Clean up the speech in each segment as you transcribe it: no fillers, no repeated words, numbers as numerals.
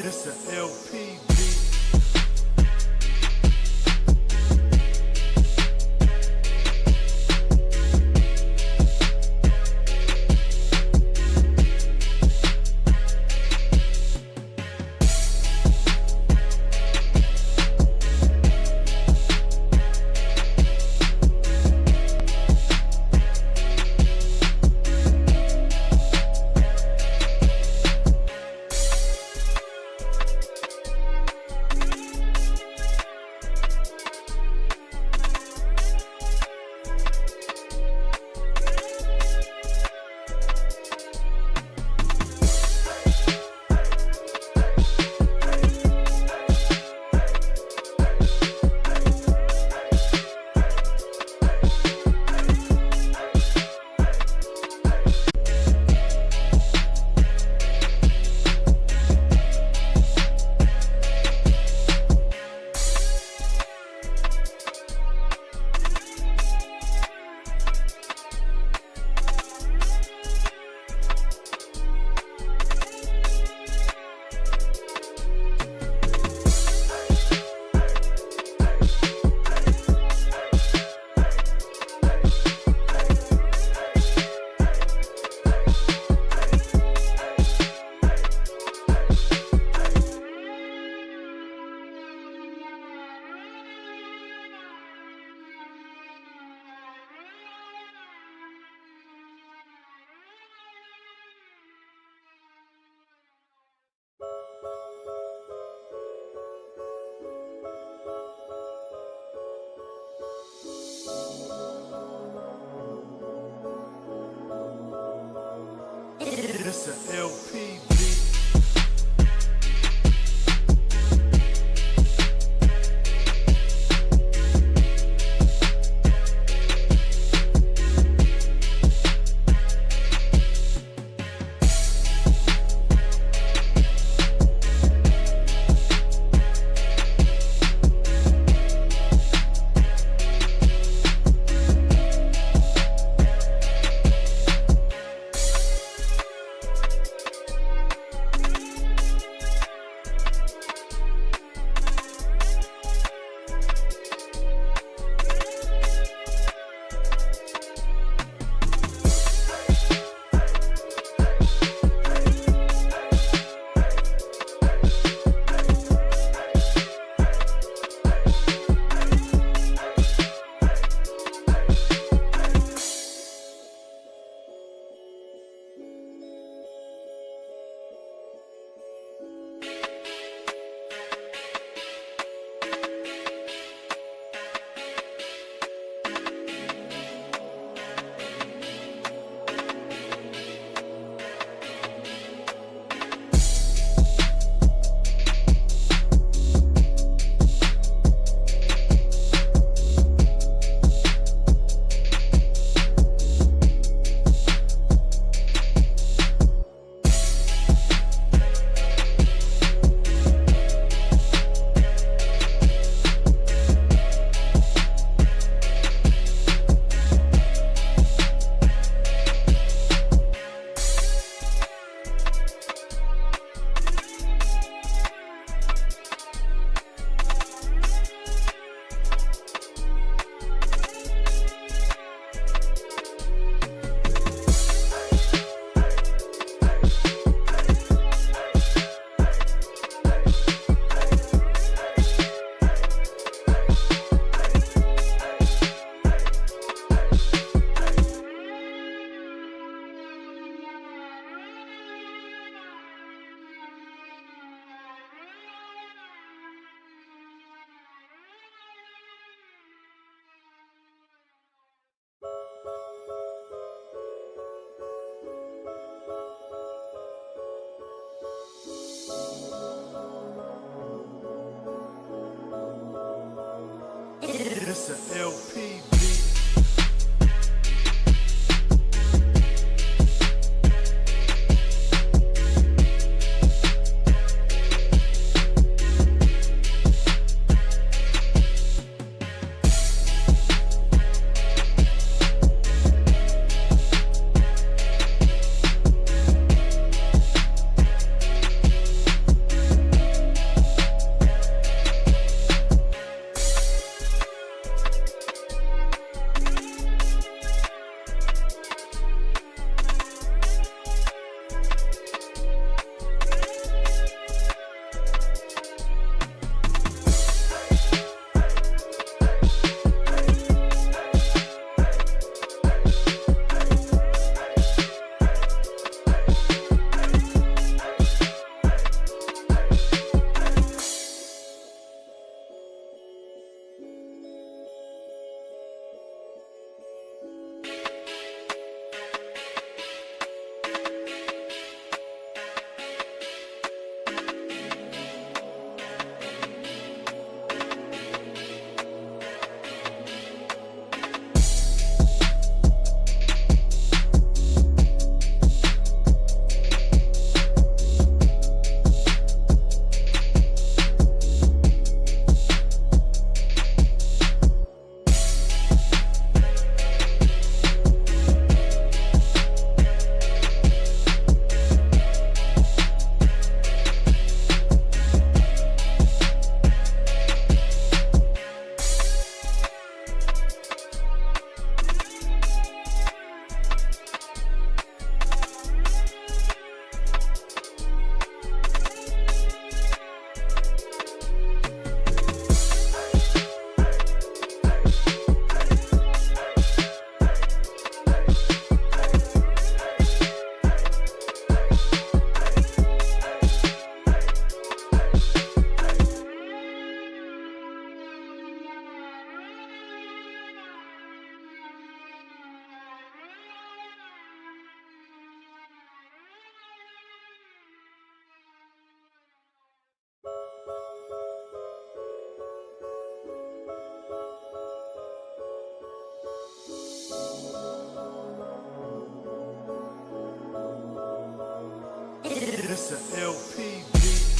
It's a LP. It's a LP. It's a LP. This a LP beat.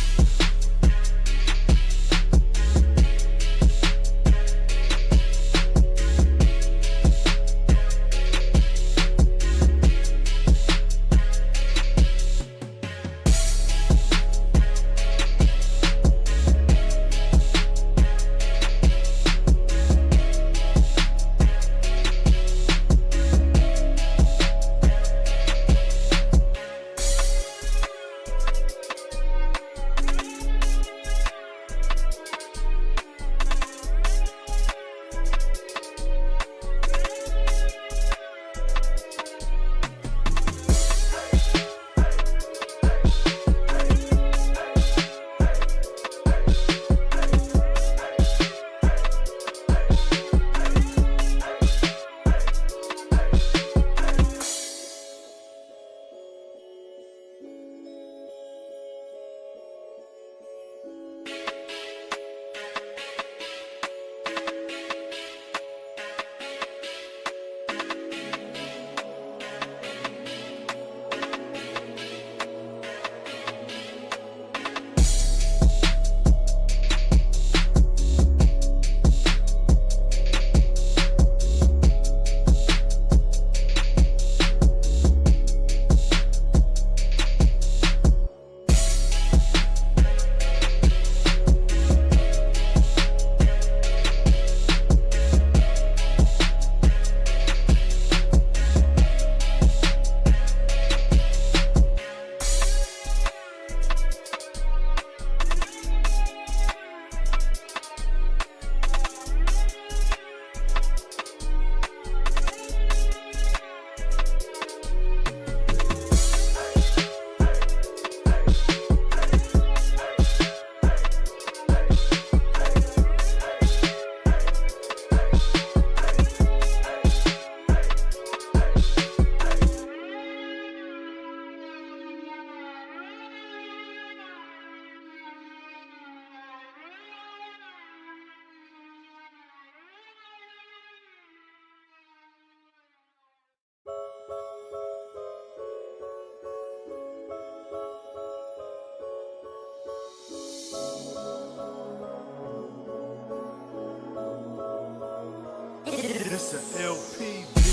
This a LP beat.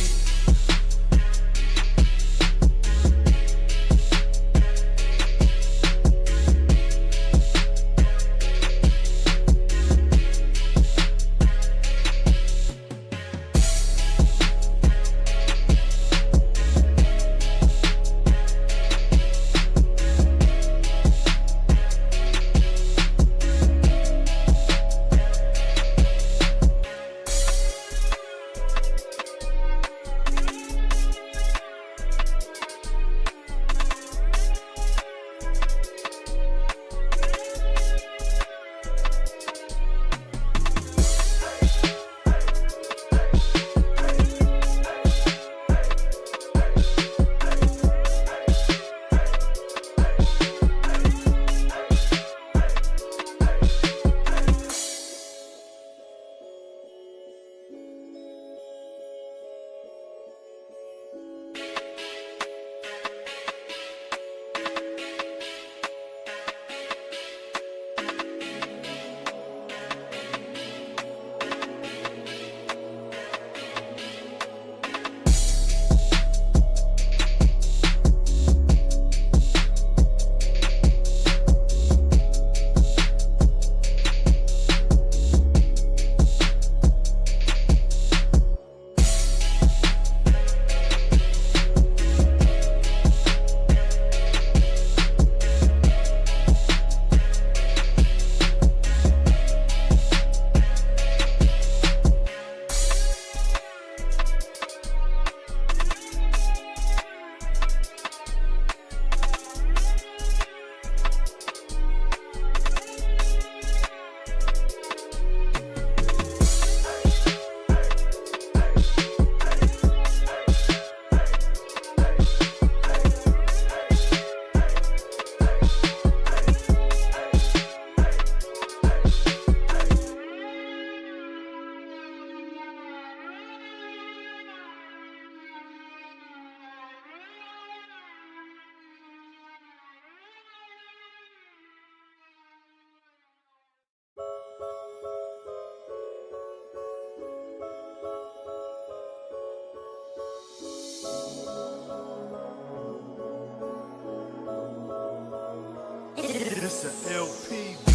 This a LP beat.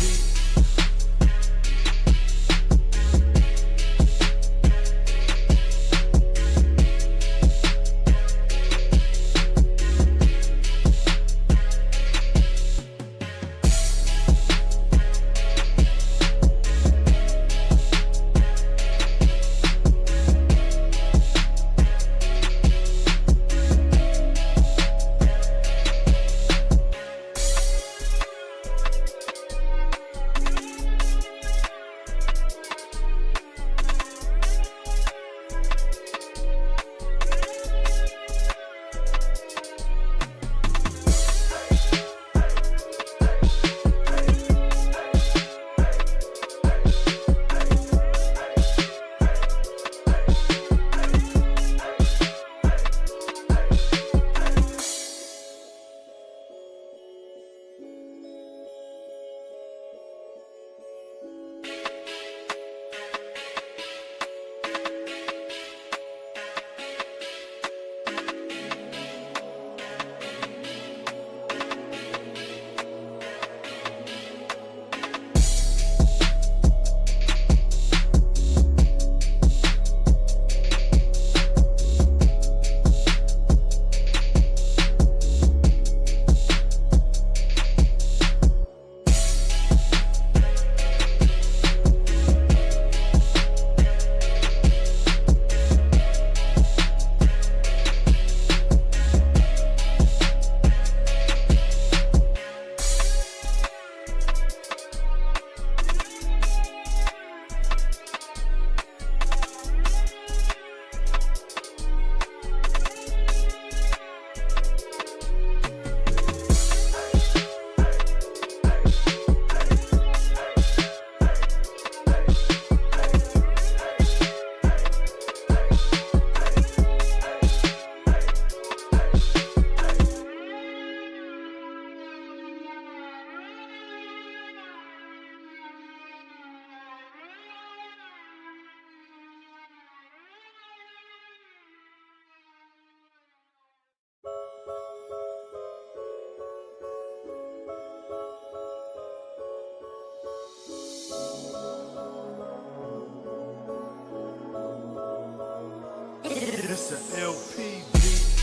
This a LP beat.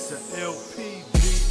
It's a LP beat.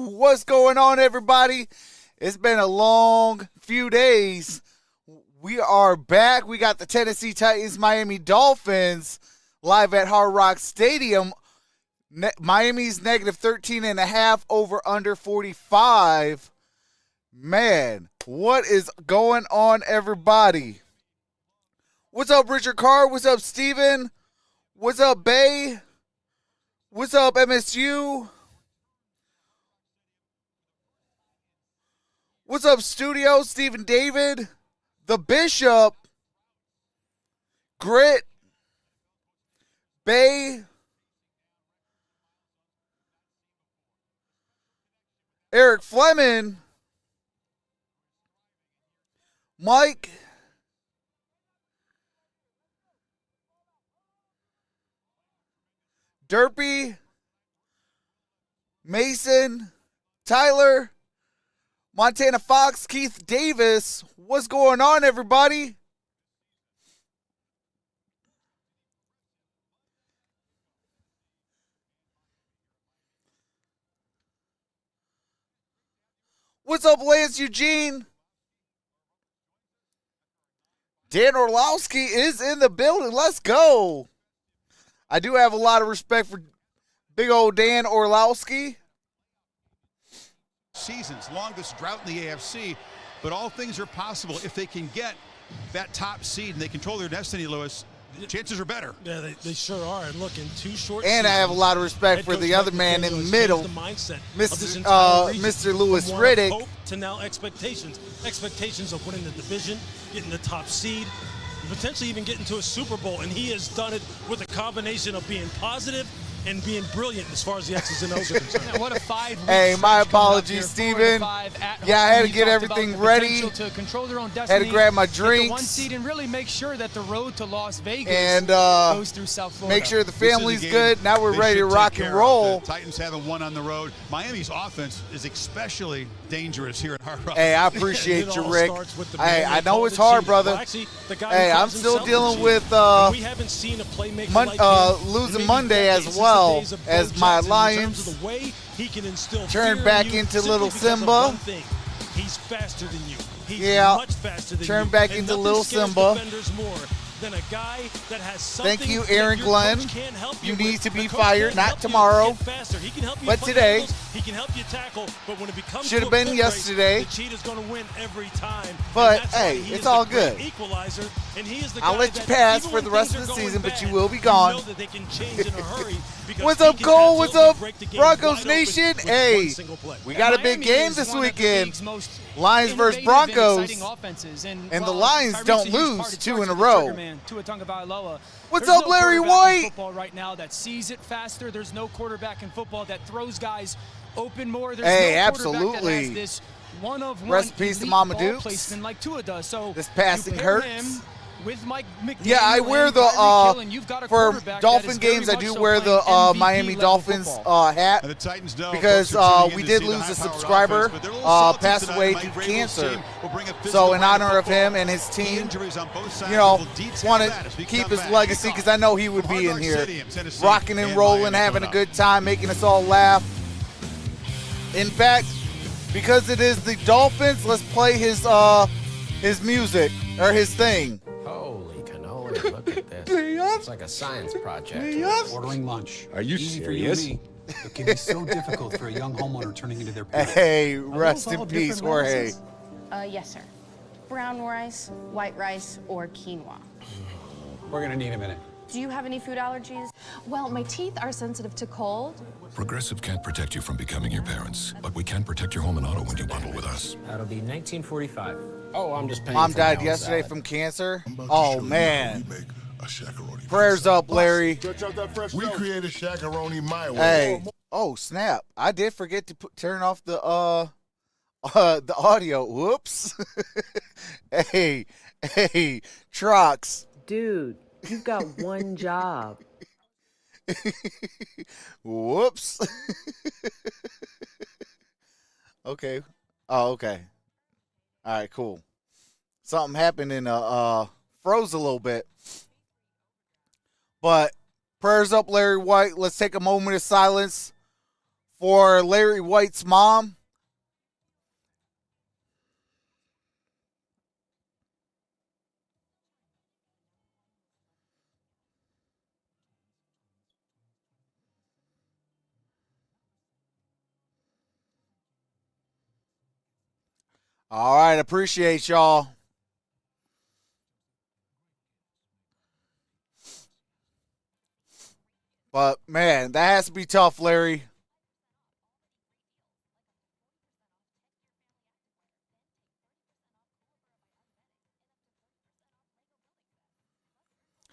What's going on, everybody? It's been a long few days. We are back. We got the Tennessee Titans, Miami Dolphins live at Hard Rock Stadium. Miami's negative 13.5 over under 45. Man, what is going on, everybody? What's up, Richard Carr? What's up, Steven? What's up, Bay? What's up, MSU? What's up, Studio? Stephen David, The Bishop, Grit, Bay, Eric Fleming, Mike, Derpy, Mason, Tyler, Montana Fox, Keith Davis. What's going on, everybody? What's up, Lance Eugene? Dan Orlowski is in the building. Let's go. I do have a lot of respect for big old Dan Orlowski. Season's longest drought in the AFC, but all things are possible if they can get that top seed and they control their destiny, Lewis. Chances are better. Yeah, they sure are. And look, in 2 short and seasons, I have a lot of respect for the other man in the middle, Mr. Lewis Riddick. Hope to now expectations of winning the division, getting the top seed, potentially even getting to a Super Bowl. And he has done it with a combination of being positive and being brilliant as far as the X's and O's are concerned. What a 5 week. Hey, my apologies, Steven. Yeah, I had to get everything ready. To control their own had to grab my drinks. One seed and really make sure that the road to Las Vegas and goes through South Florida. Make sure the family's good. Now we're ready to rock and roll. The Titans haven't won on the road. Miami's offense is especially dangerous here at Hard Rock. Hey, I appreciate you, Rick. Hey, I know it's hard, brother. Well, actually, hey, I'm still dealing with we haven't seen a playmaker losing Monday as well as my Lions turn back into little Simba. He's faster than you. He's much faster than turn back into little Simba. Than a guy that has something. Thank you, Aaron Glenn. You need to be fired, not tomorrow, but today. He can help you tackle, but when it becomes should have been yesterday. The cheetah's going to win every time. But hey, it's all good. Equalizer, and he is the I'll guy let you that pass for the rest of the season, but you will be gone. What's up, Cole? What's up, Broncos Nation? Hey, we got a big game this weekend. Lions versus Broncos, and the Lions don't lose 2 in a row. What's up, Larry White? Right now that sees it faster. There's no quarterback in football that throws guys open more. There's hey, no absolutely. This one-of-one rest in peace to Mama Dukes. Placement like Tua does. So this passing hurts. Him with Mike McDaniel. Yeah, I wear and the Tyreek Hill, and you've got a for quarterback that Dolphin is very games. I much do so wear the playing MVP Miami level Dolphins football. hat And the Titans know because folks are tuning in we to did see the lose a high-powered subscriber, offense, but they're a little salty passed tonight. away Mike to Vrabel's cancer. team will bring a So physical in brand honor of football. him and his Key team, injuries on both sides. you know, We'll detail want that as we to keep come his back. legacy because I know he would From be Hard in Rock here, Stadium, Tennessee, rocking and rolling, Miami having a coming up. good time, making us all laugh. In fact, because it is the Dolphins, let's play his music or his thing. Holy cannoli, look at this. It's like a science project. Ordering lunch. Are you Easy serious? For you and me. It can be so difficult for a young homeowner turning into their parents. Hey, rest in peace, Jorge. Yes, sir. Brown rice, white rice, or quinoa. We're gonna need a minute. Do you have any food allergies? Well, my teeth are sensitive to cold. Progressive can't protect you from becoming your parents, but we can protect your home and auto when you bundle with us. That'll be 1945. Oh, I'm just paying Mom for my died own yesterday salad. from cancer. I'm about to Oh show you man. how we make a shakaroni Prayers pizza. up, Larry. We created Shakaroni my way. Hey. Oh snap! I did forget to turn off the audio. Whoops. hey, Trox. Dude, you've got one job. Whoops. Okay. Oh, okay. All right, cool. Something happened and froze a little bit. But prayers up, Larry White. Let's take a moment of silence for Larry White's mom. All right, appreciate y'all. But, man, that has to be tough, Larry.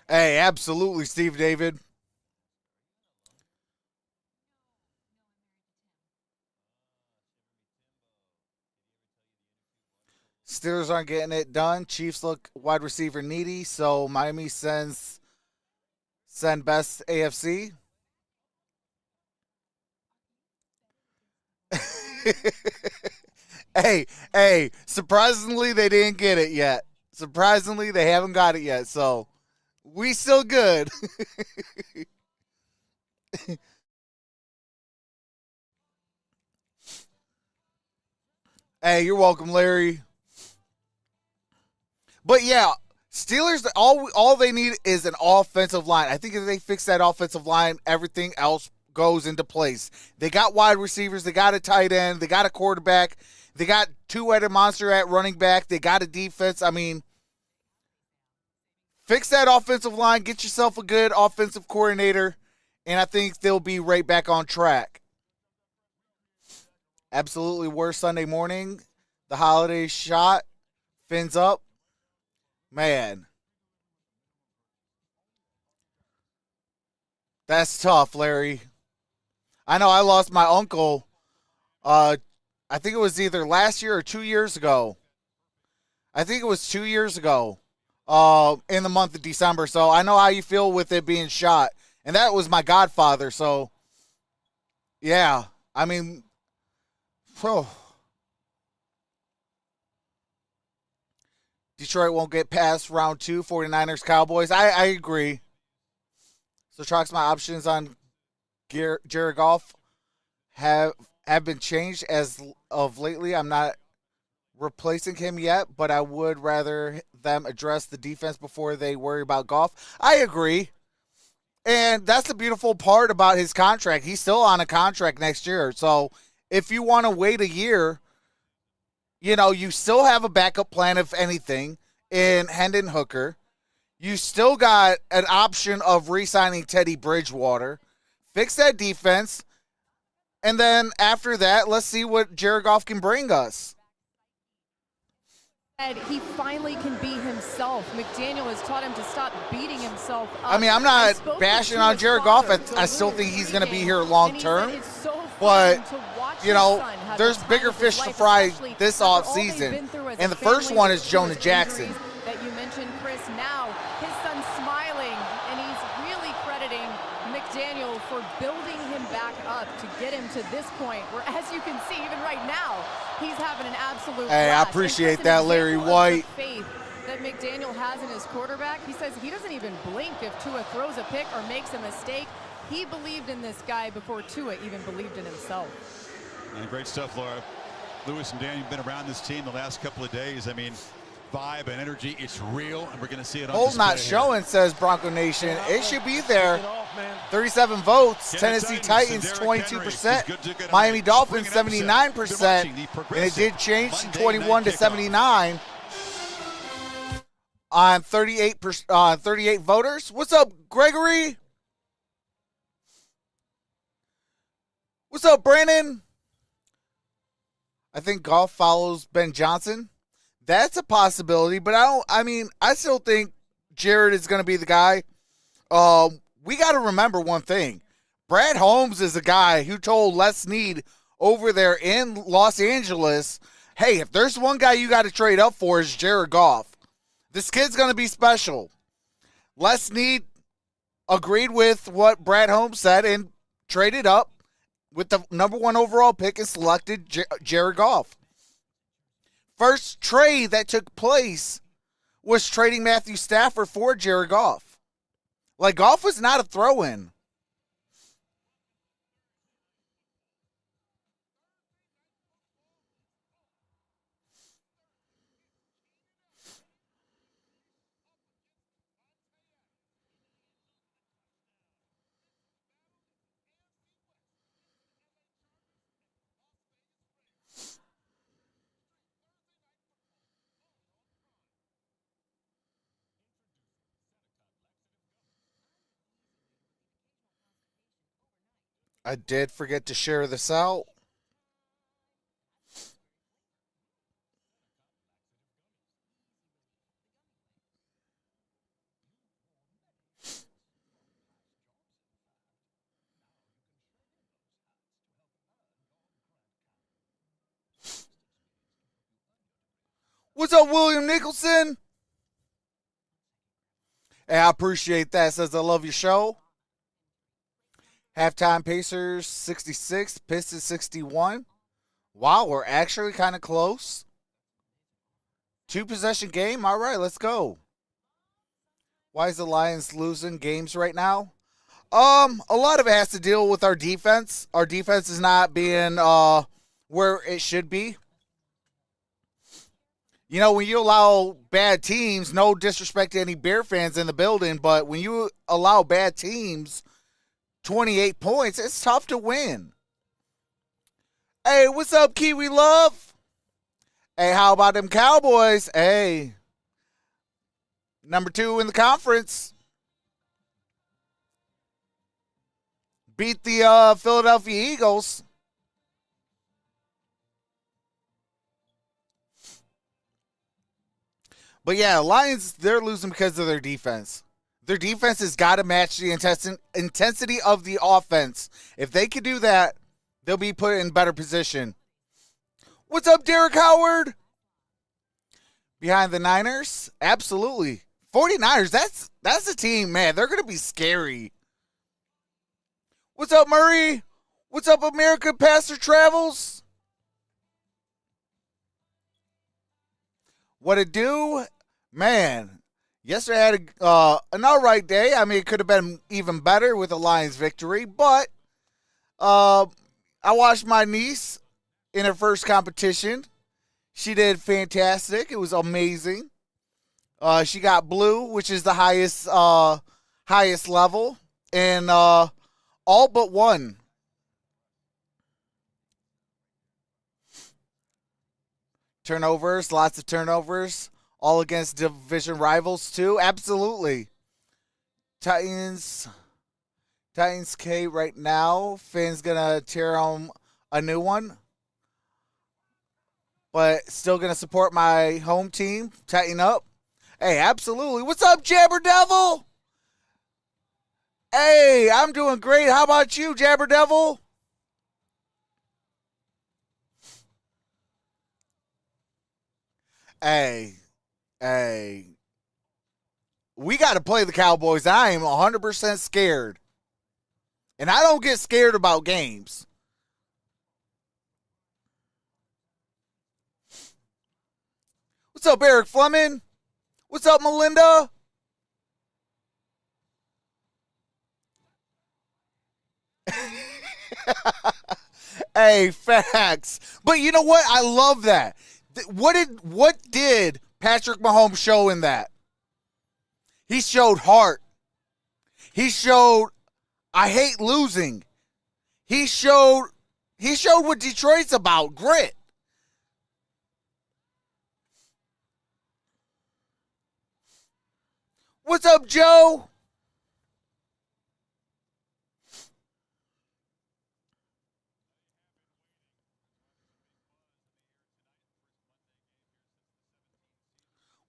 Hey, absolutely, Steve David. Steelers aren't getting it done. Chiefs look wide receiver needy, so Miami send best AFC. Hey, surprisingly, they didn't get it yet. Surprisingly, they haven't got it yet, so we still good. Hey, you're welcome, Larry. But yeah, Steelers, all they need is an offensive line. I think if they fix that offensive line, everything else goes into place. They got wide receivers, they got a tight end, they got a quarterback, they got two-headed monster at running back, they got a defense. I mean, fix that offensive line, get yourself a good offensive coordinator, and I think they'll be right back on track. Absolutely worst Sunday morning. The holiday shot. Fins up. Man. That's tough, Larry. I know I lost my uncle. I think it was either last year or 2 years ago. I think it was 2 years ago. In the month of December. So I know how you feel with it being shot. And that was my godfather. So, yeah. I mean, Detroit won't get past round 2, 49ers, Cowboys. I agree. So, Trox, my options on Jared Goff have been changed as of lately. I'm not replacing him yet, but I would rather them address the defense before they worry about Goff. I agree. And that's the beautiful part about his contract. He's still on a contract next year. So, if you want to wait a year, you know, you still have a backup plan, if anything, in Hendon Hooker. You still got an option of re-signing Teddy Bridgewater. Fix that defense. And then after that, let's see what Jared Goff can bring us. He finally can be himself. McDaniel has taught him to stop beating himself up. I mean, I'm not bashing on Jared Goff. I still think he's going to be here long term. But, you know, there's bigger fish to fry this offseason. And the first one is Jonah Jackson. That you mentioned, Chris, now back up to get him to this point where, as you can see, even right now, he's having an absolute Hey, I blast. appreciate And that's that, an Larry example of White. the faith that McDaniel has in his quarterback. He says he doesn't even blink if Tua throws a pick or makes a mistake. He believed in this guy before Tua even believed in himself. And great stuff, Laura. Lewis and Dan, you've been around this team the last couple of days. I mean, vibe and energy, it's real, and we're going to see it on Poll display not here. showing, says Bronco Nation. It should be there. 37 votes. Tennessee Titans, 22%. Miami Dolphins, 79%. And it did change to 21 to 79 on 38 voters. What's up, Gregory? What's up, Brandon? I think Goff follows Ben Johnson. That's a possibility, but I still think Jared is going to be the guy. We got to remember one thing. Brad Holmes is a guy who told Les Snead over there in Los Angeles, hey, if there's one guy you got to trade up for, is Jared Goff. This kid's going to be special. Les Snead agreed with what Brad Holmes said and traded up with the number 1 overall pick and selected Jared Goff. First trade that took place was trading Matthew Stafford for Jared Goff. Like, Goff was not a throw-in. I did forget to share this out. What's up, William Nicholson? Hey, I appreciate that. Says I love your show. Halftime Pacers 66, Pistons 61. Wow, we're actually kind of close. 2-possession game. All right, let's go. Why is the Lions losing games right now? A lot of it has to deal with our defense. Our defense is not being where it should be. You know, when you allow bad teams, no disrespect to any Bear fans in the building, but when you allow bad teams 28 points, it's tough to win. Hey, what's up, Kiwi Love? Hey, how about them Cowboys? Hey, number 2 in the conference. Beat the Philadelphia Eagles. But yeah, Lions, they're losing because of their defense. Their defense has got to match the intensity of the offense. If they can do that, they'll be put in better position. What's up, Derek Howard? Behind the Niners? Absolutely. 49ers, that's a team, man. They're going to be scary. What's up, Murray? What's up, America Pastor Travels? What it do? Man, yesterday I had an all right day. I mean, it could have been even better with a Lions victory, but I watched my niece in her first competition. She did fantastic. It was amazing. She got blue, which is the highest level, and all but one. Turnovers, lots of turnovers. All against division rivals, too. Absolutely. Titans K right now. Finn's going to tear home a new one. But still going to support my home team. Tighten up. Hey, absolutely. What's up, Jabber Devil? Hey, I'm doing great. How about you, Jabber Devil? Hey, we got to play the Cowboys. I am 100% scared. And I don't get scared about games. What's up, Eric Fleming? What's up, Melinda? Hey, facts. But you know what? I love that. What did Patrick Mahomes show in that? He showed heart. He showed I hate losing. He showed what Detroit's about, grit. What's up, Joe?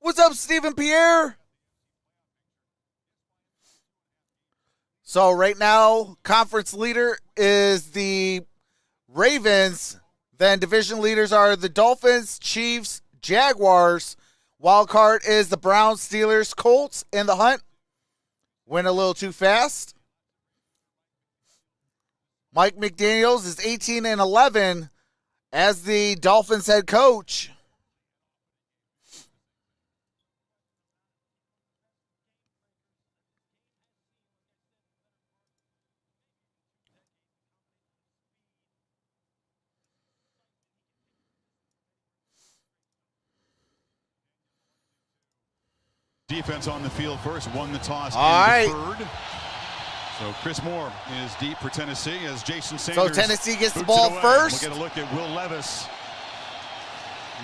What's up, Stephen Pierre? So right now, conference leader is the Ravens. Then division leaders are the Dolphins, Chiefs, Jaguars. Wild card is the Browns, Steelers, Colts in the hunt. Went a little too fast. Mike McDaniels is 18-11 as the Dolphins head coach. Defense on the field first, won the toss All and right. deferred. So Chris Moore is deep for Tennessee as Jason So Sanders. Tennessee gets the boots ball it away. first. We'll get a look at Will Levis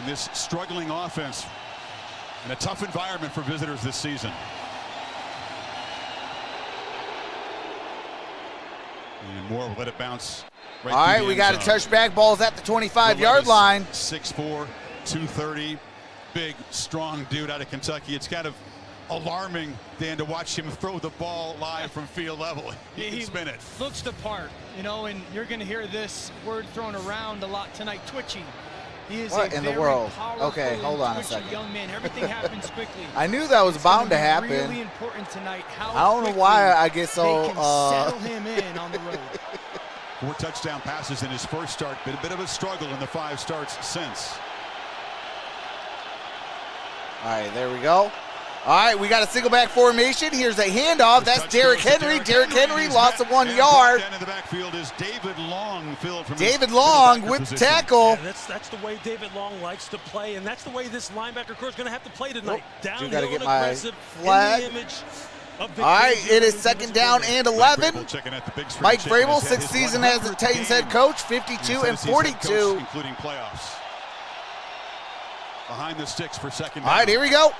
in this struggling offense in a tough environment for visitors this season. And Moore will let it bounce. All right, we got a touchback. Ball's at the 25-yard line. 6'4", 230, big, strong dude out of Kentucky. It's kind of alarming, Dan, to watch him throw the ball live from field level. He can spin it. Looks the part, you know, and you're going to hear this word thrown around a lot tonight, twitching. He is What a in the very world? powerful Okay, hold on a and twitchy second. young man. Everything happens quickly. I knew that was It's bound gonna to be happen. Really important tonight. How I don't know quickly why I get so, they can settle him in on the road. 4 touchdown passes in his first start. Been a bit of a struggle in the 5 starts since. All right, there we go. All right, we got a single back formation. Here's a handoff. That's Derrick Henry. Derrick Henry lost of 1 yard. Down in the backfield is David Long, filled from David Long with the tackle. Yeah, that's the way David Long likes to play, and that's the way this linebacker core is going to have to play tonight. You Downhill gotta and get my aggressive flag. in the image of All right, Victor it is Jones second in down this and program. 11. Mike Mike Vrabel, 6th season as the Titans head coach, 52 and 42. Including playoffs. Behind the sticks for second down. All right, here we go.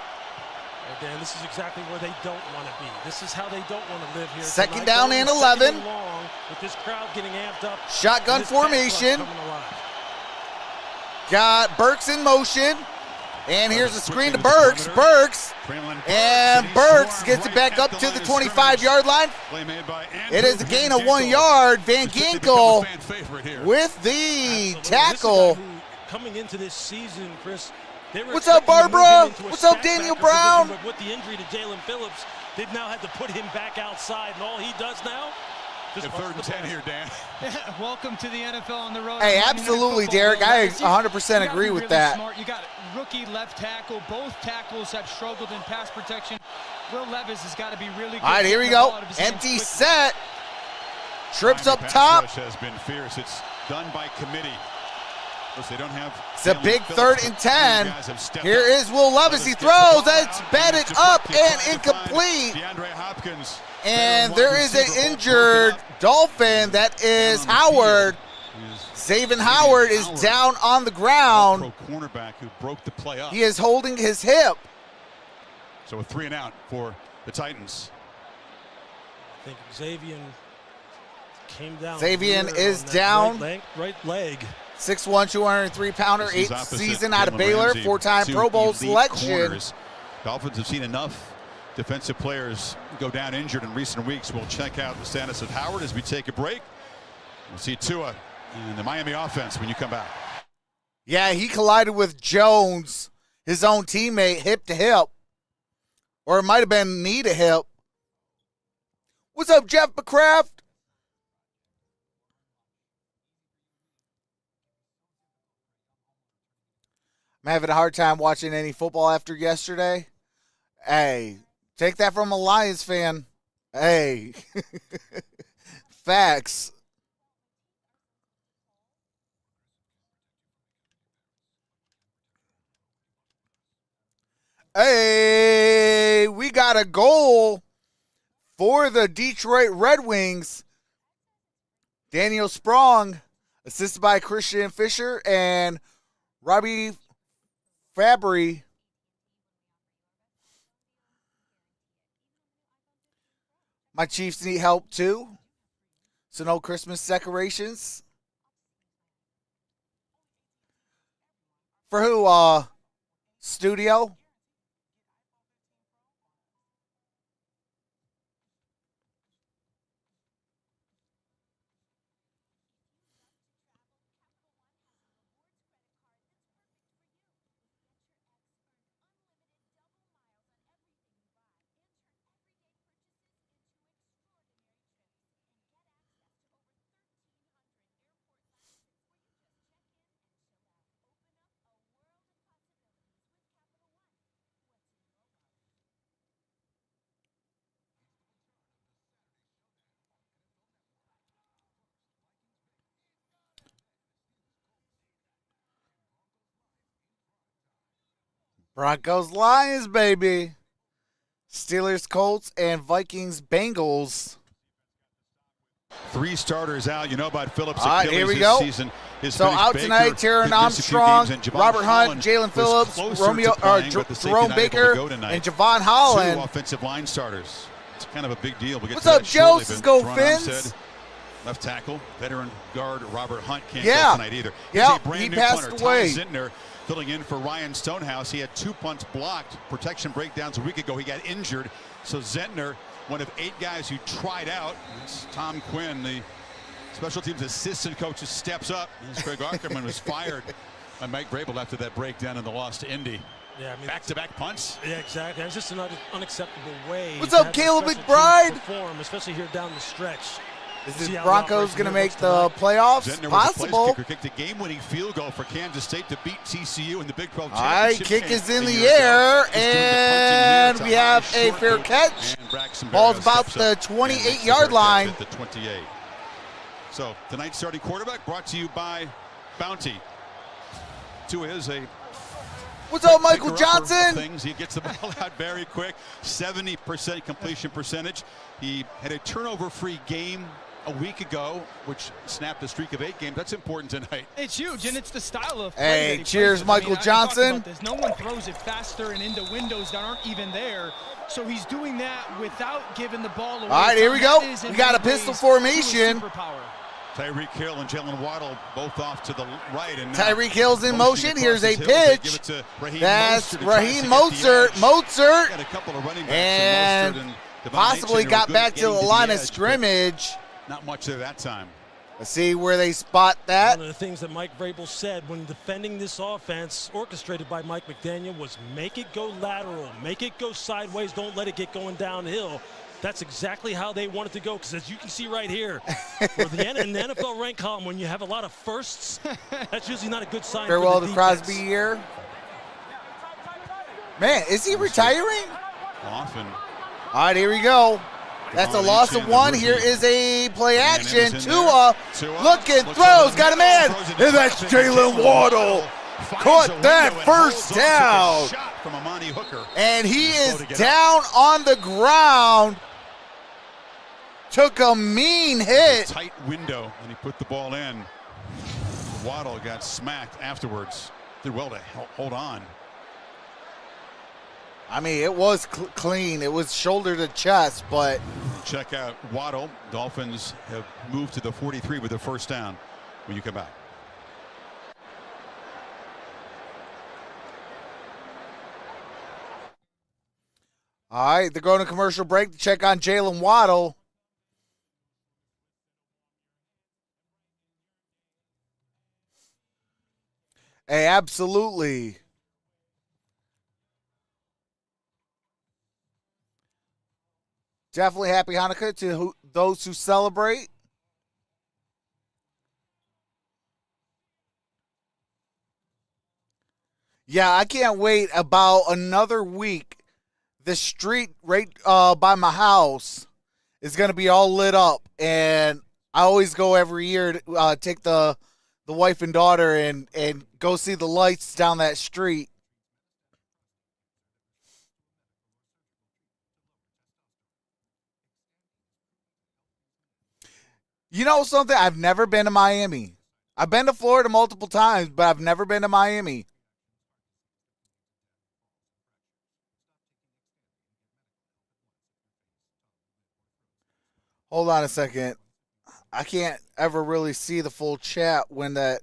Dan, this is exactly where they don't want to be. This is how they don't want to live here. Second tonight. down Going and second 11. and long with this crowd getting amped up. Shotgun and this pass rush formation. coming alive. Got Burks in motion. And here's a screen to Burks. Burks. And Burks gets it back up to the 25-yard line. It is a gain of 1 yard. Van Ginkel with the tackle. Coming into this season, Chris, What's up, Barbara? What's up, Daniel Brown? But with the injury to Jalen Phillips, they've now had to put him back outside, and all he does now just third and 10 here, Dan. Welcome to the NFL on the road. Hey, absolutely, Derek. I 100% agree with that. Smart. You got rookie left tackle. Both tackles have struggled in pass protection. Will Levis has got to be really good. All right, here we go. Empty set. Trips up top. Has been fierce. It's done by committee. They don't have. It's a big 3rd and 10. Here is Will Levis. He throws. It's batted up and incomplete. DeAndre Hopkins. And there is an injured Dolphin. That is Howard. Xavier Howard is down on the ground. Pro cornerback who broke the play up. He is holding his hip. So a 3 and out for the Titans. I think Xavier came down. Xavier is down. Right leg. 6'1", 203-pounder, 8th season out of Jalen Baylor, Ramsey, 4-time two Pro Bowl elite selection. corners. Dolphins have seen enough defensive players go down injured in recent weeks. We'll check out the status of Howard as we take a break. We'll see Tua and the Miami offense when you come back. Yeah, he collided with Jones, his own teammate, hip to hip. Or it might have been knee to hip. What's up, Jeff McCraft? I'm having a hard time watching any football after yesterday. Hey, take that from a Lions fan. Hey, facts. Hey, we got a goal for the Detroit Red Wings. Daniel Sprong, assisted by Christian Fisher and Robbie Fabry. My Chiefs need help too. So no Christmas decorations. For who, studio? Broncos, Lions, baby. Steelers, Colts, and Vikings, Bengals. 3 starters out. You know about Phillips' All right, Achilles here we this go. season. So out Baker tonight, Taron did miss a few Armstrong, games, and Javon Robert Hunt, Holland Jalen was Phillips, closer Romeo, to playing, but the safety Jerome not able to Baker, go tonight. and Javon 2 Holland. offensive line starters. It's kind of a big deal. We'll get What's to up, that shortly, Joe? Let's but go, Teron Fins. Armstead, left tackle, veteran guard Robert Hunt can't Yeah. go tonight either. Here's Yeah, a brand he new passed punter, away. Ty Zintner, filling in for Ryan Stonehouse. He had 2 punts blocked, protection breakdowns a week ago. He got injured. So Zentner, one of 8 guys who tried out. It's Tom Quinn, the special teams assistant coach, who steps up. As Craig Ackerman was fired by Mike Vrabel after that breakdown in the loss to Indy. Yeah, I mean, back-to-back punts. Yeah, exactly. It's just an unacceptable way. What's to up, have the Caleb special McBride? teams perform, especially here down the stretch. Is See the how Broncos the going to offense make the tonight. playoffs? Zentner was the Possible. place kicker, kicked a game-winning field goal for Kansas State to beat TCU in the Big 12 All right, championship kick game is in a the year ago. air, Just doing the punting here. and It's we high have a short fair boot, catch. and Braxton Ball's Berrios about steps the up and 28-yard makes line. At the 28. So tonight's starting quarterback brought to you by Bounty. Tua is a What's up, Michael picker-upper of Johnson? things. He gets the ball out very quick. 70% completion percentage. He had a turnover-free game a week ago, which snapped a streak of 8 games. That's important tonight. It's huge, and it's the style of play Hey, that he cheers, plays with. Michael I talked Johnson. about this. No one throws it faster and into windows that aren't even there. So he's doing that without giving the ball away. All right, here we That go. is in We got a many pistol ways formation. Tua's superpower. Tyreek Hill and Jalen Waddle both off to the right. And Tyreek Hill's in motion. across Here's a his hills. They give pitch. it to Raheem That's Mostert, who tries Raheem to get the edge. Mozart. Got a couple of running backs, And Mostert and Devon possibly Achane, who got are back good to at the getting line the of edge, but scrimmage. Not much there that time. Let's see where they spot that. One of the things that Mike Vrabel said when defending this offense, orchestrated by Mike McDaniel, was make it go lateral, make it go sideways, don't let it get going downhill. That's exactly how they want it to go, because as you can see right here, in the NFL rank column, when you have a lot of firsts, that's usually not a good sign. Farewell for to the Crosby defense. here. Man, is he retiring? Often. All right, here we go. That's a loss of 1. Here is a play action. Tua looking, throws, got a man. And that's Jalen Waddle. Caught that first down. From Amani Hooker. And he is down on the ground. Took a mean hit. Tight window, and he put the ball in. Waddle got smacked afterwards. Did well to hold on. I mean, it was clean. It was shoulder to chest, but. Check out Waddle. Dolphins have moved to the 43 with the first down when you come back. All right, they're going to commercial break to check on Jalen Waddle. Hey, absolutely. Definitely happy Hanukkah to those who celebrate. Yeah, I can't wait about another week. The street right by my house is going to be all lit up, and I always go every year to take the wife and daughter and go see the lights down that street. You know something? I've never been to Miami. I've been to Florida multiple times, but I've never been to Miami. Hold on a second. I can't ever really see the full chat when that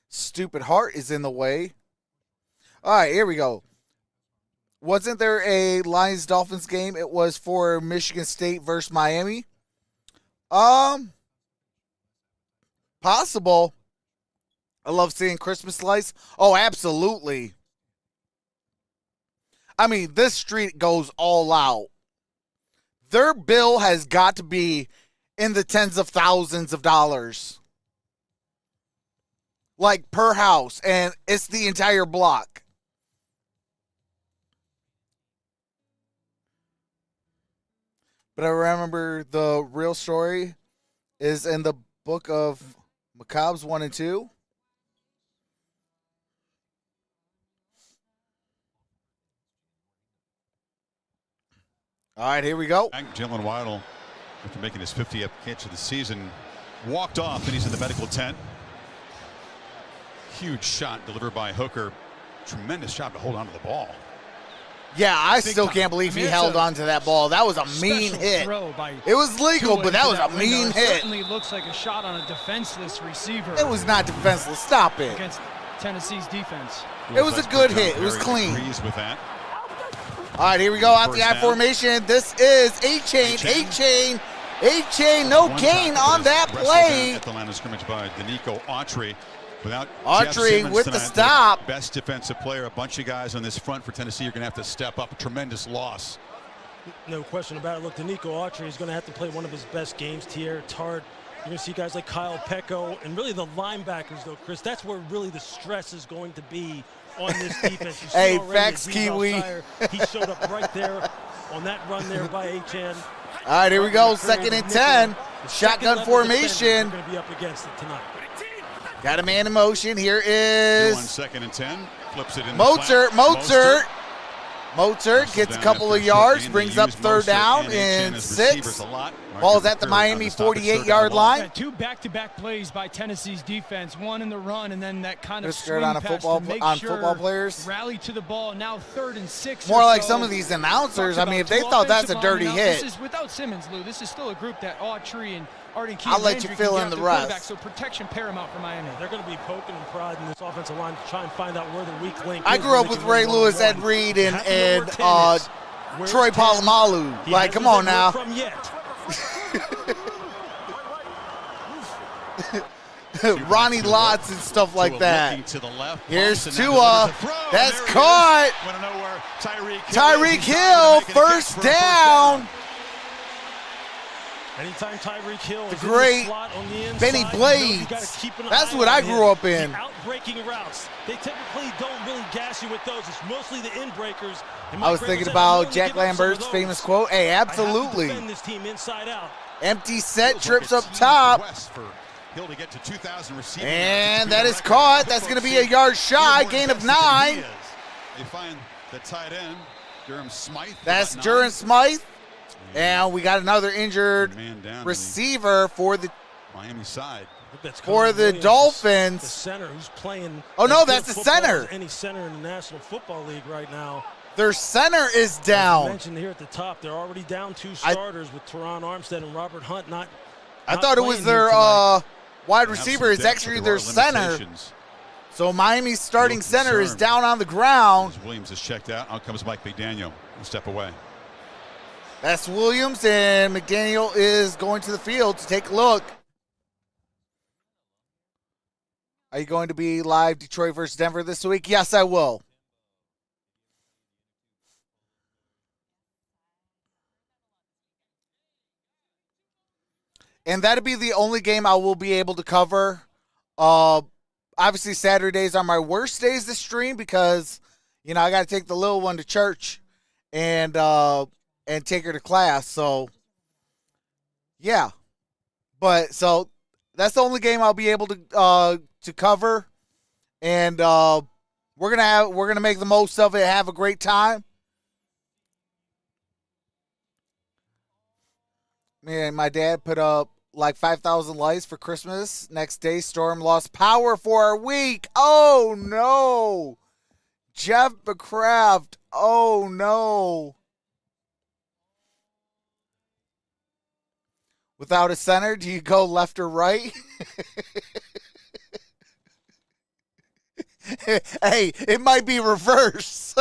stupid heart is in the way. All right, here we go. Wasn't there a Lions-Dolphins game? It was for Michigan State versus Miami. Possible. I love seeing Christmas lights. Oh, absolutely. I mean, this street goes all out. Their bill has got to be in the tens of thousands of dollars. Like per house, and it's the entire block. But I remember the real story is in the book of Macabres 1 and 2. All right, here we go. Jalen Waddle, after making his 50th catch of the season, walked off, and he's in the medical tent. Huge shot delivered by Hooker. Tremendous job to hold on to the ball. Yeah, I still can't believe he held on to that ball. That was a mean hit. It was legal, but that was a mean hit. It certainly looks like a shot on a defenseless receiver. It was not defenseless. Stop it. Against Tennessee's defense. It was a good hit. It was clean. With that. All right, here we go. Out the I formation. This is A-Chain. A-Chain. A-Chain. No gain on that play. At the line of scrimmage by Danico Autry. Without Autry with the stop. Best defensive player. A bunch of guys on this front for Tennessee are going to have to step up. A tremendous loss. No question about it. Look, Danico Autry is going to have to play one of his best games. Tierre Tart. You're going to see guys like Kyle Pecco and really the linebackers, though, Chris. That's where really the stress is going to be on this defense. You see hey, already facts, Kiwi. He showed up right there on that run there by H.N. All right, here we go. 2nd and 10. Shotgun formation. Going to be up against it tonight. Got a man in motion. Here is 2nd and 10. Flips it in. Mozart gets a couple of yards, brings up 3rd down and 6. Ball's at the Miami 48-yard line. 2 back-to-back plays by Tennessee's defense. One in the run, and then that kind of swing on pass football to make football players. Rally to the ball. Now 3rd and 6. More like some of these announcers. I mean, if they thought that's a dirty hit. This is without Simmons, Lou. This is still a group that Autry and Arden Key. I'll let you fill in the rest. So protection paramount for Miami. They're going to be poking and prodding this offensive line to try and find out where the weak link is. I grew up with Ray Lewis, Ed Reed, and Troy Polamalu. Like, come on now. Ronnie Lotz and stuff like that. To the left. Here's Tua. That's caught. Tyreek Hill, 1st down. Anytime Tyreek Hill is the great in the slot on the inside, Benny Blades. That's what I grew up in. The out-breaking routes. They typically don't really gas you with those. It's mostly the in-breakers. I was thinking about Jack Lambert's famous quote. Hey, absolutely. This team inside out. Empty set, trips up top. And that is caught. That's going to be a yard shy, gain of 9. They find the tight end, Durham Smythe. That's Durham Smythe. And we got another injured receiver for the Miami side. For the Dolphins. The center who's playing. Oh, no, that's the center. Any center in the National Football League right now. Their center is down. As I mentioned here at the top, they're already down 2 starters with Teron Armstead and Robert Hunt not I thought it was their wide receiver. It's actually their center. So Miami's starting center is down on the ground. Williams is checked out. Out comes Mike McDaniel. A step away. That's Williams, and McDaniel is going to the field to take a look. Are you going to be live Detroit versus Denver this week? Yes, I will. And that'll be the only game I will be able to cover. Obviously, Saturdays are my worst days to stream because you know, I got to take the little one to church and take her to class. So, yeah. But so that's the only game I'll be able to cover, and we're gonna make the most of it. Have a great time. Man, my dad put up like 5,000 lights for Christmas. Next day, storm lost power for a week. Oh no, Jeff McCraft. Oh no. Without a center, do you go left or right? Hey, it might be reverse.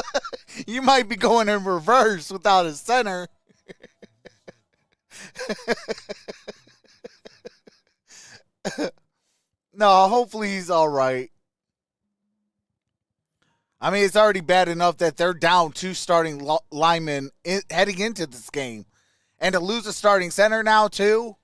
You might be going in reverse without a center. No, hopefully he's all right. I mean, it's already bad enough that they're down 2 starting linemen heading into this game. And to lose a starting center now, too?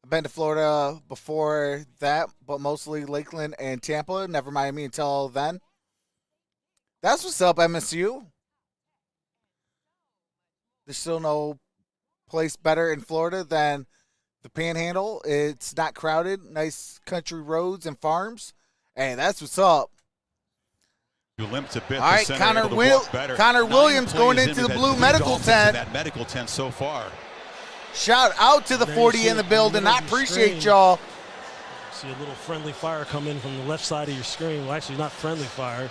I've been to Florida before that, but mostly Lakeland and Tampa. Never Miami until then. That's what's up, MSU. There's still no place better in Florida than the Panhandle. It's not crowded. Nice country roads and farms. Hey, that's what's up. You limped a bit. All right, Connor Williams going into the blue medical tent. That medical tent so far. Shout out to the 40 in the building. I appreciate y'all. See a little friendly fire come in from the left side of your screen. Well, actually, not friendly fire.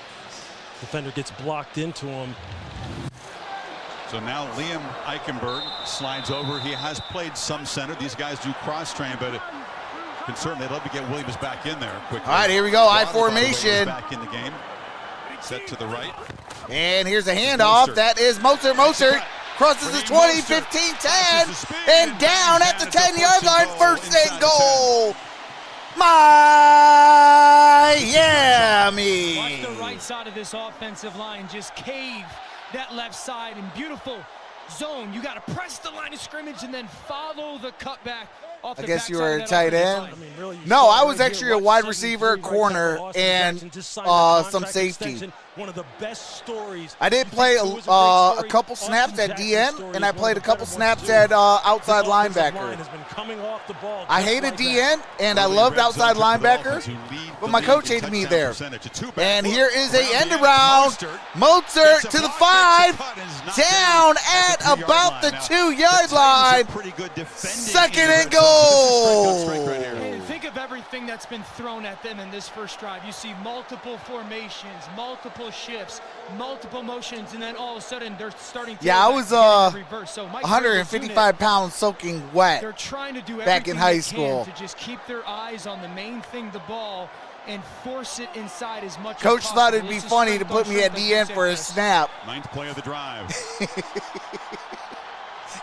Defender gets blocked into him. So now Liam Eichenberg slides over. He has played some center. These guys do cross-train, but concerned they'd love to get Williams back in there quickly. All right, here we go. I formation. Back in the game. Set to the right. And here's a handoff. That is Mozart. Crosses the 20, 15, 10, and down at the 10-yard line. First and goal. Miami. Watch the right side of this offensive line just cave that left side in beautiful zone. You got to press the line of scrimmage and then follow the cutback. I guess you were a tight end. No, I was actually a wide receiver, a corner, and some safety. One of the best stories. I did play a couple snaps at DN, and I played a couple snaps at outside linebacker. I hated DN, and I loved outside linebacker, but my coach hated me there. And here is a end around. Mozart to the 5, down at about the 2-yard line. Second and goal. And think of everything that's been thrown at them in this first drive. You see multiple formations, multiple shifts, multiple motions, and then all of a sudden they're starting to I was reverse. So 155 pounds soaking wet. They're trying to do back in high school to just keep their eyes on the main thing, the ball, and force it inside as much Coach as thought it'd be funny to put me at DN for a snap. 9th play of the drive.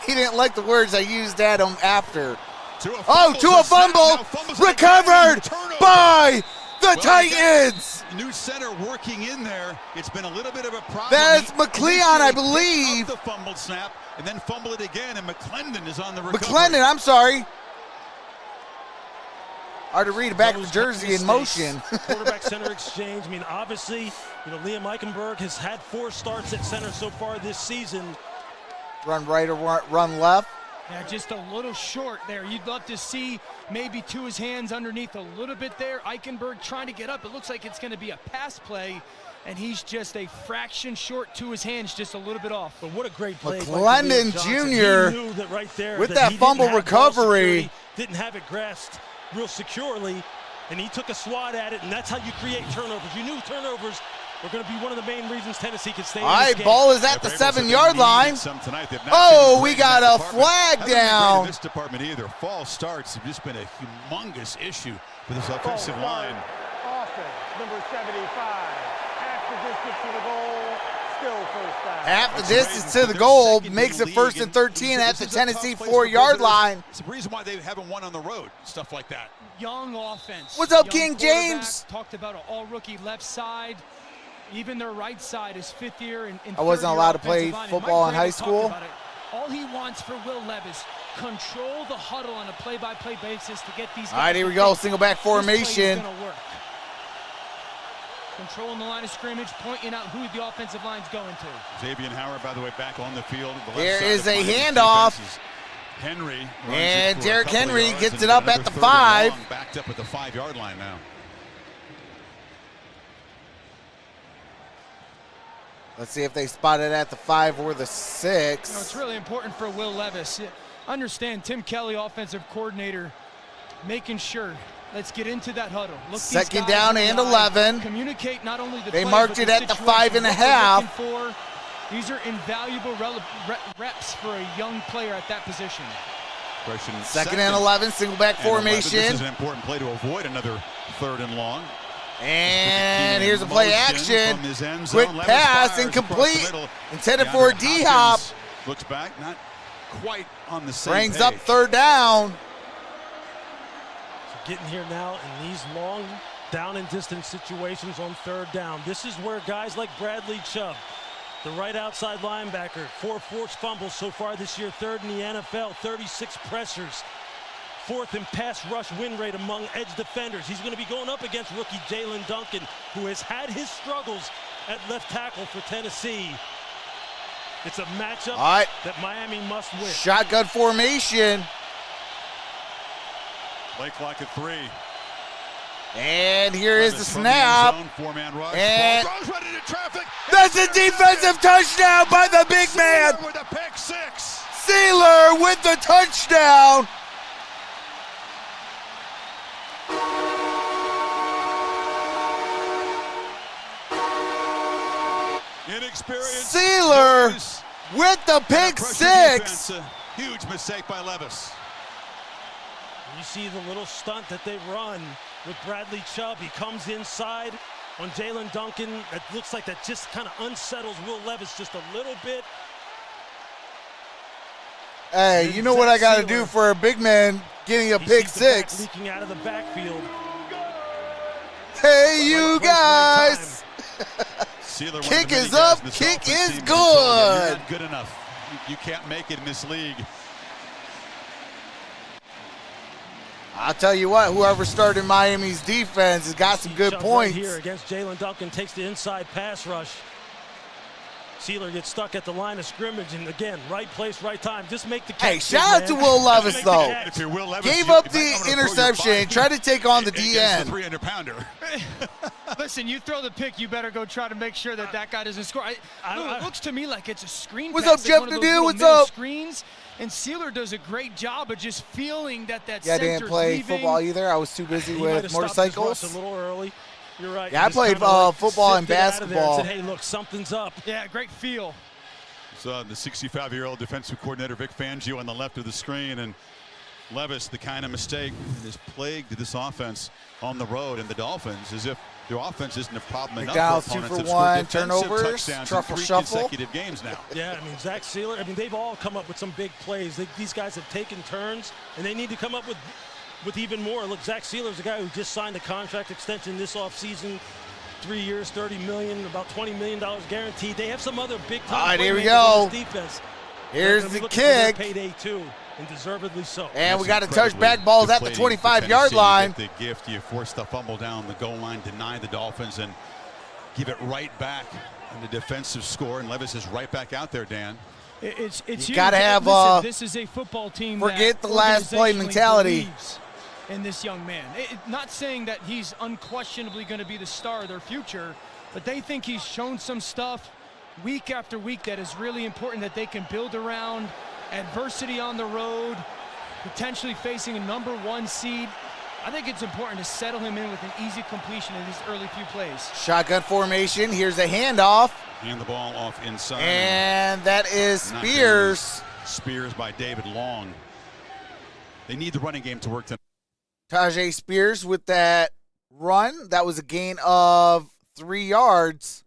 He didn't like the words I used at him after. To a fumble. Recovered by the Titans. New center working in there. It's been a little bit of a problem. That's McLeon, I believe. The fumbled snap and then fumble it again, and McClendon is on the recovery. McClendon, I'm sorry. Hard to read back of the jersey in motion. Quarterback center exchange. I mean, obviously, Liam Eichenberg has had 4 starts at center so far this season. Run right or run left. Yeah, just a little short there. You'd love to see maybe to his hands underneath a little bit there. Eichenberg trying to get up. It looks like it's going to be a pass play, and he's just a fraction short to his hands, just a little bit off. But what a great play. McClendon Jr. He knew that right there with that fumble recovery. Didn't have it grasped real securely, and he took a swat at it, and that's how you create turnovers. You knew turnovers were going to be one of the main reasons Tennessee could stay in this game. Ball is at the 7-yard line. Oh, we got a flag down. This department either. False starts have just been a humongous issue for this offensive line. Offense, number 75. Half the distance to the goal, still first down. Half the distance to the goal makes it 1st and 13 at the Tennessee 4-yard line. It's the reason why they haven't won on the road, stuff like that. Young offense. What's up, King James? Talked about an all-rookie left side. Even their right side is fifth year and I wasn't allowed to play football in high school. All he wants for Will Levis, control the huddle on a play-by-play basis to get these guys. All right, here we go. Single back formation. This play is gonna work. Controlling the line of scrimmage, pointing out who the offensive line's going to. Xavier Howard, by the way, back on the field. There is a handoff. Henry. And Derrick Henry gets it up at the 5. Backed up at the 5-yard line now. Let's see if they spot it at the 5 or the 6. You know, it's really important for Will Levis. Understand, Tim Kelly, offensive coordinator, making sure. Let's get into that huddle. Look, second down and 11. Communicate not only the they play, marked but it at the 5.5. These are invaluable reps for a young player at that position. Second and 11, single back formation. This is an important play to avoid another 3rd and long. And here's a play action. Quick pass, incomplete. Intended for a D-hop. Looks back, not quite on the same Brings page. up 3rd down. So getting here now in these long down and distance situations on 3rd down. This is where guys like Bradley Chubb, the right outside linebacker, 4 forced fumbles so far this year, 3rd in the NFL, 36 pressures. 4th in pass rush win rate among edge defenders. He's going to be going up against rookie Jalen Duncan, who has had his struggles at left tackle for Tennessee. It's a matchup that Miami must win. Shotgun formation. Play clock at 3. And here is the snap. Four-man rush. And Ball throws right into traffic. That's a defensive touchdown by the big man. With a pick 6. Sealer with the touchdown. Inexperienced. Sealer with the pick 6. Defense, a huge mistake by Levis. You see the little stunt that they run with Bradley Chubb. He comes inside on Jalen Duncan. It looks like that just kind of unsettles Will Levis just a little bit. Hey, you know what I got to do for a big man getting a pick 6? Leaking out of the backfield. Hey, you guys. Sealer, kick is up, kick is good. You're not good enough. You can't make it in this league. I'll tell you what, whoever started Miami's defense has got some good points. Right here against Jalen Duncan, takes the inside pass rush. Sealer gets stuck at the line of scrimmage, and again, right place, right time. Just make the catch. Hey, shout out to Will Levis, though. If you're Will Levis, gave up the interception and tried to take on the DN. The 300-pounder. Listen, you throw the pick, you better go try to make sure that guy doesn't score. It looks to me like it's a screen What's pass, up, Jeff like Nadeau? What's up? Screens, and Sealer does a great job of just feeling that I center's didn't play leaving. football either. I was too busy with motorcycles. A little early. You're right. Yeah, I played football and basketball. And said, hey, look, something's up. Yeah, great feel. So the 65-year-old defensive coordinator Vic Fangio on the left of the screen, and Levis, the kind of mistake that has plagued this offense on the road, and the Dolphins, as if their offense isn't a problem enough for opponents. 2-for-1 turnovers, truffle in 3 shuffle. consecutive games now. Yeah, I mean, Zach Sealer, they've all come up with some big plays. These guys have taken turns, and they need to come up with even more. Look, Zach Sealer's a guy who just signed a contract extension this offseason. 3 years, $30 million, about $20 million guaranteed. They have some other big-time all right, here we playmakers go. on this defense. Here's the looking for their kick. Payday too, and deservedly so. And we got a touchback balls at the 25-yard line. You get the gift, you force the fumble down the goal line, deny the Dolphins, and give it right back in the defensive score. And Levis is right back out there, Dan. It's you got to have this is a football team. Forget that the last play mentality. believes in this young man. Not saying that he's unquestionably going to be the star of their future, but they think he's shown some stuff week after week that is really important that they can build around. Adversity on the road, potentially facing a #1 seed. I think it's important to settle him in with an easy completion in these early few plays. Shotgun formation. Here's a handoff. Hand the ball off inside. And that is Spears. Spears by David Long. They need the running game to work tonight. Tajay Spears with that run. That was a gain of 3 yards.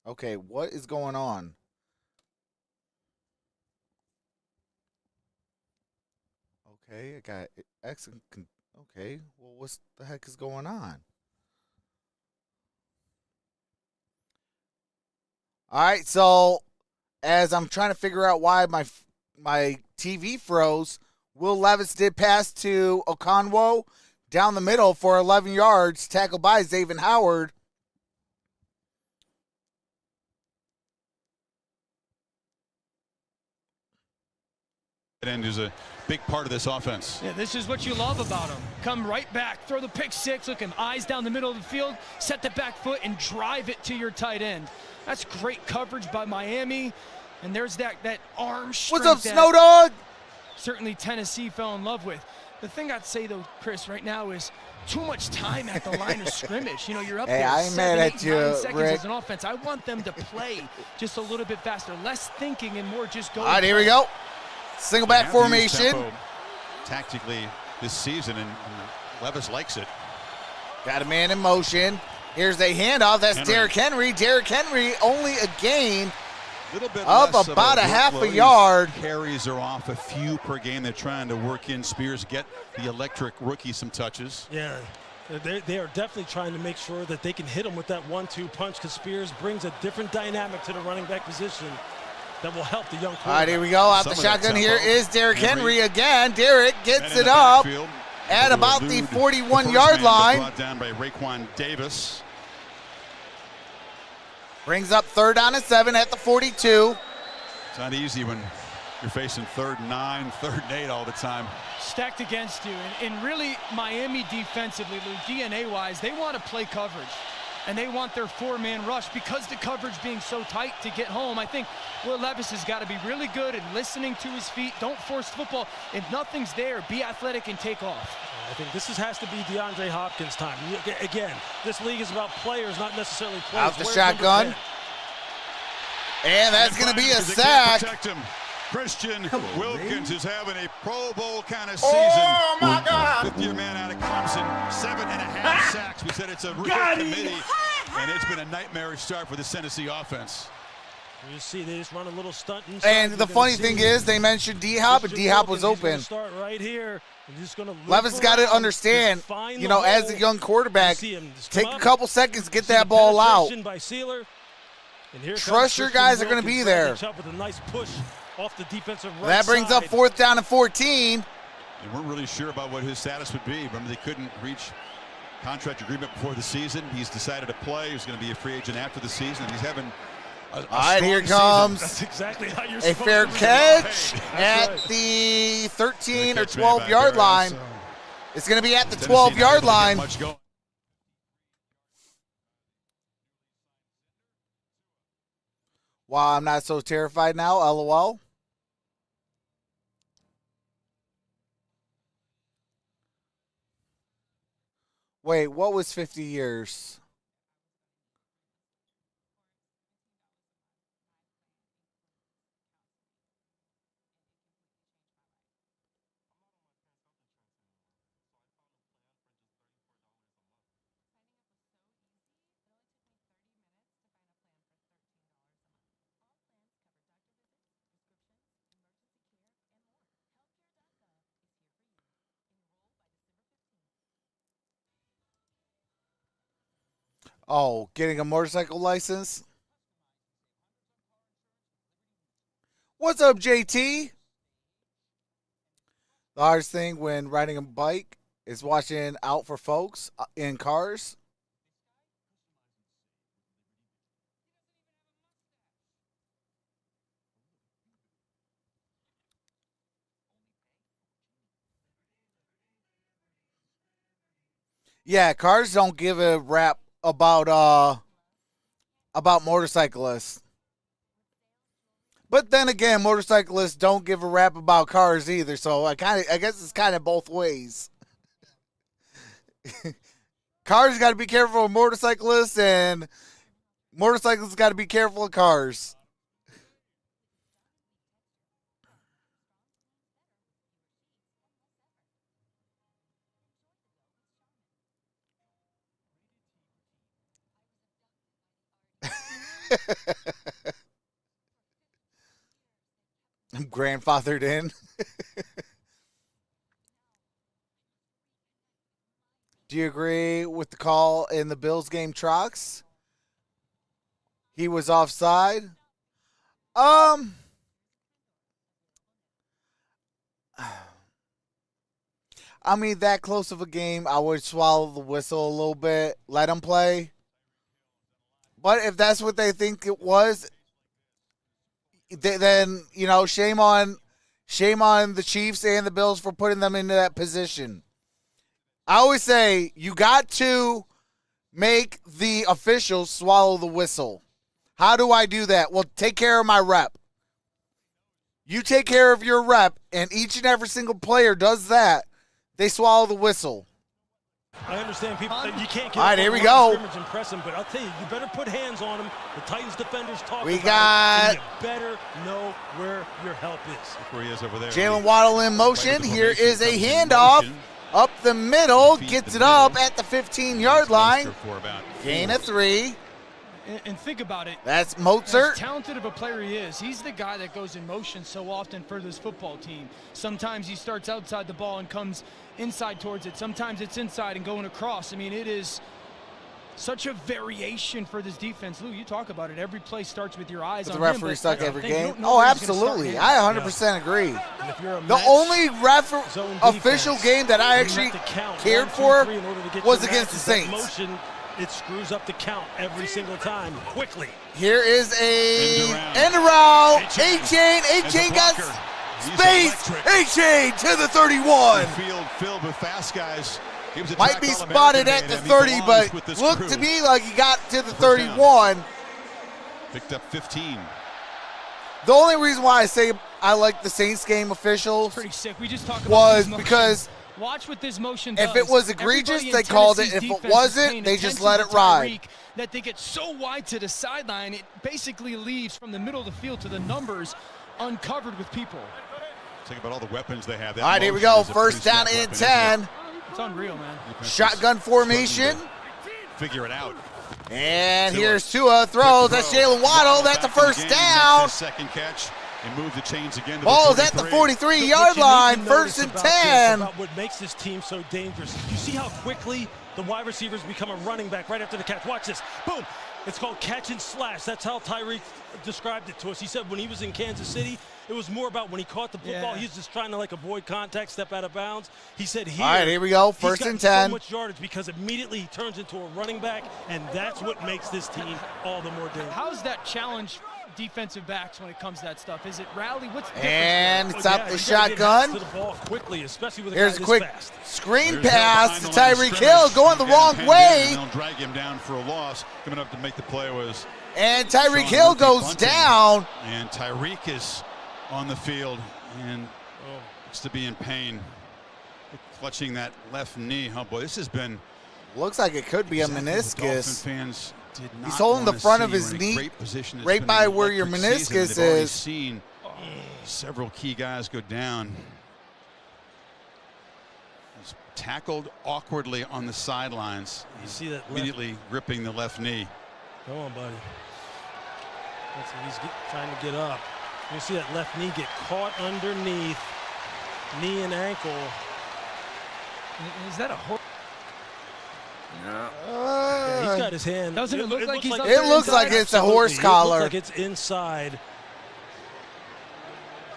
Okay, what is going on? Okay, I got excellent. Okay, well, what the heck is going on? All right, so as I'm trying to figure out why my TV froze, Will Levis did pass to Okonwo down the middle for 11 yards, tackled by Xavier Howard. And is a big part of this offense. Yeah, this is what you love about him. Come right back, throw the pick six, look him, eyes down the middle of the field, set the back foot, and drive it to your tight end. That's great coverage by Miami. And there's that arm strength. What's up, Snow Dog? Certainly Tennessee fell in love with. The thing I'd say, though, Chris, right now is too much time at the line of scrimmage. You know, you're up hey, there I ain't 7, mad 8, at you, 9 seconds Rick. as an offense. I want them to play just a little bit faster, less thinking and more just go. All right, here we go. Single back formation. Tactically this season, and Levis likes it. Got a man in motion. Here's a handoff. That's Derrick Henry. Derrick Henry only a gain of about a half a yard. Carries are off a few per game. They're trying to work in Spears, get the electric rookie some touches. Yeah, they are definitely trying to make sure that they can hit him with that 1-2 punch, because Spears brings a different dynamic to the running back position that will help the young quarterback. All right, here we go. Out the shotgun here is Derrick Henry again. Derrick gets it up at about the 41-yard line. Brought down by Raekwon Davis. Brings up 3rd down and 7 at the 42. It's not easy when you're facing 3rd and 9, 3rd and 8 all the time. Stacked against you. And really, Miami defensively, DNA-wise, they want to play coverage. And they want their 4-man rush because the coverage being so tight to get home. I think Will Levis has got to be really good at listening to his feet. Don't force football. If nothing's there, be athletic and take off. I think this has to be DeAndre Hopkins' time. Again, this league is about players, not necessarily players. Out the shotgun. And that's going to be a sack. Christian Wilkins is having a Pro Bowl kind of Oh, season. my God. Fifth-year man out of Clemson, 7.5 sacks. We said it's a real committee, and it's been a nightmarish start for the Tennessee offense. You see, they just run a little stunt inside. And the funny thing is, they mentioned D-Hop, and D-Hop was open. Start right here. Levis got to understand, you know, as a young quarterback, take a couple seconds, get that ball out. Trust your guys are going to be there. That brings up 4th down and 14. They weren't really sure about what his status would be. Remember, they couldn't reach contract agreement before the season. He's decided to play. He's going to be a free agent after the season. He's having a all right, here comes That's exactly how you're a fair catch at the 13 or 12-yard line. It's going to be at the 12-yard line. Wow, I'm not so terrified now, LOL. Wait, what was 50 years? Oh, getting a motorcycle license? What's up, JT? The hardest thing when riding a bike is watching out for folks in cars. Yeah, cars don't give a rap about motorcyclists. But then again, motorcyclists don't give a rap about cars either, so I guess it's kind of both ways. Cars got to be careful of motorcyclists, and motorcyclists got to be careful of cars. I'm grandfathered in. Do you agree with the call in the Bills game, Trox? he was offside. I mean, that close of a game, I would swallow the whistle a little bit, let him play. But if that's what they think it was, then, you know, shame on the Chiefs and the Bills for putting them into that position. I always say you got to make the officials swallow the whistle. How do I do that? Well, take care of my rep. You take care of your rep, and each and every single player does that. They swallow the whistle. I understand people. You can't get all right, here we go. And press him, but I'll tell you, you better put hands on him. The Titans defenders talk we about got. it, and you better know where your help is. Where he is over there. Jalen Waddle in motion. Here is a handoff up the middle. Gets it up at the 15-yard line. Gain of 3. And think about it. That's Mozart. As talented of a player he is, he's the guy that goes in motion so often for this football team. Sometimes he starts outside the ball and comes inside towards it. Sometimes it's inside and going across. I mean, it is such a variation for this defense. Lou, you talk about it. Every play starts with your eyes on him. The referee stuck every game. Oh, absolutely. I 100% agree. The The only official game that I actually cared for was against the Saints. It screws up the count every single time quickly. Here is a end around. A-Chain. A-Chain got space. A-Chain to the 31. Field filled with fast guys. Might be spotted at the 30, but looked to me like he got to the 31. Picked up 15. The only reason why I say I like the Saints game officials pretty sick. We just talked about was because watch what this motion does. if it was egregious, they called it. If it wasn't, they just let it ride. That they get so wide to the sideline, it basically leaves from the middle of the field to the numbers uncovered with people. Think about all the weapons they have. All right, here we go. First down and 10. It's unreal, man. Shotgun formation. Figure it out. And here's Tua throws. That's Jalen Waddle. That's the first down. Second catch. And move the chains again. Ball is at the 43-yard line. First and 10. About what makes this team so dangerous. You see how quickly the wide receivers become a running back right after the catch. Watch this. Boom. It's called catch and slash. That's how Tyreek described it to us. He said when he was in Kansas City, it was more about when he caught the football, he was just trying to like avoid contact, step out of bounds. He said here. All right, here we go. First and 10. So much yardage because immediately he turns into a running back, and that's what makes this team all the more dangerous. How's that challenge defensive backs when it comes to that stuff? Is it rally? What's the difference? And it's up the shotgun. To the ball quickly, especially with here's a quick fast. Screen pass to Tyreek Hill going the wrong way. They'll drag him down for a loss. Coming up to make the play was. And Tyreek Hill goes down. And Tyreek is on the field and looks to be in pain. Clutching that left knee. Oh boy, this has been. Looks like it could be a meniscus. Dolphin fans did not He's holding the front of his knee right by where your meniscus is. Seen several key guys go down. He's tackled awkwardly on the sidelines. You see that immediately ripping the left knee. Come on, buddy. He's trying to get up. You see that left knee get caught underneath knee and ankle. Is that a horse? No. Yeah, he's got his hand. Doesn't it look like he's? It looks like it's a horse collar. It looks like it's inside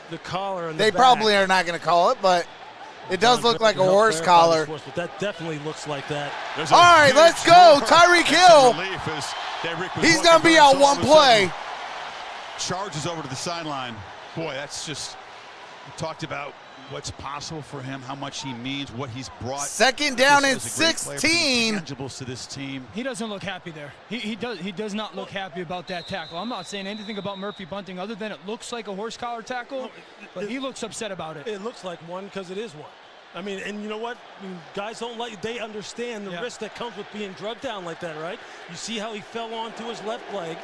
the collar. And they probably are not going to call it, but it does look like a horse collar. But that definitely looks like that. All right, let's go. Tyreek Hill. He's going to be out one play. Charges over to the sideline. Boy, that's just, we talked about what's possible for him, how much he means, what he's brought. Second down and 16. Intangibles to this team. He doesn't look happy there. He does not look happy about that tackle. I'm not saying anything about Murphy Bunting other than it looks like a horse collar tackle, but he looks upset about it. It looks like one because it is one. I mean, and you know what? I mean, guys don't like, they understand the risk that comes with being drugged down like that, right? You see how he fell onto his left leg.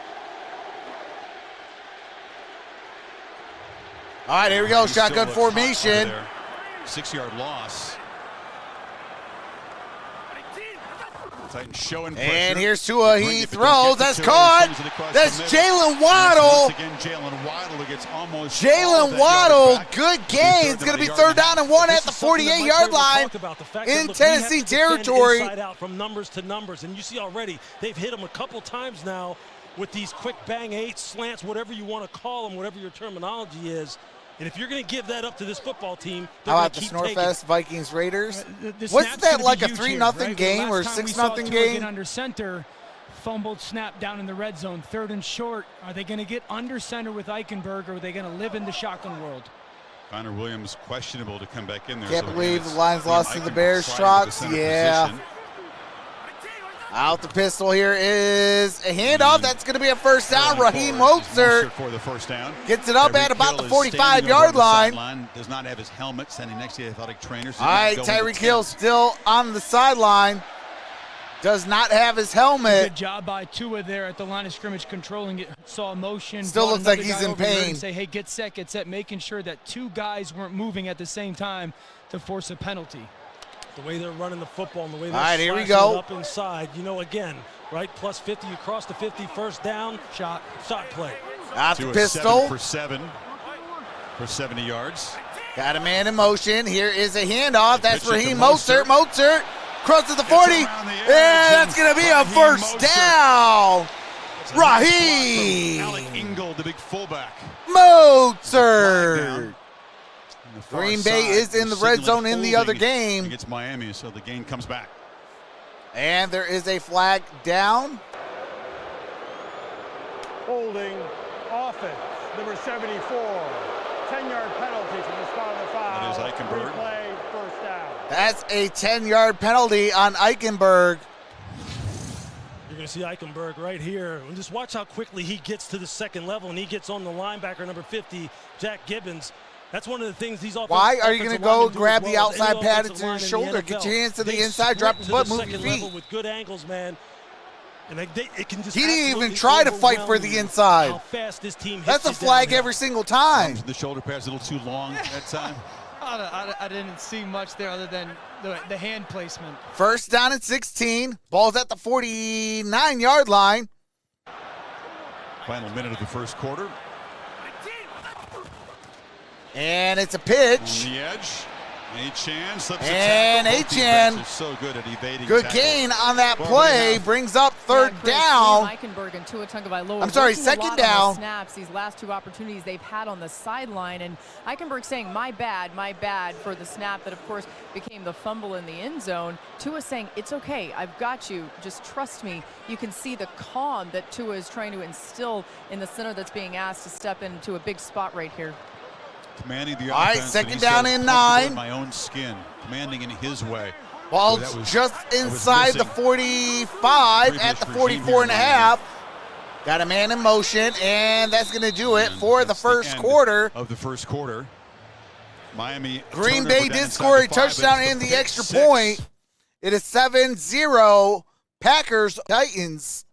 All right, here we go. Shotgun formation. 6-yard loss. Titans showing pressure. And here's Tua. He throws. That's caught. That's Jalen Waddle. Once again, Jalen Waddle who gets almost. Jalen Waddle, good gain. It's going to be 3rd down and 1 at the 48-yard line in Tennessee territory. Inside out from numbers to numbers, and you see already they've hit him a couple times now with these quick bang eights, slants, whatever you want to call them, whatever your terminology is. And if you're going to give that up to this football team, they're how going about to the keep Snorfest Vikings Raiders? The Wasn't snap's that gonna like be a huge 3-0 here, game or Last time we 6-0 saw Tua game? get under center, fumbled snap down in the red zone, 3rd and short. Are they going to get under center with Eichenberg, or are they going to live in the shotgun world? Connor Williams questionable to come back in there. Can't so believe again, the Lions lost to the Bears. Trox, yeah. Out the pistol here is a handoff. That's going to be a first down. Raheem Mostert for the first down. Gets it up at about the 45-yard line. Does not have his helmet, standing next to the athletic trainers. All right, Tyreek Hill still on the sideline. Does not have his helmet. Good job by Tua there at the line of scrimmage, controlling it. Saw motion. Still looks like he's in over here pain. and say, hey, get set, making sure that 2 guys weren't moving at the same time to force a penalty. The way they're running the football and the way they're all right, here we slashing go. it up inside, you know, again, right, plus 50, you cross the 50, first down, shot play. Out the To a pistol. 7 for 7 for 70 yards. Got a man in motion. Here is a handoff. That's Pitch it to Raheem Mostert. Mostert crosses the 40. around the Yeah, edge, that's and going to be a Raheem first Mostert. down. It's a nice block Raheem from Alec Ingold, the big fullback. Mostert. On the far Green Bay side, is in the they're red zone signaling in the other holding game. against Miami, so the game comes back. And there is a flag down. Holding offense, number 74. 10-yard penalty from the spot of the foul. That is Eichenberg. Replay, first down. That's a 10-yard penalty on Eichenberg. You're going to see Eichenberg right here. And just watch how quickly he gets to the second level and he gets on the linebacker, number 50, Jack Gibbons. That's one of the things these offensive Why are you going to go and grab the outside pad into to your shoulder? Get your hands to the inside, inside, drop the butt, move your feet. With good angles, man. And it can just He didn't even absolutely try to fight for overwhelm the you inside. How fast this team hits That's a you flag downhill. every single time. The shoulder pads a little too long that time. I didn't see much there other than the hand placement. First down at 16. Ball's at the 49-yard line. Final minute of the first quarter. And it's a pitch. On the edge. Achane slips And a tackle. Both Achane. defenses so good at evading Good tackles. gain on that Well, play. they have- Brings up third Chris, down. Eichenberg and Tua Tagovailoa I'm sorry, working a second lot on the down. snaps these last 2 opportunities they've had on the sideline, and Eichenberg saying my bad for the snap that of course became the fumble in the end zone. Tua saying it's okay, I've got you, just trust me. You can see the calm that Tua is trying to instill in the center that's being asked to step into a big spot right here. Commanding the All right, offense, second and he down says, and "Comfortable 9. in my own skin, commanding in his way." Ball's Boy, that was- just that was inside the missing. 45 at the Previous 44 and a regime here. half. Got a man in motion, and that's going to do it And for the that's first end quarter. of the first quarter. Miami. Green turnover Bay down did inside score a the 5, touchdown but it's in the pick extra 6. point. It is 7-0 Packers Titans.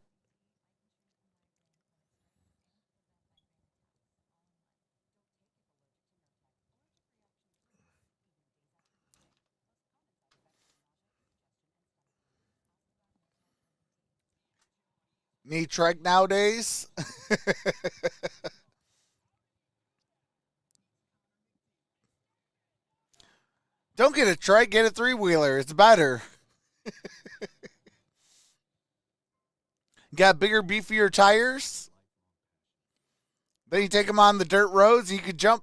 Need trek nowadays? Don't get a trike, get a 3-wheeler. It's better. Got bigger, beefier tires? Then you take them on the dirt roads and you could jump.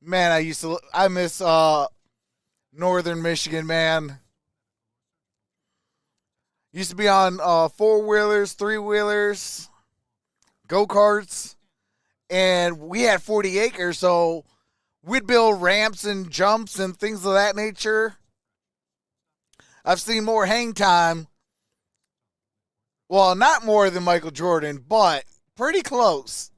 Man, I miss northern Michigan, man. Used to be on 4-wheelers, 3-wheelers, go-karts, and we had 40 acres, so we'd build ramps and jumps and things of that nature. I've seen more hang time. Well, not more than Michael Jordan, but pretty close.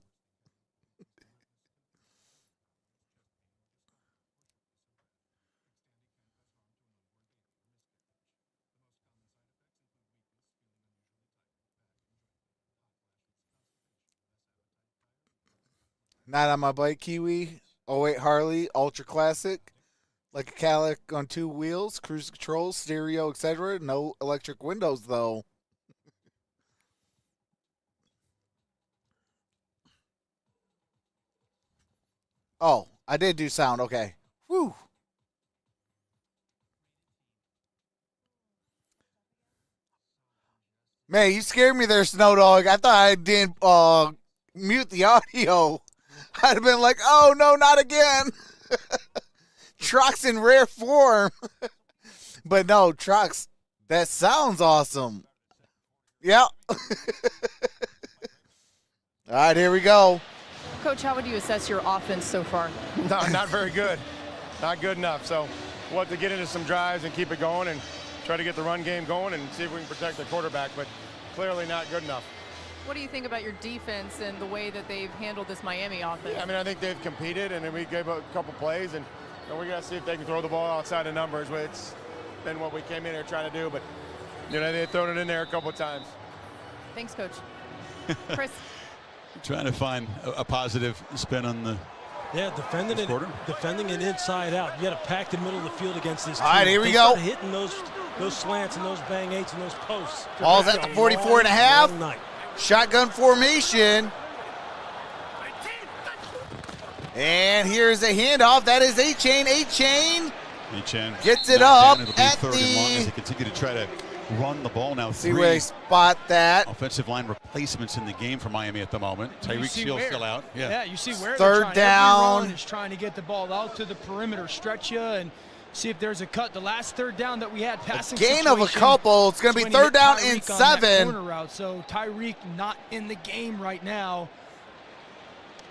Not on my bike, Kiwi. 08 Harley, ultra classic. Like a Cadillac on 2 wheels, cruise control, stereo, etc. No electric windows, though. Oh, I did do sound. Okay. Whew. Man, you scared me there, Snow Dog. I thought I didn't mute the audio. I'd have been like, oh, no, not again. Trox in rare form. But no, Trox, that sounds awesome. Yep. All right, here we go. Coach, how would you assess your offense so far? No, not very good. Not good enough. So we'll have to get into some drives and keep it going and try to get the run game going and see if we can protect the quarterback, but clearly not good enough. What do you think about your defense and the way that they've handled this Miami offense? Yeah, I mean, I think they've competed, and then we gave a couple plays, and we're going to see if they can throw the ball outside of numbers, which it's been what we came in here trying to do, but, they've thrown it in there a couple of times. Thanks, Coach. Chris? Trying to find a positive spin on the defending it inside out. You got to pack the middle of the field against this team. All right, here we go. Hitting those slants and those bang eights and those posts. Ball's at the 44.5. Shotgun formation. And here's a handoff. That is A-Chain. A-Chain gets it up at the... As they continue to try to run the ball now. See where they spot that. Offensive line replacements in the game for Miami at the moment. Tyreek Steele still out. Yeah, you see where third down. Everyone is trying to get the ball out to the perimeter, stretch you, and see if there's a cut. The last third down that we had passing gain of a couple. It's going to be third down and 7. Corner route. So Tyreek not in the game right now.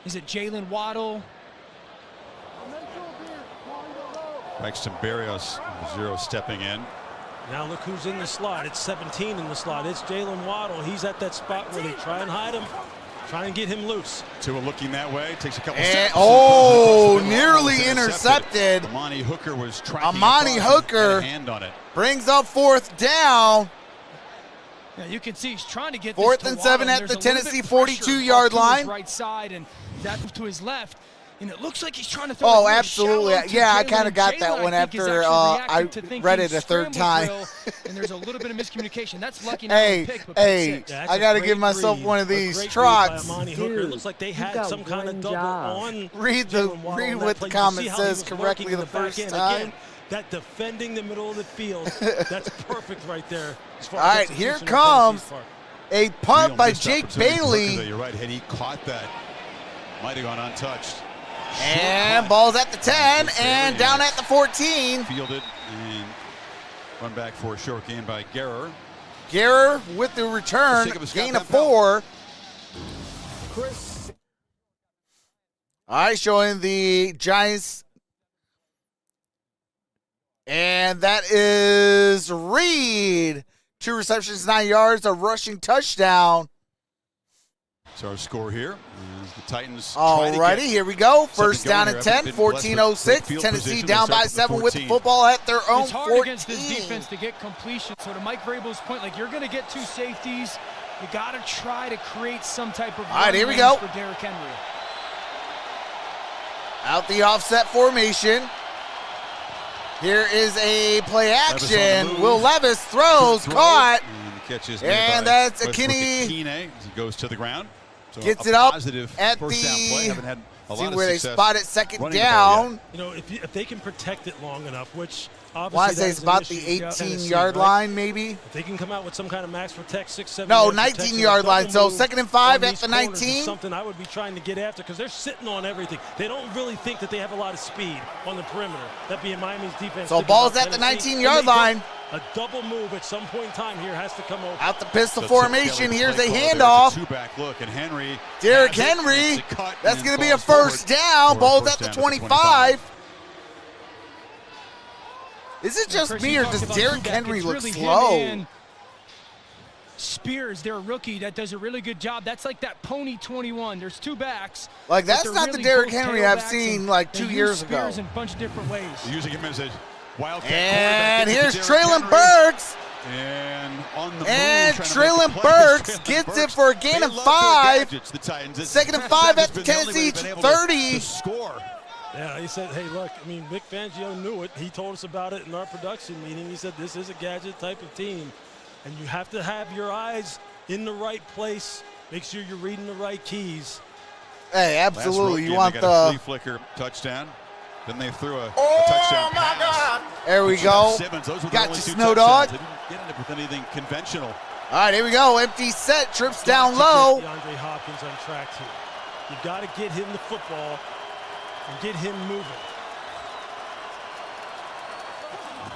Is it Jalen Waddle? Braxton Berrios, 0 stepping in. Now look who's in the slot. It's 17 in the slot. It's Jalen Waddle. He's at that spot where they try and hide him, try and get him loose. Tua looking that way. Takes a couple steps. Nearly intercepted. Amani Hooker was trying. Amani Hooker hand on it. Brings up 4th down. Yeah, you can see he's trying to get 4th and 7 at the Tennessee 42-yard line. Right side and that to his left. And it looks like he's trying to throw absolutely. Yeah, I kind of got that one after I read it a third time. And there's a little bit of miscommunication. That's lucky not hey, pick, but hey, I got to give myself one of these Trox. It looks like they had some kind of double on. Read what the comment says correctly the first time. Again, that defending the middle of the field, that's perfect right there. All right, here comes a punt by Jake Bailey. You're right, had he caught that, might have gone untouched. And ball's at the 10 and down at the 14. Fielded and run back for a short gain by Guerrer. Guerrer with the return, gain of 4. Chris. All right, showing the Giants. And that is Reed. 2 receptions, 9 yards, a rushing touchdown. So our score here is the Titans. Alrighty, here we go. First down and 10, 14:06. Tennessee down by 7 with the football at their own 14. It's hard against this defense to get completion. So to Mike Vrabel's point, you're going to get 2 safeties. You got to try to create some type of. All right, here we go. For Derrick Henry. Out the offset formation. Here is a play action. Will Levis throws, caught. And catches. And that's Akini. He goes to the ground. So gets it up at the see where they spot it, second down. If they can protect it long enough, which obviously I want to say it's about the 18-yard line, maybe. If they can come out with some kind of max protect, 6-7. No, 19-yard line. So 2nd and 5 at the 19. Something I would be trying to get after because they're sitting on everything. They don't really think that they have a lot of speed on the perimeter. That being Miami's defense. So ball's at the 19-yard line. A double move at some point in time here has to come over. Out the pistol formation. Here's a handoff. 2-back look, and Henry. Derrick Henry. That's going to be a first down. Ball's at the 25. Is it just me, or does Derrick Henry look slow? Spears, their rookie, that does a really good job. That's like that pony 21. There's 2 backs. That's not the Derrick Henry I've seen 2 years ago. Spears in a bunch of different ways. Using him as a wildcat. And here's Traylon Burks. And on the and Traylon Burks gets it for a gain of 5. 2nd and 5 at the Tennessee 30. Score. Yeah, he said, hey, look, Vic Fangio knew it. He told us about it in our production meeting. He said this is a gadget type of team, and you have to have your eyes in the right place. Make sure you're reading the right keys. Hey, absolutely. You want the flea flicker touchdown. Then they threw a touchdown pass. There we go. Simmons, those were got the you, only 2 Snow Dog. They didn't get it with anything conventional. All right, here we go. Empty set, trips down low. DeAndre Hopkins on track here. You've got to get him the football and get him moving.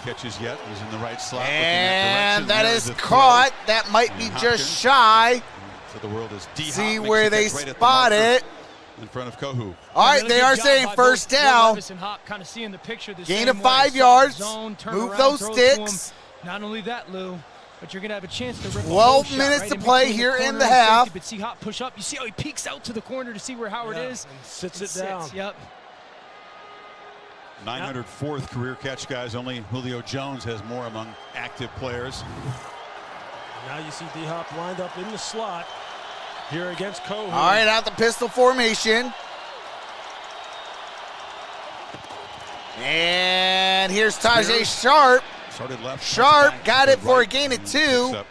Catches yet. He's in the right slot. And that is caught. That might be just shy. So the world is D-Hop. See where they spot it. In front of Kohu. All right, they are saying first down. Kind of seeing the picture the Gain same of way. 5 yards. Zone, turn Move around, those throw it to him. sticks. Not only that, Lou, but you're going to have a chance to rip 12 a shot minutes right to in play between here the in corner the and safety. half. But see Hop push up. You see how he peeks out to the corner to see where Howard is. And sits And it down. Yep. 904th career catch, guys. Only Julio Jones has more among active players. Now you see D-Hop lined up in the slot here against Kohu. All right, out the pistol formation. And here's Tajay Sharp. Started left. Sharp got it for a right, gain of and 2. picks up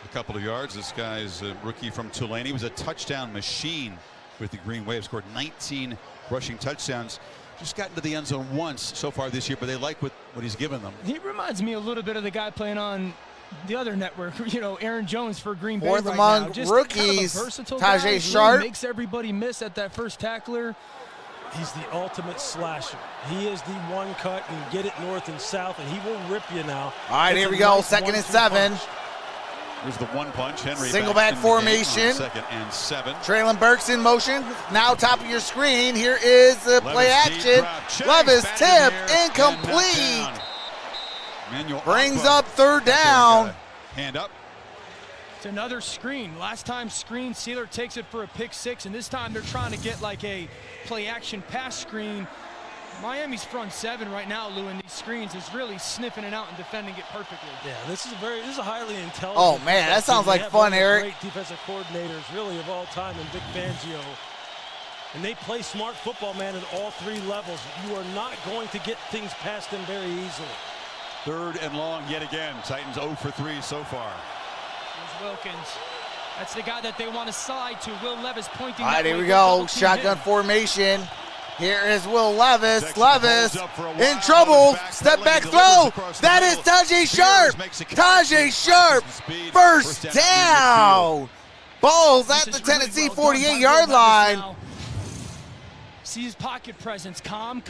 a couple of yards. This guy's a rookie from Tulane. He was a touchdown machine with the Green Wave. Scored 19 rushing touchdowns. Just got into the end zone once so far this year, but they like what he's given them. He reminds me a little bit of the guy playing on the other network, you know, Aaron Jones for Green Bay Fourth right among now. Just rookies, kind of a versatile Tajay guy. Sharp. Makes everybody miss at that first tackler. He's the ultimate slasher. He is the one cut and get it north and south, and he will rip you now. All right, here we go. Second and 7. Here's the one punch. Henry Single back back in the game formation. on 2nd and 7. Traylon Burks in motion. Now top of your screen. Here is the play action. Levis tip incomplete. Brings up third down. Hand up. It's another screen. Last time screen, Sealer takes it for a pick 6, and this time they're trying to get like a play action pass screen. Miami's front 7 right now, Lou, in these screens is really sniffing it out and defending it perfectly. Yeah, this is a highly intelligent. Oh man, that sounds like fun, Eric. Great defensive coordinators, really of all time, in Vic Fangio. And they play smart football, man, at all 3 levels. You are not going to get things past them very easily. 3rd and long yet again. Titans 0 for 3 so far. There's Wilkins. That's the guy that they want to side to. Will Levis pointing. All right, here we go. Shotgun formation. Here is Will Levis. Levis in trouble. Step back throw. That is Tajay Sharp. Tajay Sharp. First down. Ball's at the Tennessee 48-yard line. See his pocket presence. Calm.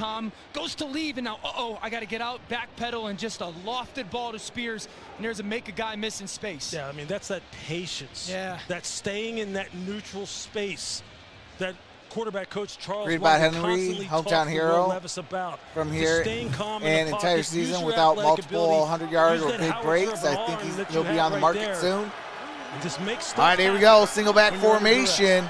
Goes to leave, and now, I got to get out, backpedal, and just a lofted ball to Spears. And there's make a guy miss in space. Yeah, I mean, that's that patience. Yeah. That's staying in that neutral space that quarterback coach Charles Read about Lawton Henry, constantly hometown talks to hero Will Levis about. from here Staying calm an in the entire pocket, season use your without athletic multiple ability, 100-yard use or that big howitzer breaks. of I an think arm that he'll you be have on the right market there. soon. And just make stuff All right, here we happen go. Single back when you're under duress. formation.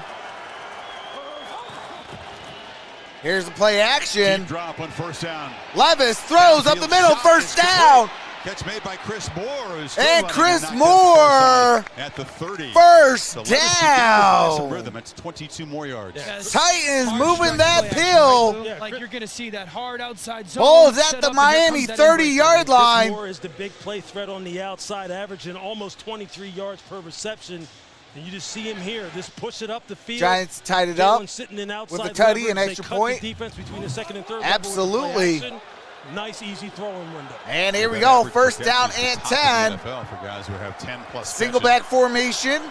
Here's the play action. Deep drop on 1st down. Levis throws up the middle, first down. Catch made by Chris Moore. And Chris Moore at the 30. First So down. rhythm. It's 22 more yards. Yeah, Titans hard moving stretch that play action, pill. right? Like you're going to see that hard outside zone. Ball's at set the up, and here Miami comes that embrace. 30-yard line. Chris Moore is the big play threat on the outside, averaging almost 23 yards per reception. And you just see him here, just push it up the field. Giants tied it up sitting in outside with a tutty, leverage. an extra They cut point. the defense between the 2nd and 3rd. Absolutely. Nice, easy throwing window. And here we go, first down and 10. NFL for guys who have 10+ Single catches. back formation.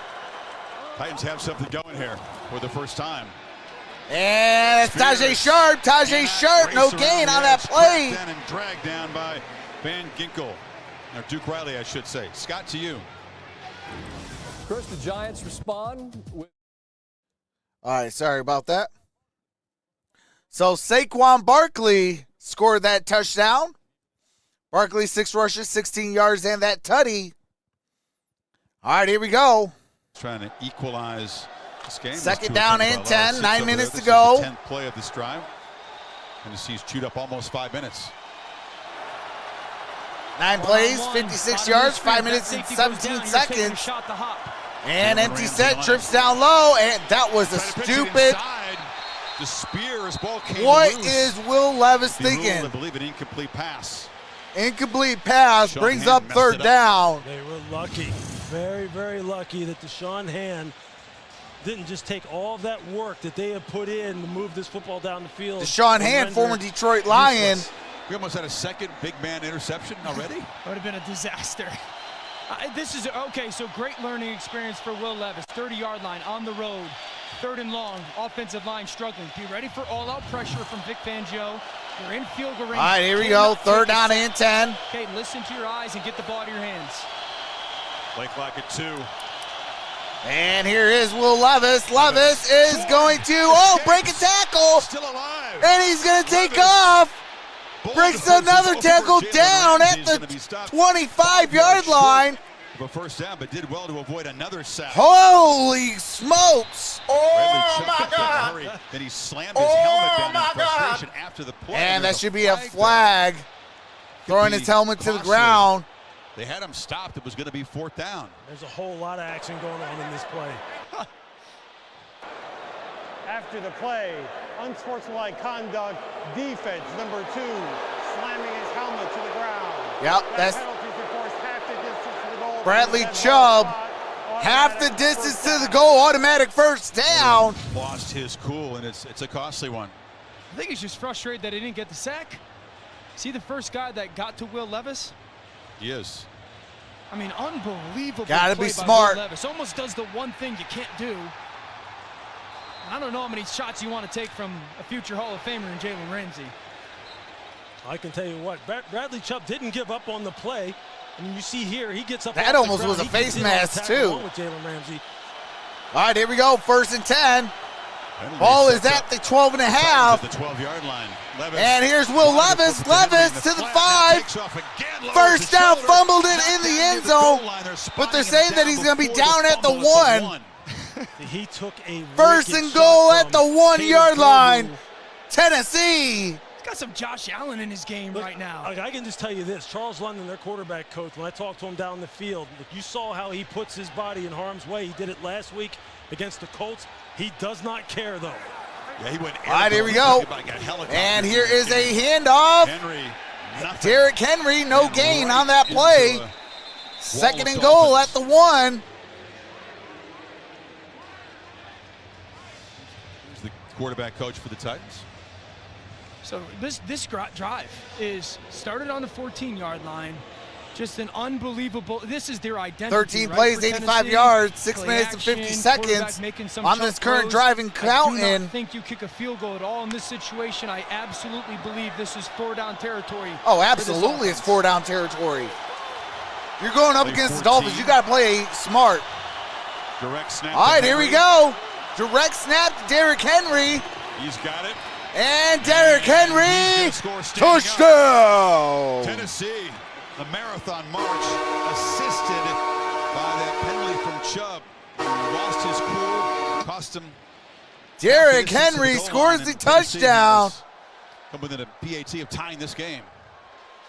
Titans have something going here for the first time. And it's Tajay Sharp. Tajay Sharp, no gain on that play. Down and dragged down by Van Ginkel. Or Duke Riley, I should say. Scott, to you. Chris, the Giants respond with. All right, sorry about that. So Saquon Barkley scored that touchdown. Barkley 6 rushes, 16 yards, and that tutty. All right, here we go. Trying to equalize this game. Second down and 10, 9 minutes to go. 10th play of this drive. Tennessee's chewed up almost 5 minutes. 9 plays, 56 yards, 5 minutes and 17 seconds. And empty set, trips down low, and that was a stupid. The Spears ball came What loose. is Will Levis He ruled, thinking? I believe, an incomplete pass. Incomplete pass Sean brings Hand up messed third it up. down. They were lucky, very, very lucky that Deshaun Hand didn't just take all of that work that they have put in to move this football down the field. Deshaun Hand, former Detroit Lion. We almost had a second big man interception already. Would have been a disaster. This is, okay, so great learning experience for Will Levis. 30-yard line on the road. 3rd and long. Offensive line struggling. Be ready for all-out pressure from Vic Fangio. You're in field goal range. All right, here we go. 3rd down and 10. Okay, listen to your eyes and get the ball to your hands. Play clock at 2. And here is Will Levis. Levis is going to, break a tackle. Still alive. And he's going to take off. Breaks another tackle down at the 25-yard line. A first down, but did well to avoid another sack. Holy smokes. Oh, my God. Then he slammed his helmet down in frustration after the play. And that should be a flag. Throwing his helmet to the ground. They had him stopped. It was going to be 4th down. There's a whole lot of action going on in this play. After the play, unsportsmanlike conduct, defense, number 2, slamming his helmet to the ground. Yep, that's penalty to force half the distance to the goal. Bradley Chubb. Half the distance to the goal, automatic first down. Lost his cool, and it's a costly one. I think he's just frustrated that he didn't get the sack. See the first guy that got to Will Levis? He is. I mean, unbelievable. Gotta play be by smart. Will Levis. Almost does the one thing you can't do. I don't know how many shots you want to take from a future Hall of Famer in Jalen Ramsey. I can tell you what, Bradley Chubb didn't give up on the play. I mean, you see here, he gets up. That off almost the ground. was a He face gets in on the mask, tackle too. along with Jalen Ramsey. All right, here we go. 1st and 10. Ball is at the 12 and a half. The 12-yard line. Levis. And here's Will Levis. Levis to the 5. First down, fumbled it in the end zone. But they're saying that he's going to be down at the 1. He took a 1st and goal at the 1-yard line. Tennessee. He's got some Josh Allen in his game right now. I can just tell you this. Charles London, their quarterback coach, when I talked to him down the field, look, you saw how he puts his body in harm's way. He did it last week against the Colts. He does not care, though. Yeah, he went. All right, here we go. And here is a handoff. Henry. Derrick Henry, no gain on that play. 2nd and goal at the 1. He's the quarterback coach for the Titans. So this drive is started on the 14-yard line. Just an unbelievable, this is their identity. 13 right, plays, for 85 Tennessee. yards, 6 Play minutes and 50 action, seconds making some on tough this current throws. drive and I do counting. not think you kick a field goal at all in this situation. I absolutely believe this is 4-down territory. Oh, absolutely, it's 4-down territory. You're going up against the Dolphins. You got to play smart. Direct snap. All right, here we go. Direct snap to Derrick Henry. He's got it. And Derrick Henry, touchdown. Tennessee, the marathon march, assisted by that penalty from Chubb. Lost his cool, cost him. Derrick Henry scores the touchdown. Come within a PAT of tying this game.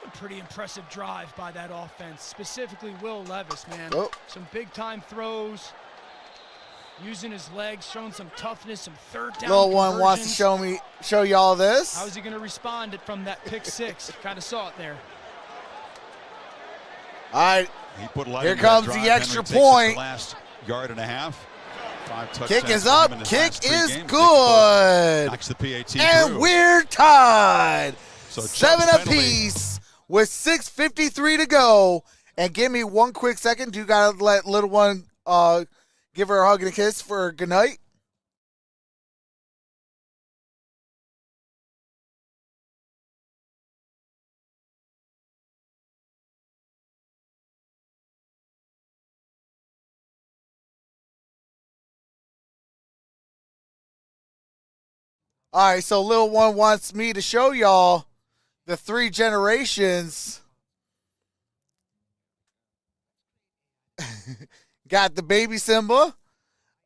A pretty impressive drive by that offense, specifically Will Levis, man. Oh. Some big-time throws, using his legs, showing some toughness, some third-down Little one wants to show y'all this. How is he going to respond from that pick six? Kind of saw it there. All right, he put here comes the extra point. The last yard and a half. Kick is up. Kick is good. Knocks the PAT and through. we're tied. So 7 apiece with 6:53 to go. And give me one quick second. Do you got to let little one give her a hug and a kiss for good night? All right, so Lil One wants me to show y'all the 3 generations. Got the baby Simba.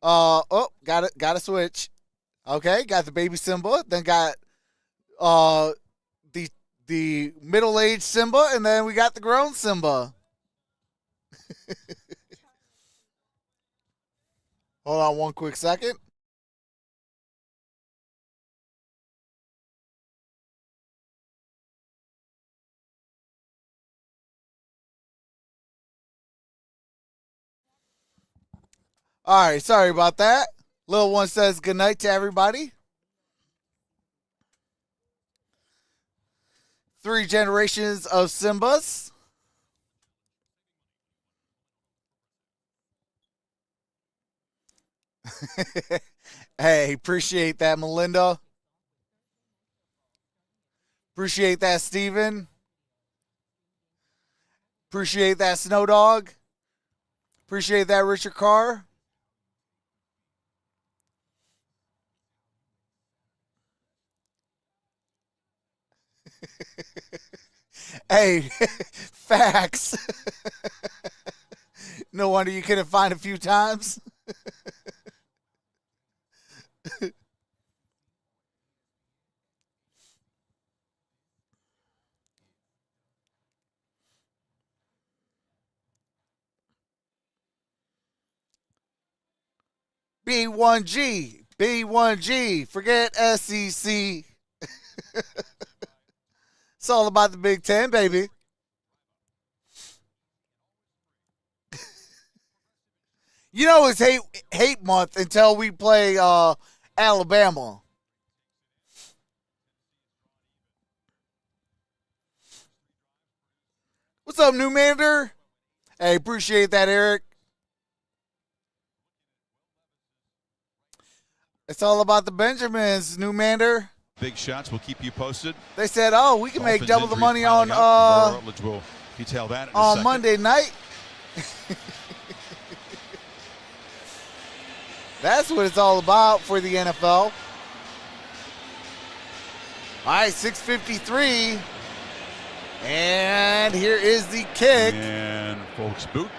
Got a switch. Okay, got the baby Simba. Then got the middle-aged Simba, and then we got the grown Simba. Hold on one quick second. All right, sorry about that. Lil One says good night to everybody. 3 generations of Simbas. Hey, appreciate that, Melinda. Appreciate that, Steven. Appreciate that, Snow Dog. Appreciate that, Richard Carr. Hey, facts. No wonder you couldn't find a few times. B1G, forget SEC. It's all about the Big Ten, baby. You know it's hate month until we play Alabama. What's up, new manager? Hey, appreciate that, Eric. It's all about the Benjamins, new manager. Big shots. We'll keep you posted. They said, "Oh, we can Dolphins make double the money on We'll detail that in a on second. Monday night." That's what it's all about for the NFL. All right, 6:53. And here is the kick. And folks, boot.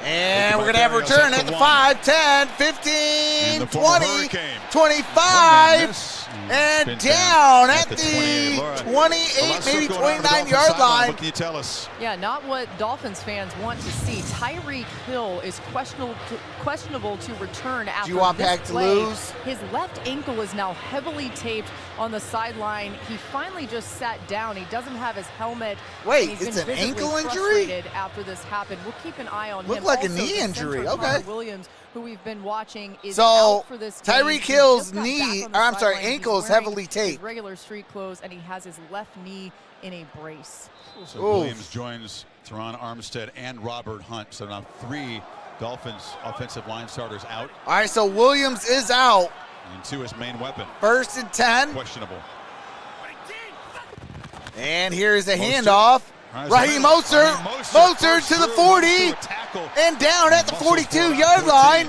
And we're going to have a return at the 5, 10, 15, 20, 25, and down at the 28, maybe 29-yard line. What can you tell us? Yeah, not what Dolphins fans want to see. Tyreek Hill is questionable to return after Do you want this Pack to play. lose? His left ankle is now heavily taped on the sideline. He finally just sat down. He doesn't have his helmet. Wait, He's it's been an ankle visibly injury? frustrated after this happened. We'll keep an eye on Looked him. like a Also, knee the injury. center, Okay. Connor Williams, who we've been watching, is So, out for this game. Tyreek He Hill's just got back knee, on the or I'm sorry, sideline. ankle He's is wearing heavily his taped. regular street clothes, and he has his left knee in a brace. So Williams joins Teron Armstead and Robert Hunt. So now 3 Dolphins offensive line starters out. All right, so Williams is out. And 2 his main weapon. 1st and 10. Questionable. And here is a handoff. Raheem Mostert to the 40 and down at the 42-yard line.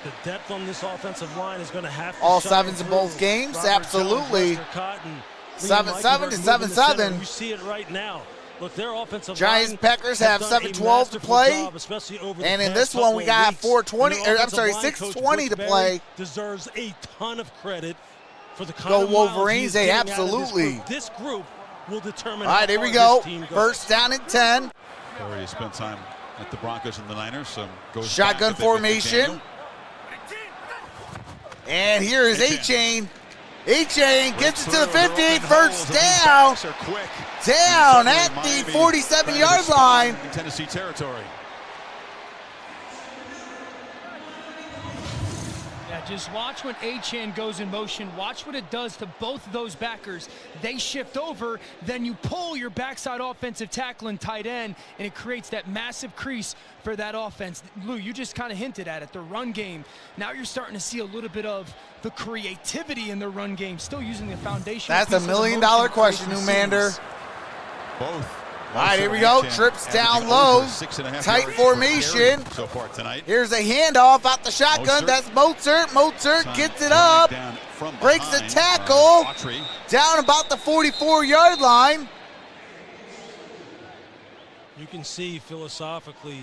The depth on this offensive line is going to have to All shine sevens in through. both games, Robert absolutely. Jones, Lester Cotton, 7-7 to 7-7. You see it right now. Look, their offensive Giants line Packers has have done a 7:12 to masterful play. job, especially over the And in past this one, couple we of got weeks. 4:20, And their or I'm sorry, offensive line coach, 6:20 to Coach play. Barry, deserves a ton of credit for the kind Go of miles Wolverines, he's they getting out of absolutely. This group will determine All right, how here we far go. this team goes. 1st down and 10. Already spent time at the Broncos and the Niners. So goes Shotgun back a bit with formation. McDaniel. And here is A-Chain. A-Chain gets it to the 50. They're open 1st holes, and these down. backs are quick. Down And at suddenly the Miami 47-yard trying to line. respond in Tennessee territory. Yeah, just watch when A-Chan goes in motion. Watch what it does to both of those backers. They shift over, then you pull your backside offensive tackle and tight end, and it creates that massive crease for that offense. Lou, you just kind of hinted at it, the run game. Now you're starting to see a little bit of the creativity in the run game, still using the foundation. That's a $1 million question, Newmander. Both. All right, here we go. Trips down low. Tight formation. So far tonight. Here's a handoff out the shotgun. That's Mostert. Mostert gets it up. Breaks the tackle. Down about the 44-yard line. You can see philosophically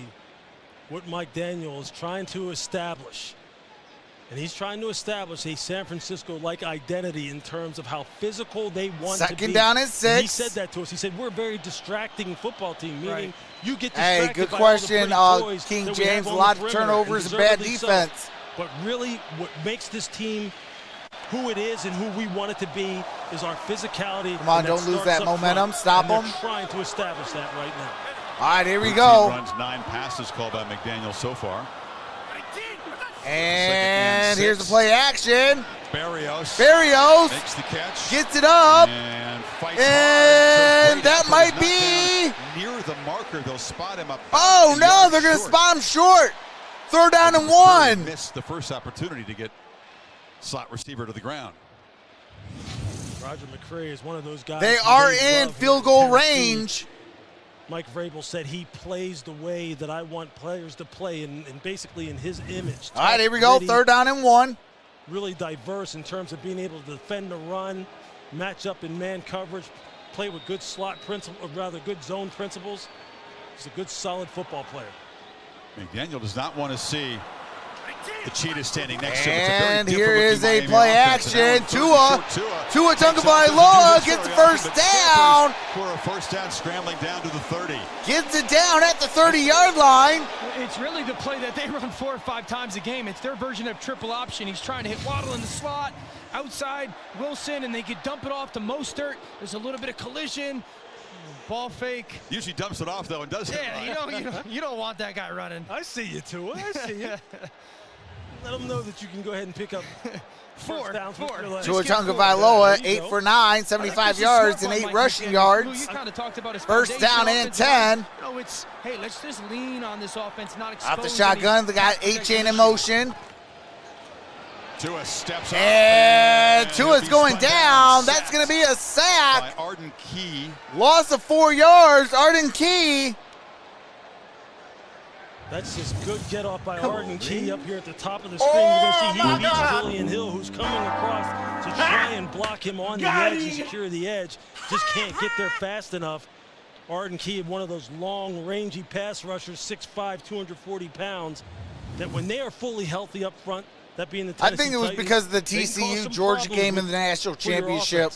what Mike Daniel is trying to establish. And he's trying to establish a San Francisco-like identity in terms of how physical they want to be. 2nd down and 6. And he said that to us. He said, we're a very distracting football team, meaning you get distracted Hey, good by question, all the pretty toys King that we have James. A on lot the of perimeter, turnovers and bad deservedly so. defense. But really, what makes this team who it is and who we want it to be is our physicality. Come on, and don't lose starts that up momentum. front. Stop And them. they're trying to establish that right now. All right, here we Team go. runs 9 passes called by McDaniel so far. And here's the play action. Barrios makes the catch. Gets it up. And fights And hard. that might be. Near the marker, they'll spot him up. Oh, no, they're going to spot him short. 3rd down and 1. Missed the first opportunity to get slot receiver to the ground. Roger McCray is one of those guys. They are in field goal range. Mike Vrabel said he plays the way that I want players to play, and basically in his image. All right, here we go. 3rd down and 1. Really diverse in terms of being able to defend the run, match up in man coverage, play with good slot principle, or rather good zone principles. He's a good, solid football player. McDaniel does not want to see the cheetah standing next to him. And here is a play action. Tua Tagovailoa gets the first down. For a first down, scrambling down to the 30. Gets it down at the 30-yard line. It's really the play that they run 4 or 5 times a game. It's their version of triple option. He's trying to hit Waddle in the slot, outside Wilson, and they could dump it off to Mostert. There's a little bit of collision. Ball fake. Usually dumps it off, though, and does it. Yeah, you don't want that guy running. I see you, Tua. I see you. Let them know that you can go ahead and pick up four. Tua Tagovailoa, 8 for 9, 75 yards and 8 rushing yards. You kind of talked about his first down and 10. It's, hey, let's just lean on this offense, not expose. Out the shotgun, they got A-chain in motion. Tua steps up. And Tua's going down. That's going to be a sack. By Arden Key. Loss of 4 yards. Arden Key. That's just good get off by Arden Key up here at the top of the screen. You're going to see he beats Julian Hill, who's coming across to try and block him on the edge and secure the edge. Just can't get there fast enough. Arden Key, one of those long, rangy pass rushers, 6'5", 240 pounds, that when they are fully healthy up front, that being the Tennessee I think it was Titans, because of the TCU-Georgia game in the national championship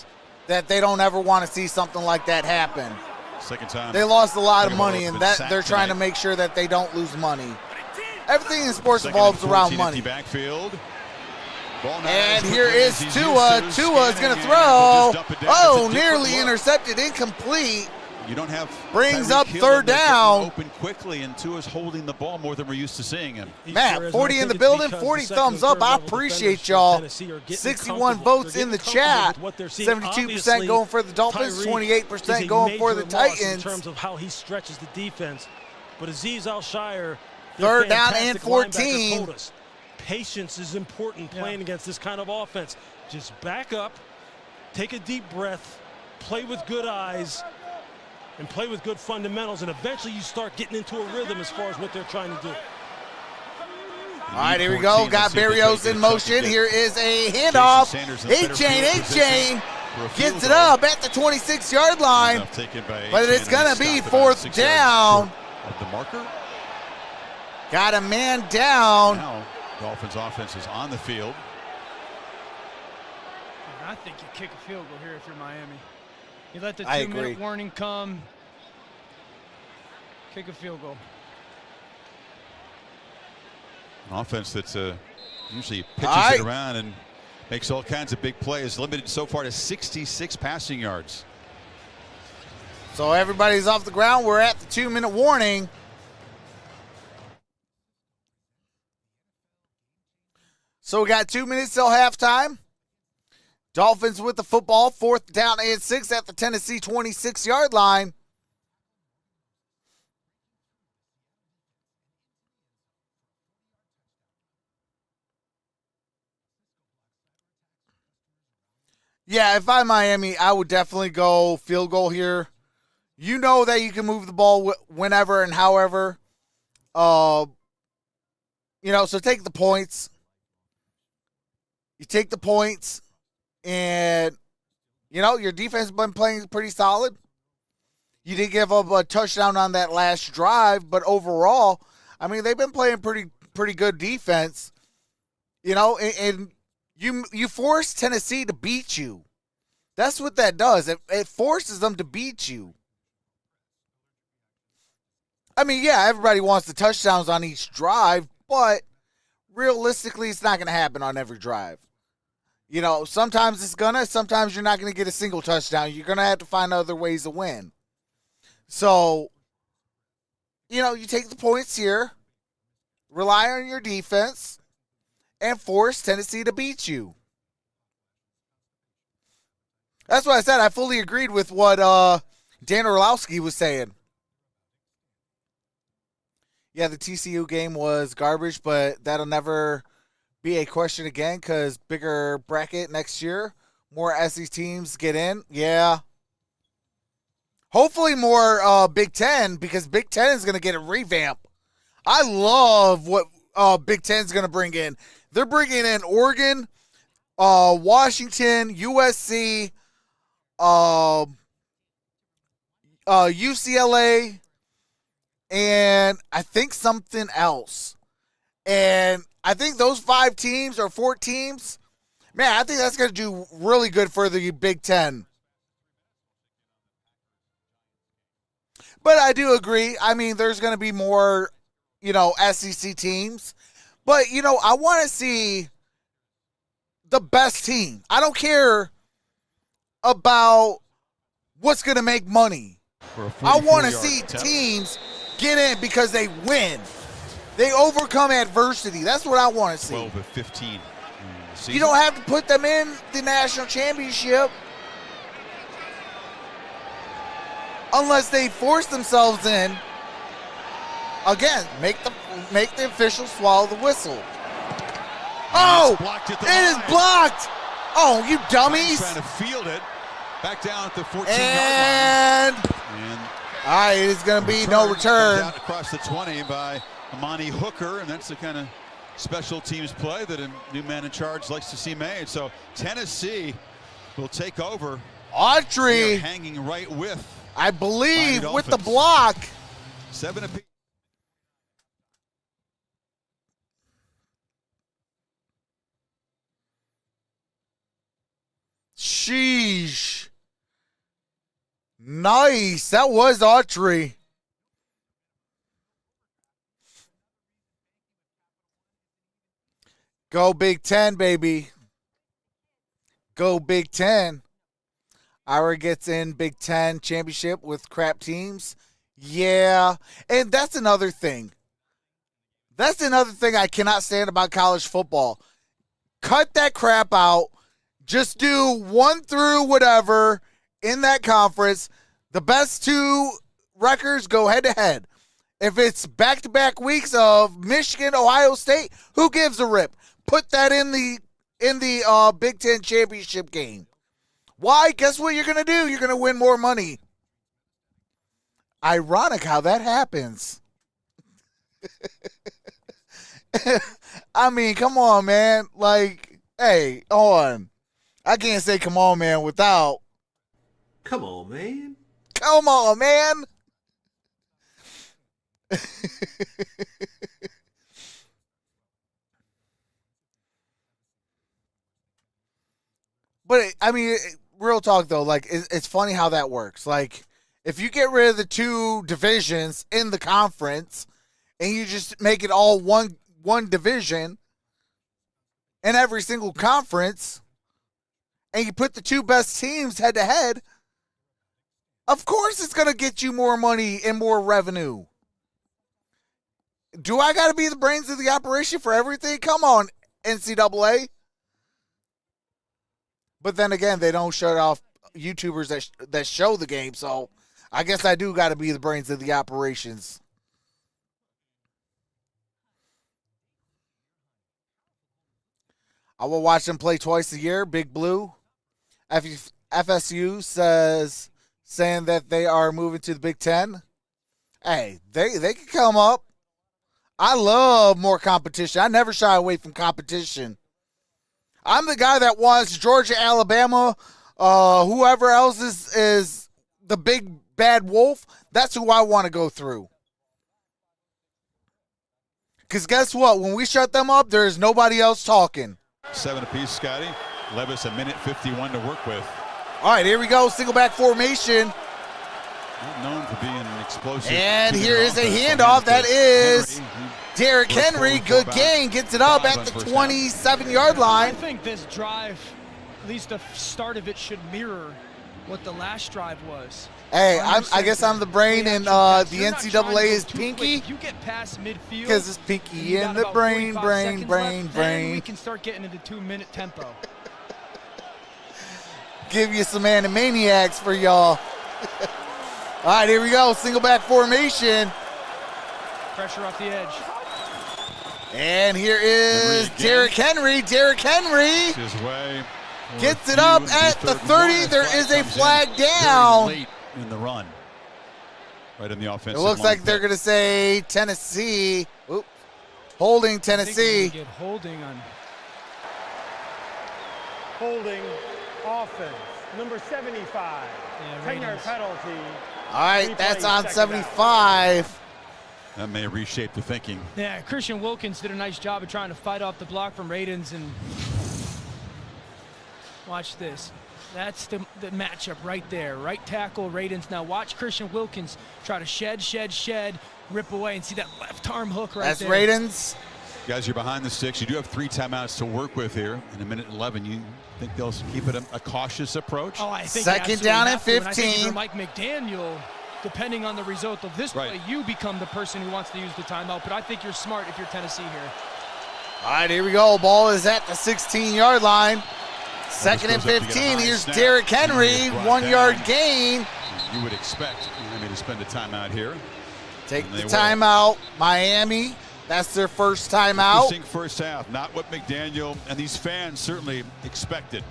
that they don't ever want to see something like that happen. Second time. They lost a lot of money, and that they're trying to make sure that they don't lose money. Everything in sports evolves around money. Backfield. And here is Tua. Tua's going to throw. Oh, nearly intercepted, incomplete. You don't have brings up 3rd down. Open quickly, and Tua's holding the ball more than we're used to seeing him. Matt, 40 in the building, 40 thumbs up. I appreciate y'all. 61 votes in the chat. 72% going for the Dolphins, 28% going for the Titans. In terms of how he stretches the defense, but Azeez Al-Shire, 3rd down and 14. Told us, patience is important playing against this kind of offense. Just back up, take a deep breath, play with good eyes, and play with good fundamentals, and eventually you start getting into a rhythm as far as what they're trying to do. All right, here we go. Got Berrios in motion. Here is a handoff. A-chain gets it up at the 26-yard line, but it's going to be 4th down. The marker. Got a man down. Now, Dolphins offense is on the field. I think you kick a field goal here if you're Miami. You let the 2-minute warning come. Kick a field goal. An offense that's usually pitches it around and makes all kinds of big plays. Limited so far to 66 passing yards. So everybody's off the ground. We're at the 2-minute warning. So we got 2 minutes till halftime. Dolphins with the football, 4th down and 6 at the Tennessee 26-yard line. Yeah, if I'm Miami, I would definitely go field goal here. You know that you can move the ball whenever and however. So take the points. You take the points. And, your defense has been playing pretty solid. You did give up a touchdown on that last drive, but overall, they've been playing pretty good defense. And you force Tennessee to beat you. That's what that does. It forces them to beat you. Everybody wants the touchdowns on each drive, but realistically, it's not going to happen on every drive. Sometimes sometimes you're not going to get a single touchdown. You're going to have to find other ways to win. So, you take the points here, rely on your defense, and force Tennessee to beat you. That's what I said. I fully agreed with what Dan Orlowski was saying. Yeah, the TCU game was garbage, but that'll never be a question again because bigger bracket next year. More SEC teams get in. Yeah. Hopefully more Big Ten because Big Ten is going to get a revamp. I love what Big Ten is going to bring in. They're bringing in Oregon, Washington, USC, UCLA, and I think something else. And I think those 5 teams or 4 teams, man, I think that's going to do really good for the Big Ten. But I do agree. I mean, there's going to be more, SEC teams. But, I want to see the best team. I don't care about what's going to make money. I want to see teams get in because they win. They overcome adversity. That's what I want to see. 12 of 15. You don't have to put them in the national championship unless they force themselves in. Again, make the officials swallow the whistle. Oh, it is blocked. Oh, you dummies. Trying to field it. Back down at the 14-yard and line. All right, it is going to be no return. Out across the 20 by Amani Hooker, and that's the kind of special teams play that a new man in charge likes to see made. So Tennessee will take over. Autry hanging right with, I believe, with the block. 7 apiece. Sheesh. Nice. That was Autry. Go Big Ten, baby. Go Big Ten. Ira gets in Big Ten championship with crap teams. Yeah. And that's another thing. That's another thing I cannot stand about college football. Cut that crap out. Just do 1 through whatever in that conference. The best 2 records go head-to-head. If it's back-to-back weeks of Michigan, Ohio State, who gives a rip? Put that in the Big Ten championship game. Why? Guess what you're going to do? You're going to win more money. Ironic how that happens. I mean, come on, man. Like, hey, hold on. I can't say come on, man, without. Come on, man. Come on, man. But, I mean, real talk, though, like, it's funny how that works. Like, if you get rid of the 2 divisions in the conference and you just make it all one division in every single conference and you put the 2 best teams head-to-head, of course it's going to get you more money and more revenue. Do I got to be the brains of the operation for everything? Come on, NCAA. But then again, they don't shut off YouTubers that show the game, so I guess I do got to be the brains of the operations. I will watch them play twice a year. Big Blue. FSU saying that they are moving to the Big Ten. Hey, they can come up. I love more competition. I never shy away from competition. I'm the guy that wants Georgia, Alabama, whoever else is the big bad wolf. That's who I want to go through. Because guess what? When we shut them up, there is nobody else talking. 7 apiece, Scotty. Levis, 1:51 to work with. All right, here we go. Single back formation. Not known for being explosive. And here is a handoff. That is Derrick Henry. Good gain. Gets it up at the 27-yard line. I think this drive, at least the start of it, should mirror what the last drive was. Hey, I guess I'm the brain, and the NCAA is Pinky. If you get past midfield, because it's Pinky in the brain. We can start getting into 2-minute tempo. Give you some Animaniacs for y'all. All right, here we go. Single back formation. Pressure off the edge. And here is Derrick Henry. Derrick Henry his way gets it up at the 30. There is a flag down. Late in the run. Right in the offensive It looks line. like they're going to say Tennessee. Oops. Holding Tennessee. Get holding on. Holding offense. Number 75. 10-yard penalty. All right, that's on 75. That may reshape the thinking. Yeah, Christian Wilkins did a nice job of trying to fight off the block from Radens, and watch this. That's the matchup right there. Right tackle, Radens. Now watch Christian Wilkins try to shed, rip away, and see that left arm hook right That's there. Radens. Guys, you're behind the sticks. You do have 3 timeouts to work with here. In 1:11, you think they'll keep it a cautious approach? Oh, I think second down and 15. And I think for Mike McDaniel, depending on the result of this play, you become the person who wants to use the timeout. But I think you're smart if you're Tennessee here. All right, here we go. Ball is at the 16-yard line. Second and 15. Here's Derrick Henry. 1-yard gain. You would expect Miami to spend a timeout here. Take the timeout. Miami. That's their first timeout. Interesting first half. Not what McDaniel and these fans certainly expected.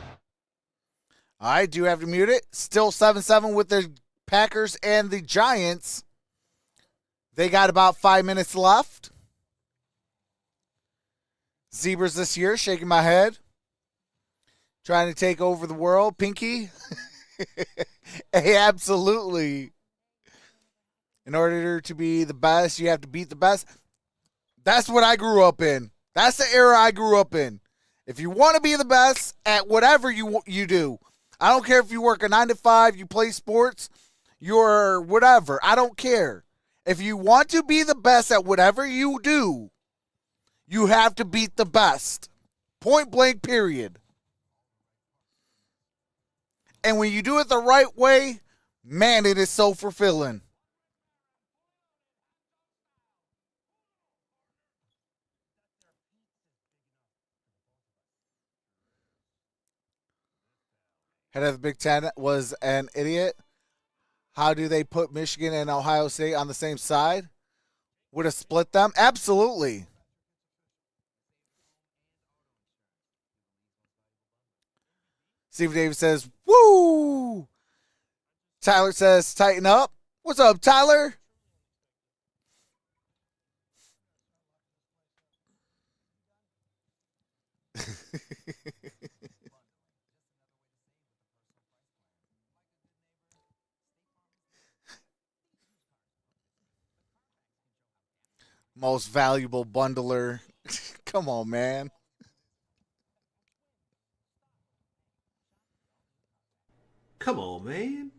I do have to mute it. Still 7-7 with the Packers and the Giants. They got about 5 minutes left. Zebras this year, shaking my head. Trying to take over the world. Pinky? Hey, absolutely. In order to be the best, you have to beat the best. That's what I grew up in. That's the era I grew up in. If you want to be the best at whatever you do, I don't care if you work a 9 to 5, you play sports, you're whatever. I don't care. If you want to be the best at whatever you do, you have to beat the best. Point blank, period. And when you do it the right way, man, it is so fulfilling. Head of the Big Ten was an idiot. How do they put Michigan and Ohio State on the same side? Would have split them? Absolutely. Steve Davis says, woo! Tyler says, tighten up. What's up, Tyler? Most valuable bundler. Come on, man. Come on, man.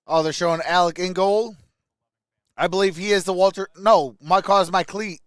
Oh, they're showing Alec Ingold. I believe he is the Walter. No, my cause, my cleat.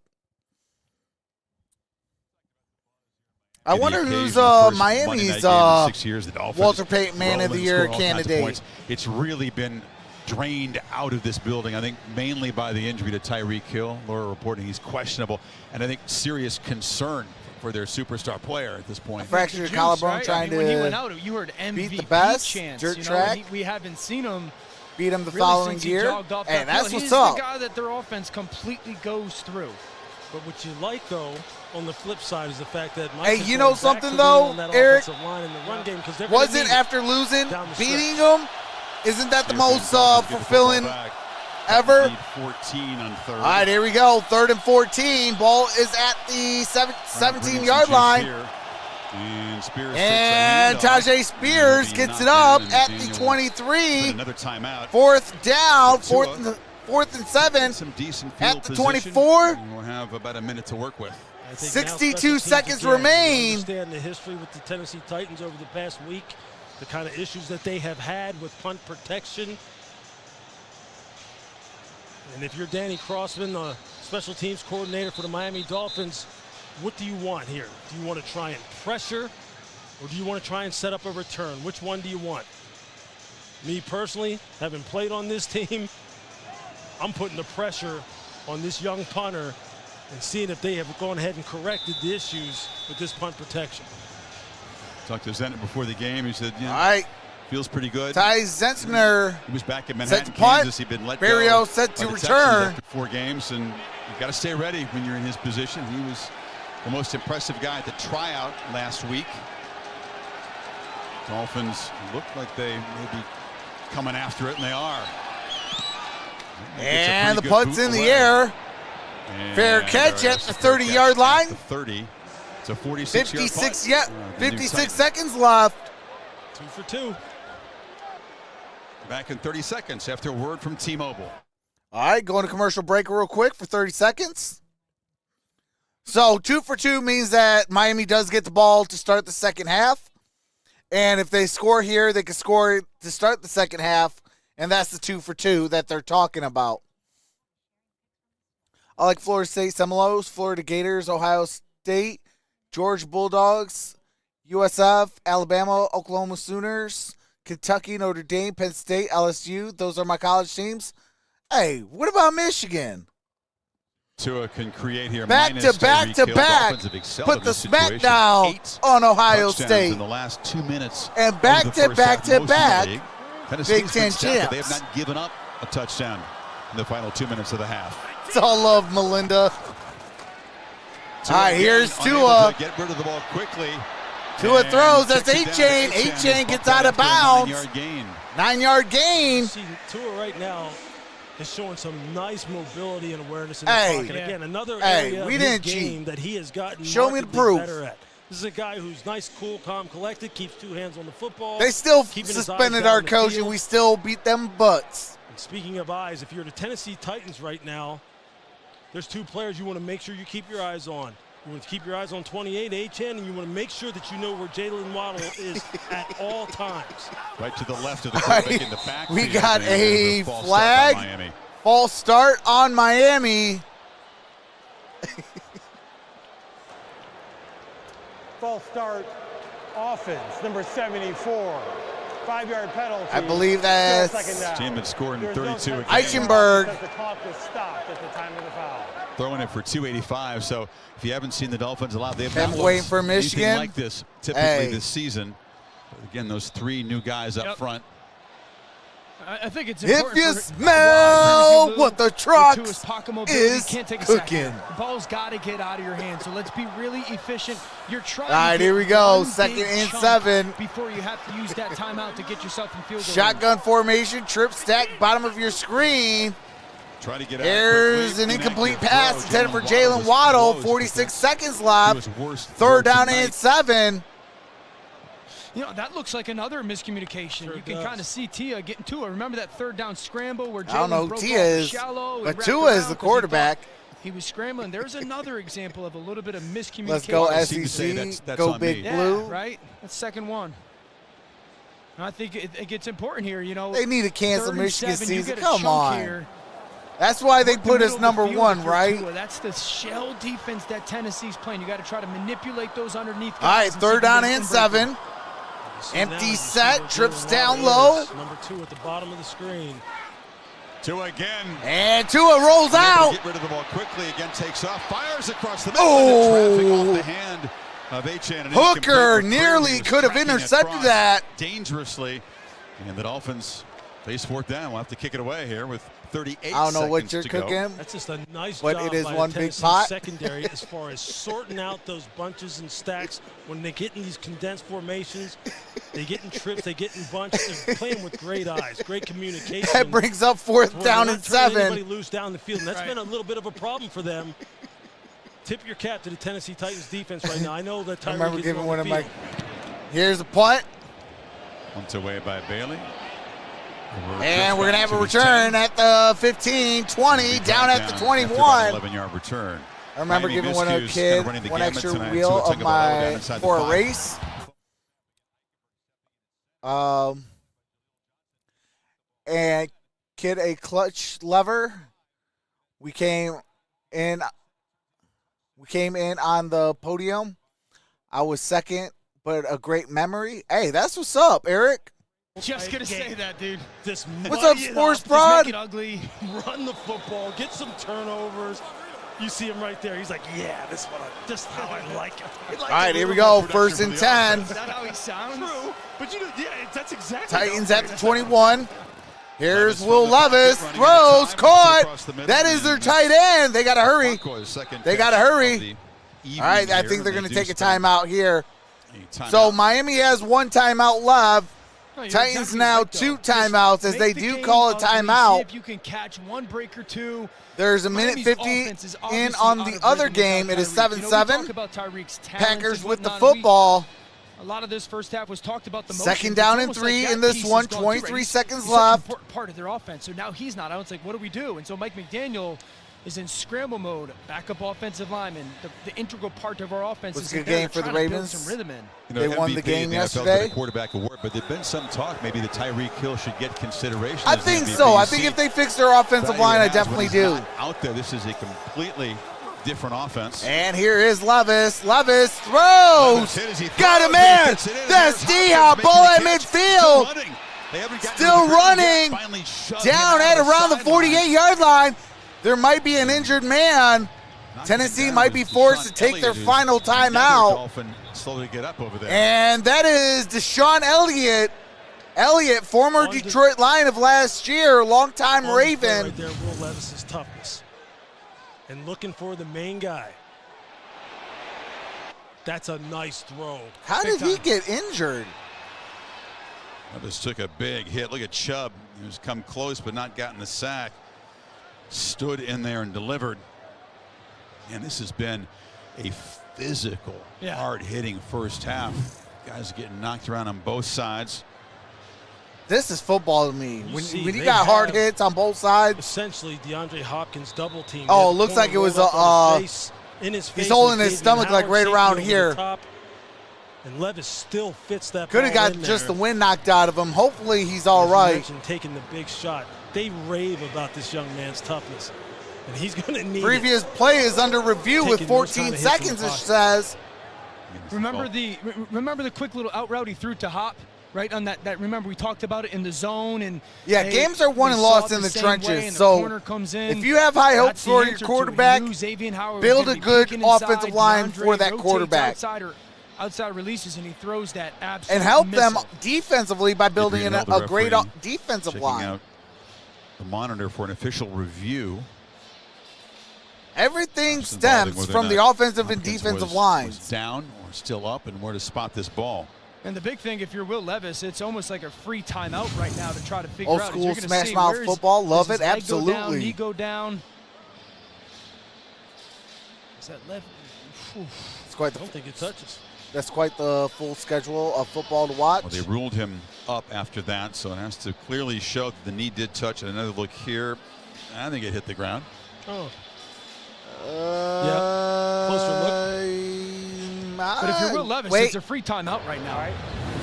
I wonder who's Miami's Walter Payton Man of the Year candidate. It's really been drained out of this building, I think, mainly by the injury to Tyreek Hill. Laura reporting he's questionable, and I think serious concern for their superstar player at this point. Fractured collarbone, right? When he went out, you heard MVP beat the best, chance. dirt track. We haven't seen him. Beat him the really following year, and that's what's up. He's the guy that their offense completely goes through. But what you like, though, on the flip side is the fact that Mike, hey, you know something though, Eric? Wasn't after losing, beating them, isn't that the most fulfilling ever? 14 on third. All right, here we go. 3rd and 14. Ball is at the 17-yard line. And Tajay Spears gets it up at the 23. Another timeout. 4th down, 4th and 7 some decent at the 24. We'll have about a minute to work with. 62 seconds remain. Understand the history with the Tennessee Titans over the past week, the kind of issues that they have had with punt protection. And if you're Danny Crossman, the special teams coordinator for the Miami Dolphins, what do you want here? Do you want to try and pressure, or do you want to try and set up a return? Which one do you want? Me personally, having played on this team, I'm putting the pressure on this young punter and seeing if they have gone ahead and corrected the issues with this punt protection. Talked to Zentner before the game. He said, all right. Feels pretty good. Ty Zentner. He was back in Manhattan, punt. Kansas. He'd been let Barrio go. set to by the return. Texans after 4 games, and you've got to stay ready when you're in his position. He was the most impressive guy at the tryout last week. Dolphins looked like they may be coming after it, and they are. And the punt's in the air. And fair catch at the 30-yard line. 30. It's a 46-yard 56, punt. 56 seconds left. 2 for 2. Back in 30 seconds after a word from T-Mobile. All right, going to commercial break real quick for 30 seconds. So 2 for 2 means that Miami does get the ball to start the second half. And if they score here, they can score to start the second half. And that's the 2 for 2 that they're talking about. I like Florida State Seminoles, Florida Gators, Ohio State, Georgia Bulldogs, USF, Alabama, Oklahoma Sooners, Kentucky, Notre Dame, Penn State, LSU. Those are my college teams. Hey, what about Michigan? Tua can create here. Back to back to back. Put the smackdown on Ohio State. In the last 2 minutes. And back to back to back. Big Ten champs. They have not given up a touchdown in the final 2 minutes of the half. It's all love, Melinda. All right, here's Tua. Get rid of the ball quickly. Tua throws. That's A-Chain. A-Chain gets out of bounds. 9-yard gain. 9-yard gain. See, Tua right now is showing some nice mobility and awareness in the pocket. Again, another area of his game that he has gotten better at. This is a guy who's nice, cool, calm, collected, keeps 2 hands on the football. They still suspended our coach, and we still beat them butts. And speaking of eyes, if you're the Tennessee Titans right now, there's 2 players you want to make sure you keep your eyes on. You want to keep your eyes on 28, Achane, and you want to make sure that you know where Jalen Waddle is at all times. Right to the left of the quarterback in the backfield. We got a flag. False start on Miami. False start, offense, number 74. 5-yard penalty. I believe that's team had scored in 32 again. Eichenberg. The clock was stopped at the time of the foul. Throwing it for 285. So if you haven't seen the Dolphins a lot, they have not waiting for Michigan anything like this typically this season. But again, those 3 new guys up front. I think it's important. If you smell what the truck is cooking. The ball's got to get out of your hands, so let's be really efficient. You're trying. All right, here we go. 2nd and 7. Before you have to use that timeout to get yourself in field goal. Shotgun formation, trip stack, bottom of your screen. Try to get out. There's an incomplete pass intended for Jalen Waddle. 46 seconds left. 3rd down and 7. You know, that looks like another miscommunication. Sure you can kind of see Tia getting to it. Remember that 3rd down scramble where Jalen I don't know who Tia is, shallow but Tua is the quarterback. He was scrambling. There's another example of a little bit of miscommunication. Let's go SEC, go Big Blue. Right? That's 2nd one. And I think it gets important here. You know, they need to cancel Michigan season. Come on. Here. That's why they put us number 1, right? That's the shell defense that Tennessee's playing. You got to try to manipulate those underneath guys. All right, 3rd down and 7. Empty set, trips down low. Number 2 at the bottom of the screen. Tua again. And Tua rolls out. Get rid of the ball quickly. Again, takes off. Fires across the middle. Traffic off the hand of Achane. Hooker nearly could have intercepted that. Dangerously. And the Dolphins face 4th down. We'll have to kick it away here with 38 seconds I don't know what you're cooking. That's just a nice but job it is by one the big Tennessee pot. secondary as far as sorting out those bunches and stacks when they get in these condensed formations. They get in trips, they get in bunches. They're playing with great eyes, great communication. That brings up 4th down and 7. Anybody loose down the field, and that's been a little bit of a problem for them. Tip your cap to the Tennessee Titans defense right now. I know that I remember giving one of my. Here's a punt. Pumped away by Bailey. And we're going to have a return at the 15, 20, down at the 21. 11-yard return. I remember giving one a kid one extra wheel of my for a race. And kid a clutch lever. We came in on the podium. I was 2nd, but a great memory. Hey, that's what's up, Eric. Just gonna say that, dude. What's up, Sports Prod? Make it ugly. Run the football. Get some turnovers. You see him right there. He's like, yeah, this one, just how I like it. All right, here we go. First and 10. Is that how he sounds? True, but yeah, that's exactly. Titans at the 21. Here's Will Levis. Throws, caught. That is their tight end. They got to hurry. They got to hurry. All right, I think they're going to take a timeout here. So Miami has one timeout left. No, Titans exactly now right, 2 though. timeouts as they Make the do game call a ugly. See timeout. if you can catch one break or two. There's a minute Miami's 50 offense is in obviously on out the of other rhythm game. It without is Tyreek. You know, we 7-7. talk about Tyreek's talent Packers and with the whatnot, and football. A lot of this first half was talked about the motion. Second down It's and almost 3 like in that this piece is one. gone too, 23 right? seconds He's such an left. important part of their offense. So now he's not out. It's like, what do we do? And so Mike McDaniel is in scramble mode. Backup offensive lineman. The integral part of our offense Was is a good there game to for the try to build Ravens. some rhythm in. They won the MVP game in the NFL's been yesterday. a quarterback award, but there's been some talk maybe that Tyreek Hill should get consideration. I as think MVP. so. I You think see if they fix their offensive line, I value has definitely when he's do. not out there, this is a completely different offense. And here is Levis. Levis throws. Got him in. That's D-Hop. Ball at midfield. Still running. Down at around the 48-yard line. There might be an injured man. Tennessee might be forced to take their final timeout. Slowly get up over there. And that is Deshaun Elliott. Elliott, former Detroit Lion of last year, longtime Raven. Right there, Will Levis's toughness. And looking for the main guy. That's a nice throw. How did he get injured? Levis took a big hit. Look at Chubb. He's come close but not gotten the sack. Stood in there and delivered. And this has been a physical, hard-hitting first half. Guys getting knocked around on both sides. This is football to me. When you they got hard have hits on both sides. Essentially, DeAndre Hopkins double team. Oh, it looks like it was he's holding his stomach like right around here. And Levis still fits that. Could have got just the wind knocked out of him. Hopefully he's all right. Taking the big shot. They rave about this young man's toughness. And he's going to need Previous play is under review with 14 seconds, it says. Remember the quick little out route he threw to Hop? Right on that. Remember we talked about it in the zone and games are won and lost in the trenches. So if you have high hopes for your quarterback, build a good offensive line for that quarterback. Outside releases and he throws that absolute and help missile. them defensively by building a great defensive line. Out the monitor for an official review. Everything stems from the offensive and defensive lines. Was down or still up, and where to spot this ball. And the big thing, if you're Will Levis, it's almost like a free timeout right now to try to figure Old out. school smash mouth football, love it, absolutely. Go down, knee go down. Is that left? It's quite I don't think it touches. That's quite the full schedule of football to watch. Well, they ruled him up after that, so it has to clearly show that the knee did touch. And another look here, I think it hit the ground. Oh. Yeah. Closer look. But if you're Will Levis, it's a free timeout right now. Right.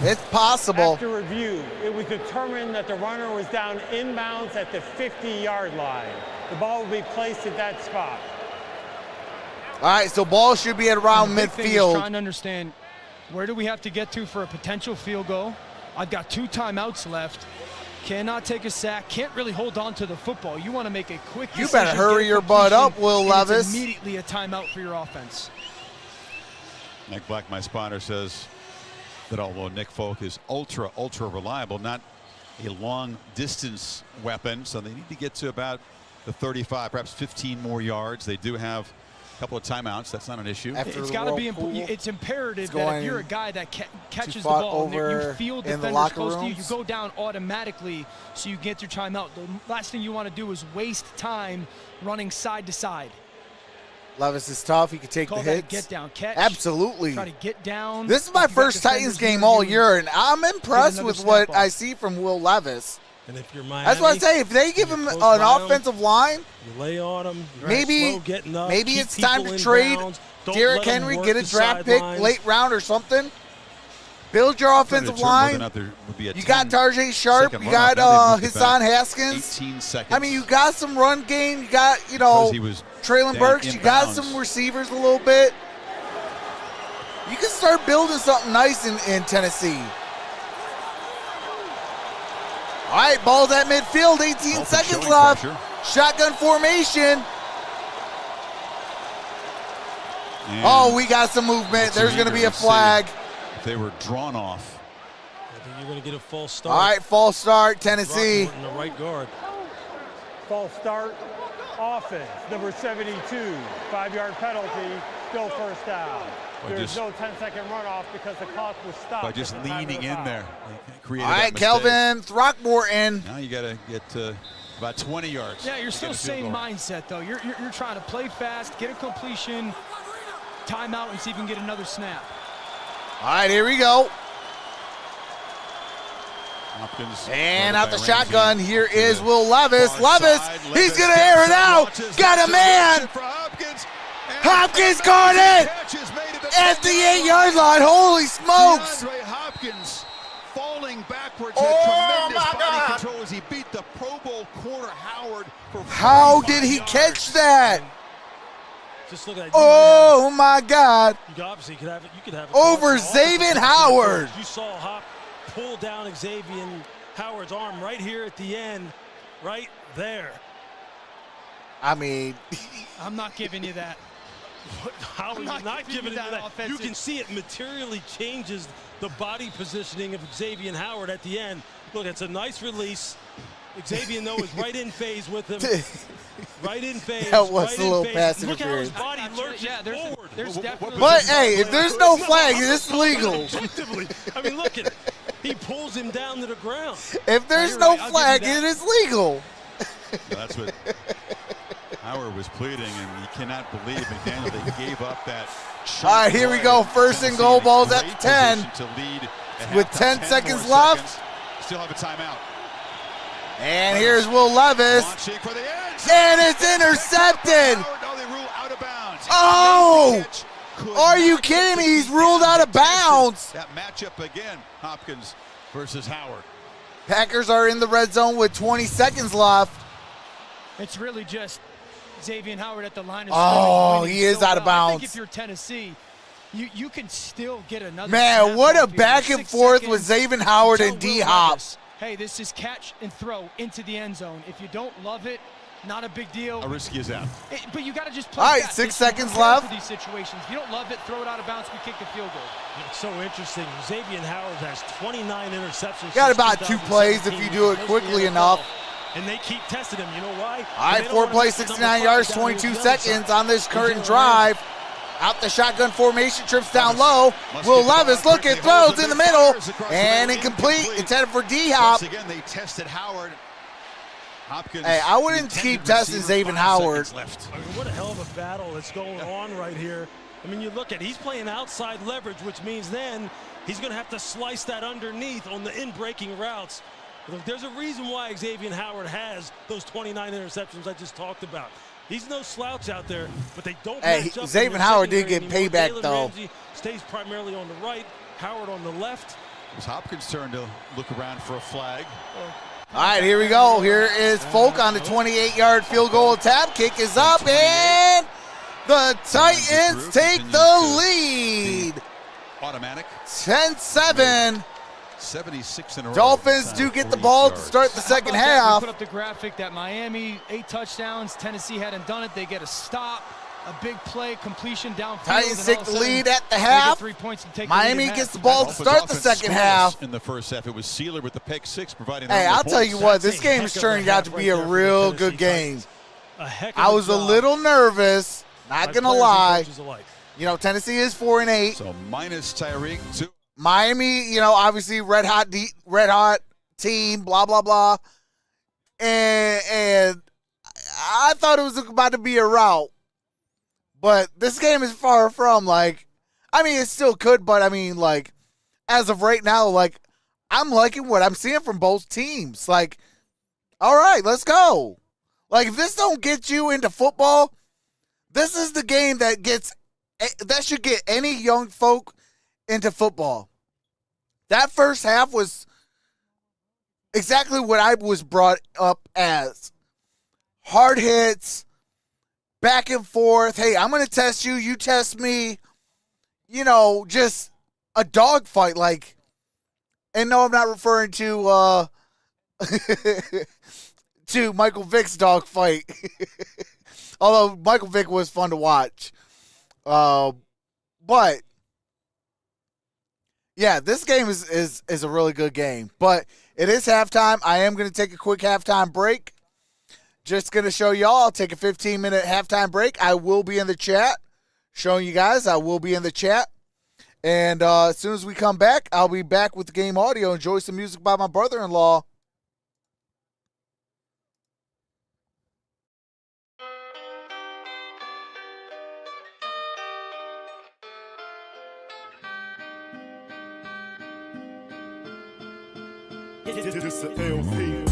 It's possible. After review, it was determined that the runner was down inbounds at the 50-yard line. The ball will be placed at that spot. All right, so ball should be at around The big thing is midfield. trying to understand, where do we have to get to for a potential field goal? I've got 2 timeouts left. Cannot take a sack. Can't really hold on to the football. You want to make a quick decision. You better hurry your butt up, Will and Levis. It's immediately a timeout for your offense. Nick Black, my spotter, says that although Nick Folk is ultra reliable, not a long distance weapon, so they need to get to about the 35, perhaps 15 more yards. They do have a couple of timeouts. That's not an issue. It's got to be. It's imperative that if you're a guy that catches the ball and you feel defenders close to you, you go down automatically, so you get your timeout. The last thing you want to do is waste time running side to side. Levis is tough. He can take the hits. Get down catch. Absolutely. Try to get down. This is my first Titans game all year, and I'm impressed with what I see from Will Levis. And if you're Miami, that's what I say. If they give him an offensive line, you lay on him. Maybe keep it's time people to in trade bounds. Don't Derrick let him Henry, work get a the draft pick sidelines. late round or something. Build your offensive line. You got Tarjay Sharp. You got Hassan Haskins. 18 seconds. I mean, you got some run game. You got, Traylon Burks. You got some receivers a little bit. You can start building something nice in Tennessee. All right, ball's at midfield. 18 seconds left. Shotgun formation. Oh, we got some movement. There's going to be a flag. If they were drawn off. I think you're going to get a false start. All right, false start, Tennessee. In the right guard. False start, offense, number 72, 5-yard penalty, still first down. There's no 10-second runoff because the clock was stopped. By just leaning in there. All right, Kelvin Throckmorton. Now you got to get about 20 yards. Yeah, you're still same mindset, though. You're trying to play fast, get a completion, timeout, and see if you can get another snap. All right, here we go. Hopkins and out the shotgun, here is Will Levis. Levis, he's going to air it out. Got a man. Hopkins caught it at the 8-yard line. Holy smokes. Hopkins falling backwards had tremendous body control as he beat the Pro Bowl corner Howard. How did he catch that? Just look at that. Oh my God. You obviously could have it. You could have it over Xavier Howard. You saw Hop pull down Xavier Howard's arm right here at the end, right there. I mean, I'm not giving you that. How are you not giving it that? You can see it materially changes the body positioning of Xavier Howard at the end. Look, it's a nice release. Xavier, though, is right in phase with him. Right in phase. That was right a little phase. pass Look how his interference. body lurches forward. There's definitely. But hey, if there's no flag, this is legal. I mean, look at it. He pulls him down to the ground. If there's no flag, it is legal. That's what Howard was pleading, and he cannot believe McDaniel they gave up that shot. All right, here we go. First and goal, balls at the 10. With 10 seconds left. Still have a timeout. And here's Will Levis. And it's intercepted. Oh! Are you kidding me? He's ruled out of bounds. That matchup again, Hopkins versus Howard. Packers are in the red zone with 20 seconds left. It's really just Xavier Howard at the line of scrimmage. He is out of bounds. I think if you're Tennessee, you can still get another. Man, what a back and forth with Xavier Howard and D-Hop. Hey, this is catch and throw into the end zone. If you don't love it, not a big deal. A risky is out. But you got to just play. All right, fast. 6 seconds left. For these situations, if you don't love it, throw it out of bounds. We kick the field goal. It's so interesting. Xavier Howard has 29 interceptions. Got about 2 plays if you do it quickly enough. And they keep testing him. You know why? All right, 4 plays, 69 yards, 22 seconds on this current drive. Out the shotgun formation, trips down low. Will Levis looking, throws in the middle, and incomplete. Intended for D-Hop. Once again, they tested Howard. Hopkins. Hey, I wouldn't keep testing Xavier Howard. I mean, what a hell of a battle that's going on right here. I mean, you look at he's playing outside leverage, which means then he's going to have to slice that underneath on the in-breaking routes. Look, there's a reason why Xavier Howard has those 29 interceptions I just talked about. He's no slouch out there, but they don't match up. Xavier Howard did get payback, Jalen though. Ramsey stays primarily on the right, Howard on the left. It was Hopkins' turn to look around for a flag. All right, here we go. Here is Folk on the 28-yard field goal attempt. Kick is up, and the Titans take the lead. Automatic. 10-7. 76 in a row. Dolphins do get the ball to start the second half. We put up the graphic that Miami, 8 touchdowns. Tennessee hadn't done it. They get a stop, a big play, completion downfield. Titans take the lead at the half. 3 points to take Miami gets the ball to start the second half. In the first half, it was Sealer with the pick 6 providing. Hey, I'll tell you what, this game is turning out to be a real good game. I was a little nervous, not gonna lie. You know, Tennessee is 4-8. So minus Tyreek, 2. Miami, you know, obviously red hot team, blah blah blah, and I thought it was about to be a rout, but this game is far from like. I mean, it still could, but I mean, like, as of right now, like, I'm liking what I'm seeing from both teams. Like, all right, let's go. Like, if this don't get you into football, this is the game that should get any young folk into football. That first half was exactly what I was brought up as. Hard hits, back and forth. Hey, I'm going to test you, you test me. You know, just a dogfight. Like, and no, I'm not referring to to Michael Vick's dogfight. Although Michael Vick was fun to watch. But yeah, this game is a really good game. But it is halftime. I am going to take a quick halftime break. Just going to show y'all. I'll take a 15-minute halftime break. I will be in the chat. Showing you guys, I will be in the chat. And as soon as we come back, I'll be back with the game audio. Enjoy some music by my brother-in-law. It's a LP.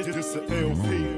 It's a LP.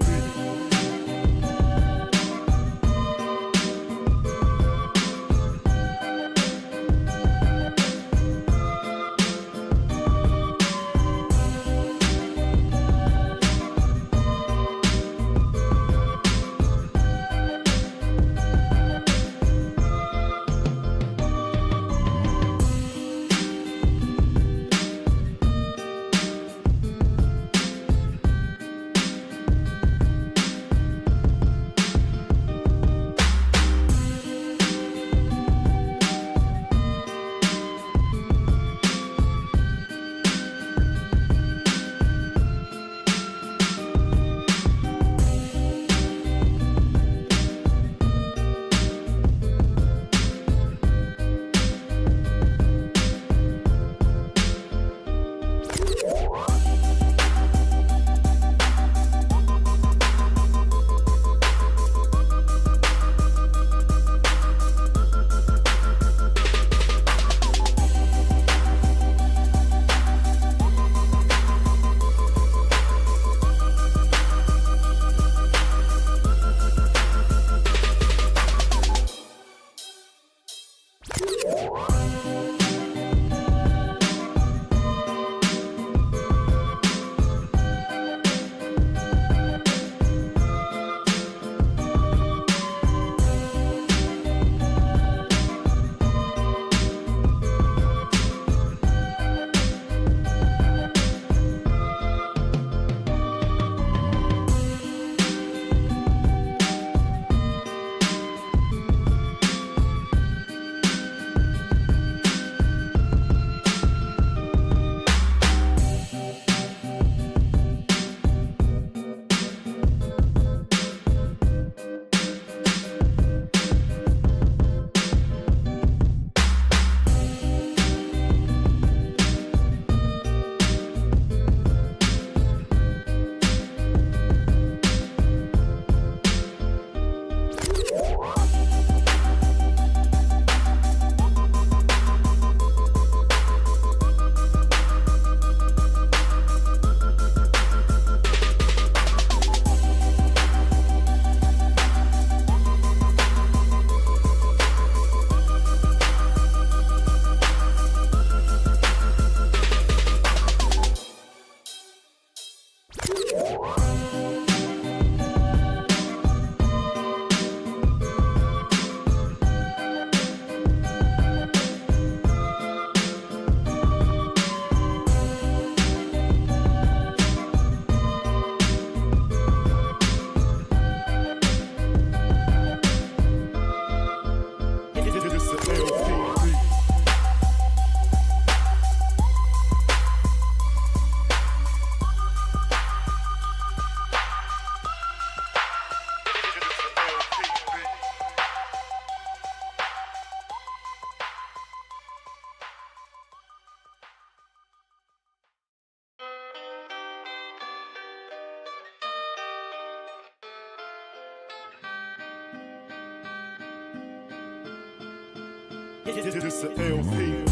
This a LP.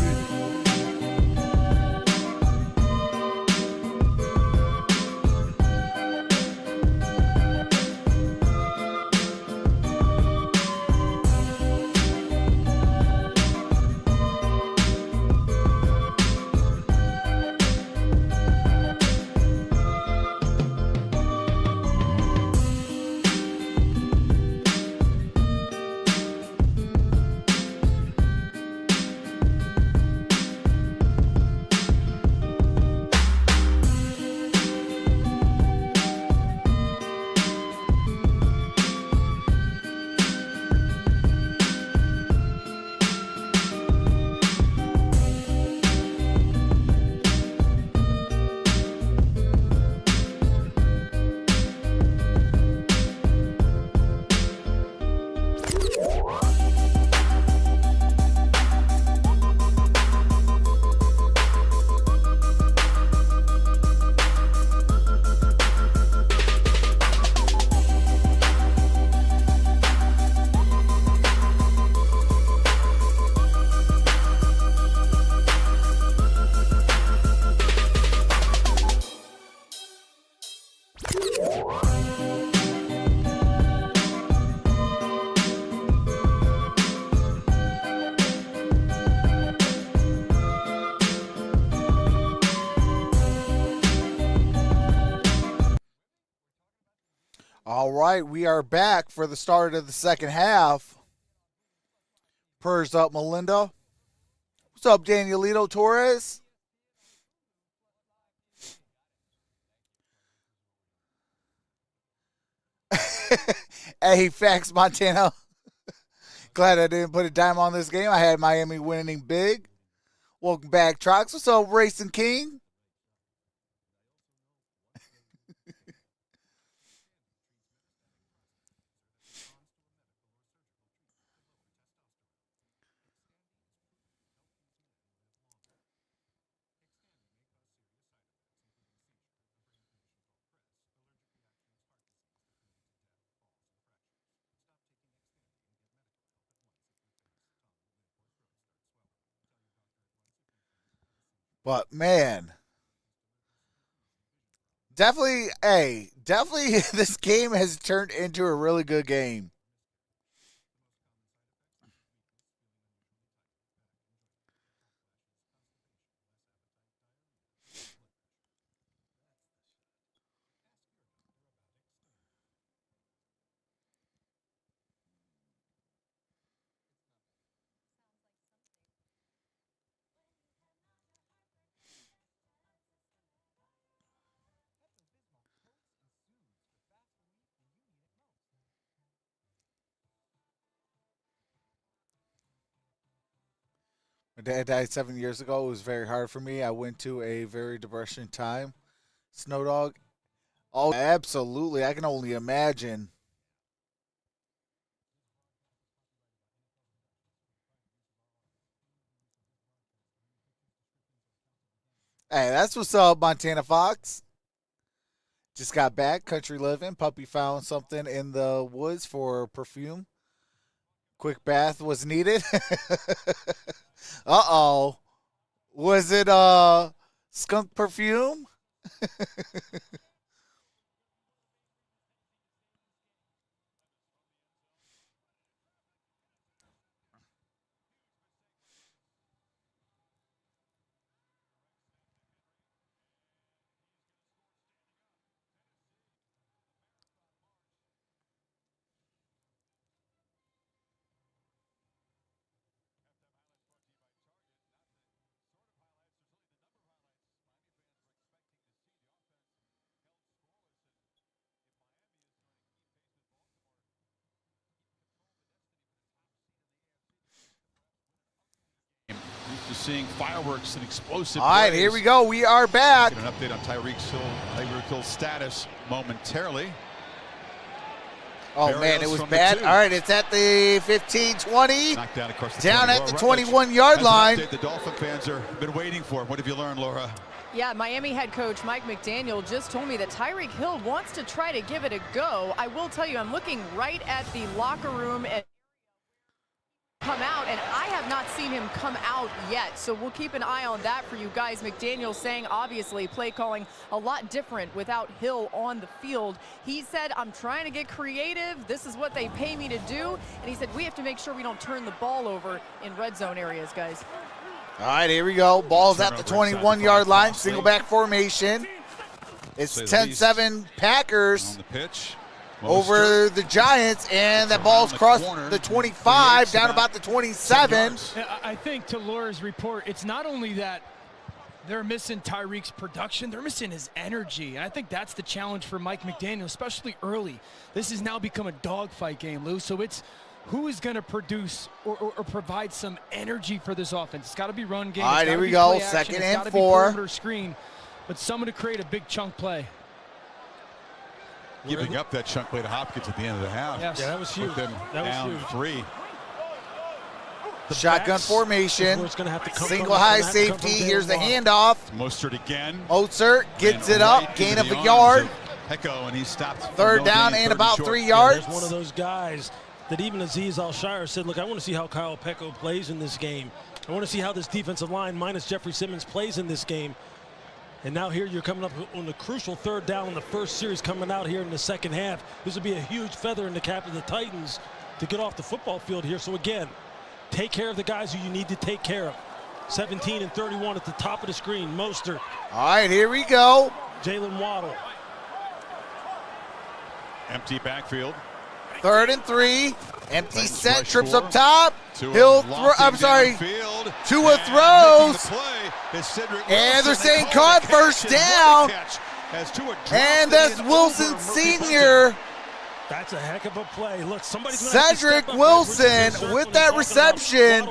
All right, we are back for the start of the second half. Prayers up, Melinda. What's up, Danielito Torres? Hey, facts, Montana. Glad I didn't put a dime on this game. I had Miami winning big. Welcome back, Trox. What's up, Racing King? But, man, definitely this game has turned into a really good game. My dad died 7 years ago. It was very hard for me. I went to a very depression time. Snow Dog. Oh, absolutely. I can only imagine. Hey, that's what's up, Montana Fox. Just got back, country living. Puppy found something in the woods for perfume. Quick bath was needed. Uh-oh. Was it skunk perfume? Used to seeing fireworks and explosive All right, plays. here we go. We are back. Get an update on Tyreek Hill's status momentarily. Oh, man, it was bad. All right, it's at the 15-20. Knocked down across the down 20. at the 21-yard line. The Dolphin fans have been waiting for. What have you learned, Laura? Yeah, Miami head coach Mike McDaniel just told me that Tyreek Hill wants to try to give it a go. I will tell you, I'm looking right at the locker room. come out, and I have not seen him come out yet. So we'll keep an eye on that for you guys. McDaniel saying, obviously, play calling a lot different without Hill on the field. He said, I'm trying to get creative. This is what they pay me to do. And he said, we have to make sure we don't turn the ball over in red zone areas, guys. All right, here we go. Ball's at the 21-yard line, single back formation. It's 10-7 Packers on the pitch. Over the Giants, and that ball's crossed the 25, down about the 27. I think to Laura's report, it's not only that they're missing Tyreek's production, they're missing his energy. And I think that's the challenge for Mike McDaniel, especially early. This has now become a dogfight game, Lou. So it's who is going to produce or provide some energy for this offense. It's got to be run game. All right, here we go. Second and 4. Perimeter screen, but someone to create a big chunk play. Giving up that chunk play to Hopkins at the end of the half. Yes. Yeah, that was huge. Put them down 3. Shotgun formation. Single high safety. Here's the handoff. Mostert again. Mostert gets it up. Gain of a yard. Hecko, and he stopped. Third down and about 3 yards. There's one of those guys that even Azeez Al-Shire said, look, I want to see how Kyle Pecco plays in this game. I want to see how this defensive line minus Jeffrey Simmons plays in this game. And now here you're coming up on the crucial third down in the first series coming out here in the second half. This would be a huge feather in the cap of the Titans to get off the football field here. So again, take care of the guys who you need to take care of. 17 and 31 at the top of the screen. Mostert. All right, here we go. Jalen Waddle. Empty backfield. 3rd and 3. Empty set, trips up top. Hill throw. I'm sorry. Tua throws. And they're saying caught, first down. And that's Wilson Sr. That's a heck of a play. Look, somebody's Cedric Wilson with that reception.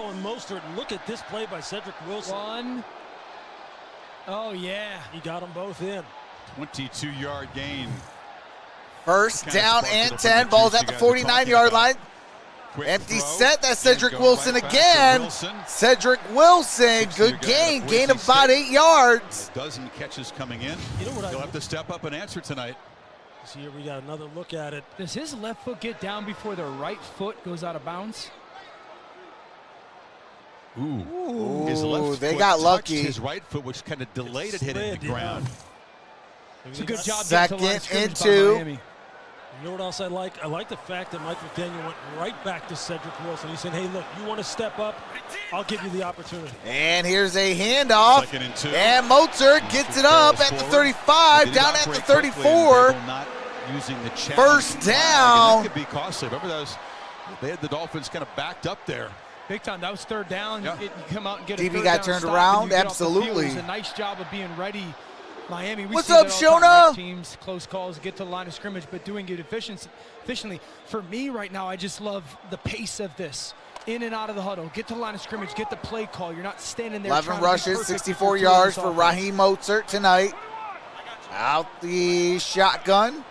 Look at this play by Cedric Wilson. Oh, yeah. He got them both in. 22-yard gain. First down and 10. Ball's at the 49-yard line. Empty set. That's Cedric Wilson again. Cedric Wilson, good gain. Gain of about 8 yards. A dozen catches coming in. You know what? He'll have to step up and answer tonight. See here, we got another look at it. Does his left foot get down before the right foot goes out of bounds? Ooh. His left they foot got touched lucky. His right foot, which kind of delayed it hitting the ground. It's a good job. Second and 2. You know what else I like? I like the fact that Mike McDaniel went right back to Cedric Wilson. He said, hey, look, you want to step up? I'll give you the opportunity. And here's a handoff. Second and 2. And Mozart gets it up at the 35, down at the 34. Not using the first down. That could be costly. Remember those? They had the Dolphins kind of backed up there. Big time. That was third down. Yeah. You come out and get a TV third got down turned stop around. and you get off the field. Absolutely. It was a nice job of being ready. Miami, we What's see up, that all the time, Shona? right? Teams, close calls, get to the line of scrimmage, but doing it efficiently. For me right now, I just love the pace of this. In and out of the huddle. Get to the line of scrimmage. Get the play call. You're not standing there 11 trying to be rushes, perfect 64 yards for Raheem Mozart tonight. Out the shotgun.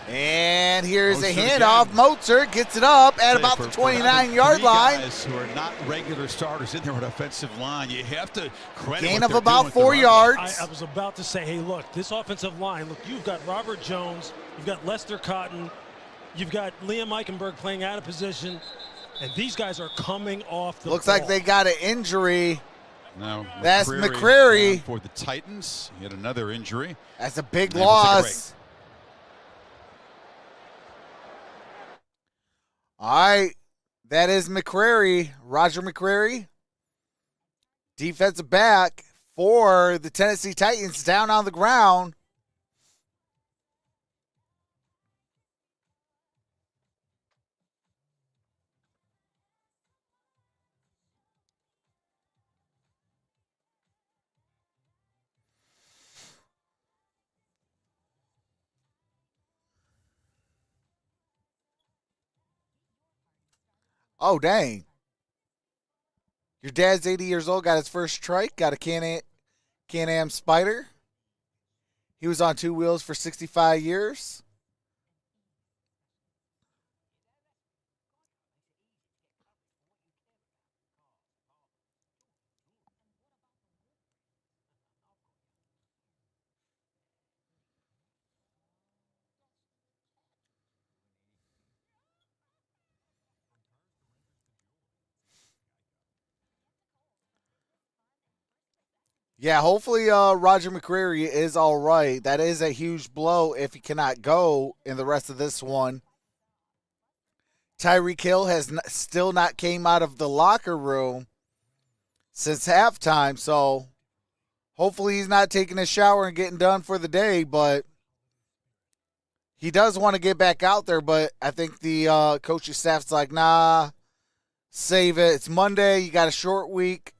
And here's a handoff. Mozart gets it up at about the 29-yard line. Guys who are not regular starters in there with offensive line, you have to credit gain what of about doing 4 yards. I was about to say, hey, look, this offensive line, look, you've got Robert Jones, you've got Lester Cotton, you've got Liam Eichenberg playing out of position, and these guys are coming off the Looks ball. like they got an injury. Now, That's McCreary. For the Titans, he had another injury. That's a big And we'll take a loss. All right, that is McCreary, Roger McCreary, defensive back for the Tennessee Titans, down on the ground. Oh, dang. Your dad's 80 years old, got his first trike, got a Can-Am Spider. He was on 2 wheels for 65 years. Yeah, hopefully Roger McCreary is all right. That is a huge blow if he cannot go in the rest of this one. Tyreek Hill has still not came out of the locker room since halftime, so hopefully he's not taking a shower and getting done for the day, but he does want to get back out there, but I think the coaching staff's like, nah, save it. It's Monday. You got a short week.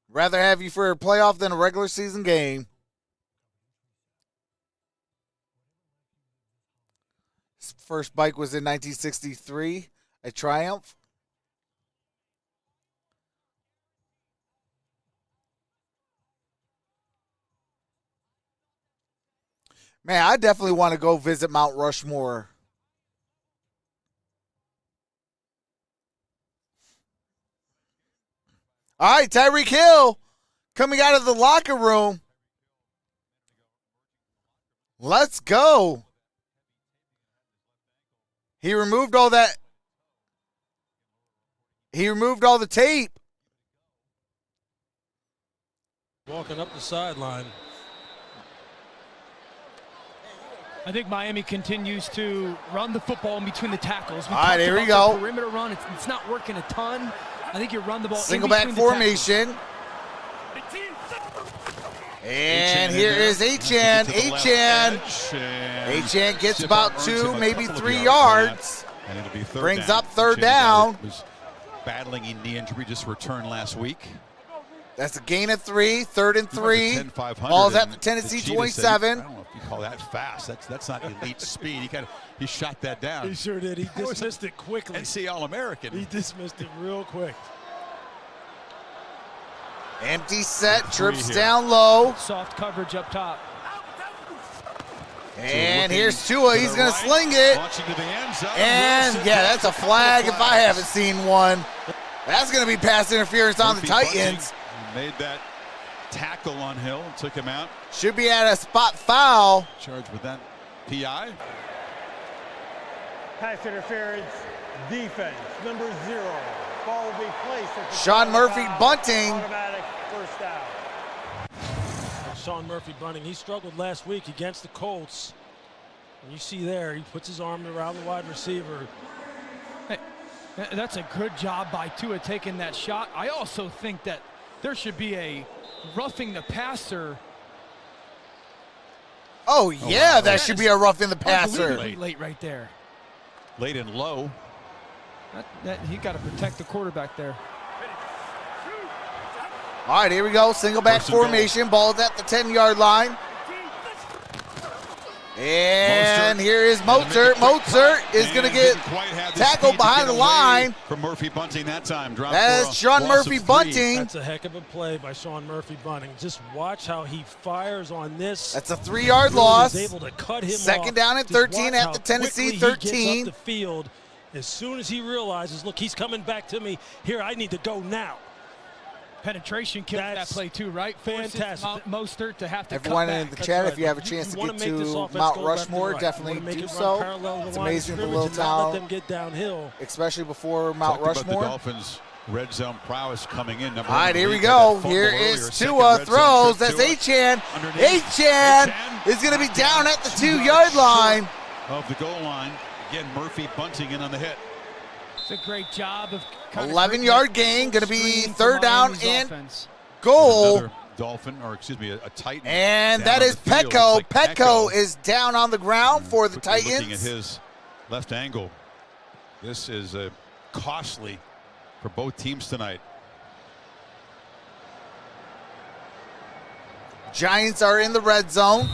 Rather have you for a playoff than a regular season game. His first bike was in 1963, a Triumph. Man, I definitely want to go visit Mount Rushmore. All right, Tyreek Hill coming out of the locker room. Let's go. He removed all that. He removed all the tape. Walking up the sideline. I think Miami continues to run the football in between the tackles. All right, here we go. The perimeter run, it's not working a ton. I think you run the ball Single in back between formation. And here is Achan. Achan gets about 2, maybe 3 yards. And it'll be third Brings down. up third down. Was battling a knee injury, just returned last week. That's a gain of 3, 3rd and 3. 10-500, Ball's at the and Tennessee Cheetah 27. Said, I don't know if you call that fast. That's not elite speed. He shot that down. He sure did. He dismissed it quickly. NC All-American. He dismissed it real quick. Empty set, trips down low. Soft coverage up top. And here's Tua. He's going to sling it. And, yeah, that's a flag if I haven't seen one. That's going to be pass interference on the Titans. Made that tackle on Hill and took him out. Should be at a spot foul. Charged with that PI. Pass interference, defense, number 0. Ball will be placed at the Sean Murphy bunting. Automatic first down. Sean Murphy bunting. He struggled last week against the Colts. And you see there, he puts his arm around the wide receiver. Hey, that's a good job by Tua taking that shot. I also think that there should be a roughing the passer. Oh, yeah, that should be a roughing the passer. Late right there. Late and low. He got to protect the quarterback there. All right, here we go. Single back formation. Ball's at the 10-yard line. And here is Mozart. Mozart is going to get tackled behind the line. For Murphy bunting that time. That's Sean Murphy bunting. That's a heck of a play by Sean Murphy bunting. Just watch how he fires on this. That's a 3-yard loss. He's able to cut him Second off. down and 13 at the Tennessee 13. He gets up the field as soon as he realizes, look, he's coming back to me. Here, I need to go now. Penetration killed that play too, right? Fantastic. Mostert to have to Everyone cut in back. the chat, if you have a chance to get to Mount Rushmore, definitely do so. It's amazing the little town, let them get downhill. especially before Mount Rushmore. The Dolphins' red zone prowess coming in. All right, here we go. Here is Tua, throws. That's Achan. Achan is going to be down at the 2-yard line. Of the goal line. Again, Murphy bunting in on the hit. It's a great job of 11-yard gain, going to be third down and goal. Another Dolphin, or excuse me, a Titan. And that is Petco. Like Petco is down on the ground for the Titans. Looking at his left angle. This is costly for both teams tonight. Giants are in the red zone.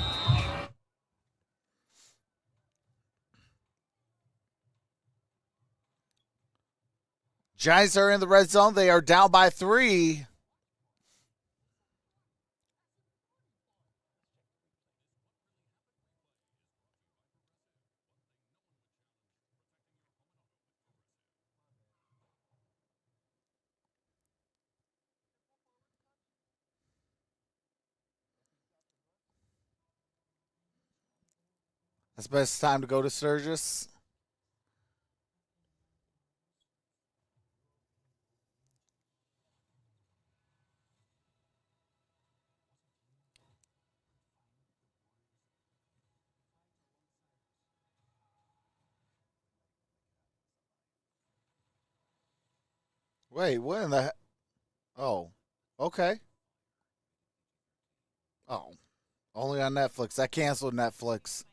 Giants are in the red zone. They are down by 3. That's the best time to go to Sturgis. Wait, what in the? Oh, okay. Oh, only on Netflix. I canceled Netflix.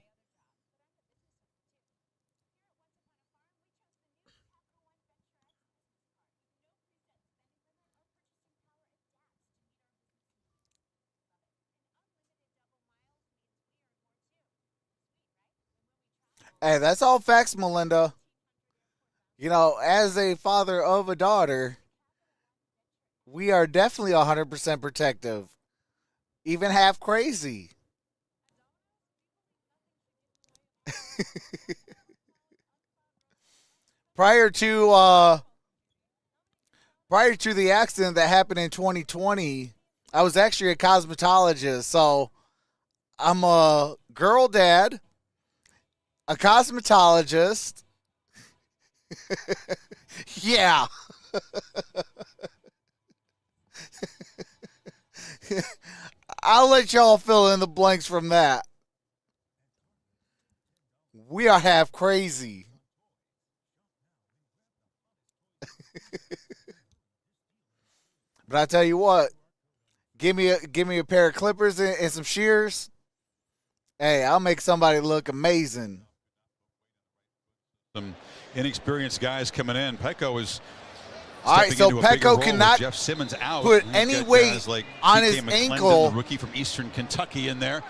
Hey, that's all facts, Melinda. You know, as a father of a daughter, we are definitely 100% protective, even half crazy. prior to uh prior to the accident that happened in 2020, I was actually a cosmetologist. So I'm a girl dad, a cosmetologist. Yeah. I'll let y'all fill in the blanks from that. We are half crazy. But I tell you what, give me a pair of clippers and some shears. Hey, I'll make somebody look amazing. Some inexperienced guys coming in. Pecco is all right, so Pecco cannot Jeff Simmons out. put any weight like on his McClendon, ankle. The rookie from Eastern Kentucky in there.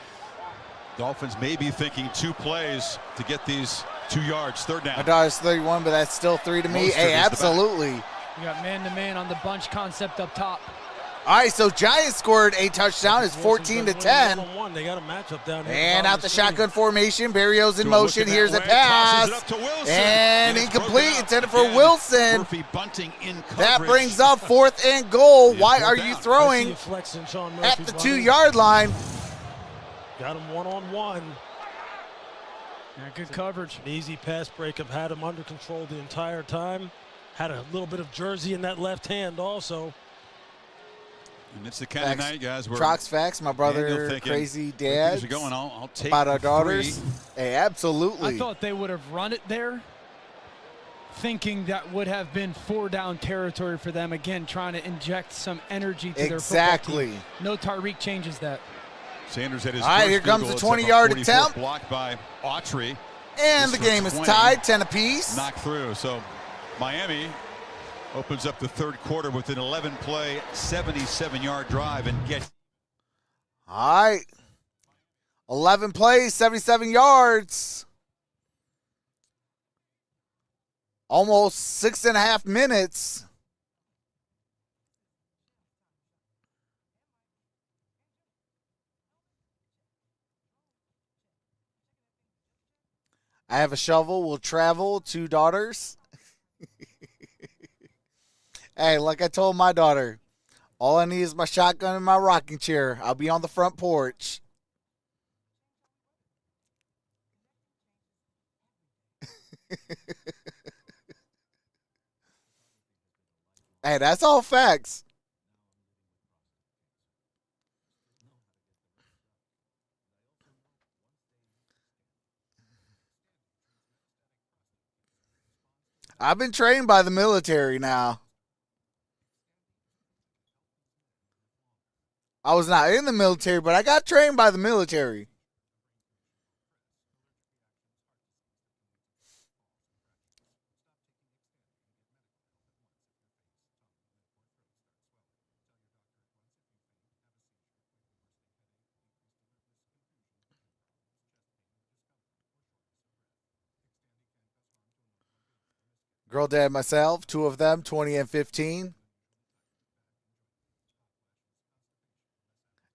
Dolphins may be thinking 2 plays to get these 2 yards, third down. My daughter's 31, but that's still 3 to me. Most Hey, absolutely. You got man-to-man on the bunch concept up top. All right, so Giants scored a touchdown. It's 14-10. They got a matchup down here. And out the shotgun formation. Berrios in motion. Here's a pass. And incomplete. Intended for Wilson. That brings up 4th and goal. Why are you throwing at the 2-yard line? Got him one-on-one. Yeah, good coverage. An easy pass breakup. Had him under control the entire time. Had a little bit of jersey in that left hand also. And it's the kind of night, guys, where Trox facts, my brother, thinking, crazy dad. I'll take about our daughters. Hey, absolutely. I thought they would have run it there, thinking that would have been 4-down territory for them. Again, trying to inject some energy to their football team. No Tyreek changes that. Sanders at his all right, here comes the 20-yard attempt. Blocked by Autry. And the game is tied, 10 apiece. Knocked through. So Miami opens up the third quarter with an 11-play, 77-yard drive and get. All right. 11 plays, 77 yards. Almost 6.5 minutes. I have a shovel. We'll travel. 2 daughters. Hey, like I told my daughter, all I need is my shotgun and my rocking chair. I'll be on the front porch. Hey, that's all facts. I've been trained by the military now. I was not in the military, but I got trained by the military. Girl dad myself, 2 of them, 20 and 15.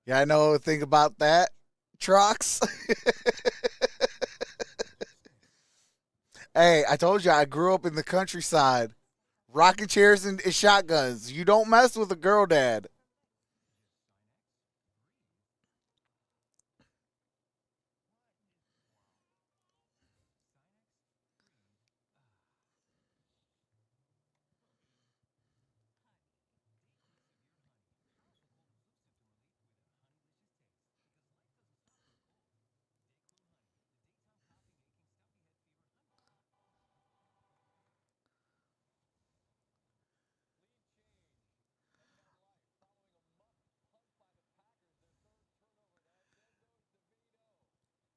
Yeah, I know a thing about that. Trox. Hey, I told you I grew up in the countryside. Rocking chairs and shotguns. You don't mess with a girl dad.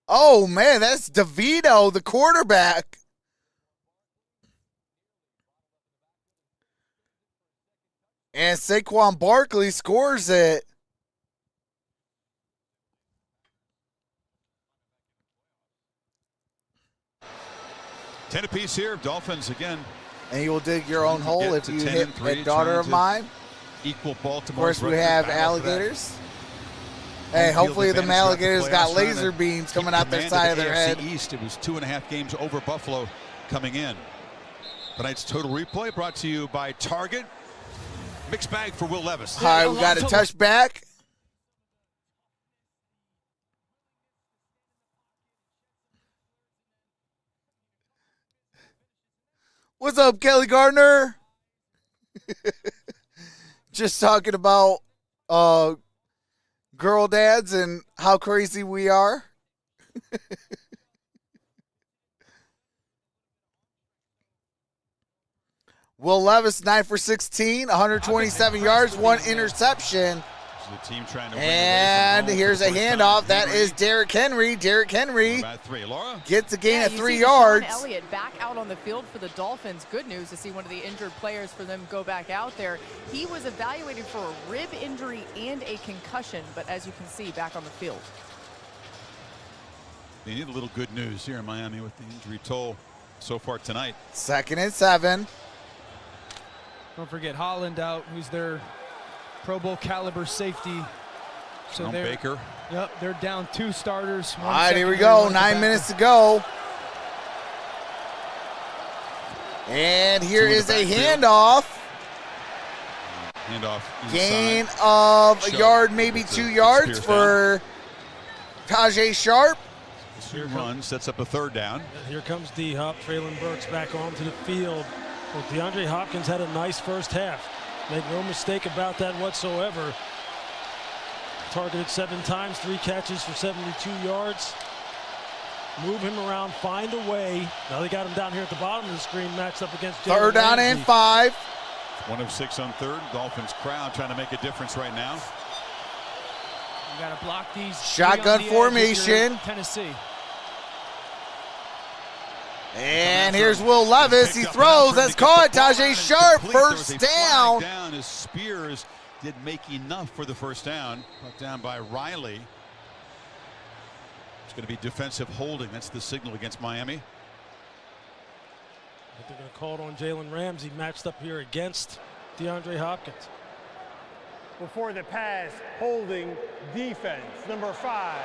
Oh, man, that's DeVito, the quarterback. And Saquon Barkley scores it. Ten apiece here. Dolphins again. And you will dig your own hole if you hit a daughter of mine. Equal Baltimore. Of course, we have alligators. Hey, hopefully the alligators got laser beams coming out their side of their head. East, it was 2.5 games over Buffalo coming in. Tonight's total replay brought to you by Target. Mixed bag for Will Levis. All right, we got a touchback. What's up, Kelly Gardner? Just talking about girl dads and how crazy we are. Will Levis, 9 for 16, 127 yards, 1 interception. The team trying to and here's a handoff. That is Derrick Henry. Derrick Henry gets a gain of 3 yards. Sean Elliott back out on the field for the Dolphins. Good news to see one of the injured players for them go back out there. He was evaluated for a rib injury and a concussion, but as you can see, back on the field. They need a little good news here in Miami with the injury toll so far tonight. 2nd and 7. Don't forget Holland out, who's their Pro Bowl caliber safety. So they're Baker. Yep, they're down 2 starters. All right, here we go. 9 minutes to go. And here is a handoff. Gain of a yard, maybe 2 yards for Tajay Sharp. Here run, sets up a 3rd down. Here comes D-Hop. Traylon Burks back onto the field. Well, DeAndre Hopkins had a nice first half. Make no mistake about that whatsoever. Targeted 7 times, 3 catches for 72 yards. Move him around, find a way. Now they got him down here at the bottom of the screen, matched up against Jalen 3rd down Ramsey. and 5. 1 of 6 on 3rd. Dolphins crowd trying to make a difference right now. You got to block these. Shotgun formation. Tennessee. And here's Will Levis. He throws. That's caught. Tajay Sharp, first down. As Spears did make enough for the first down. Brought down by Riley. It's going to be defensive holding. That's the signal against Miami. I think they're going to call it on Jalen Ramsey, matched up here against DeAndre Hopkins. Before the pass, holding defense, number 5.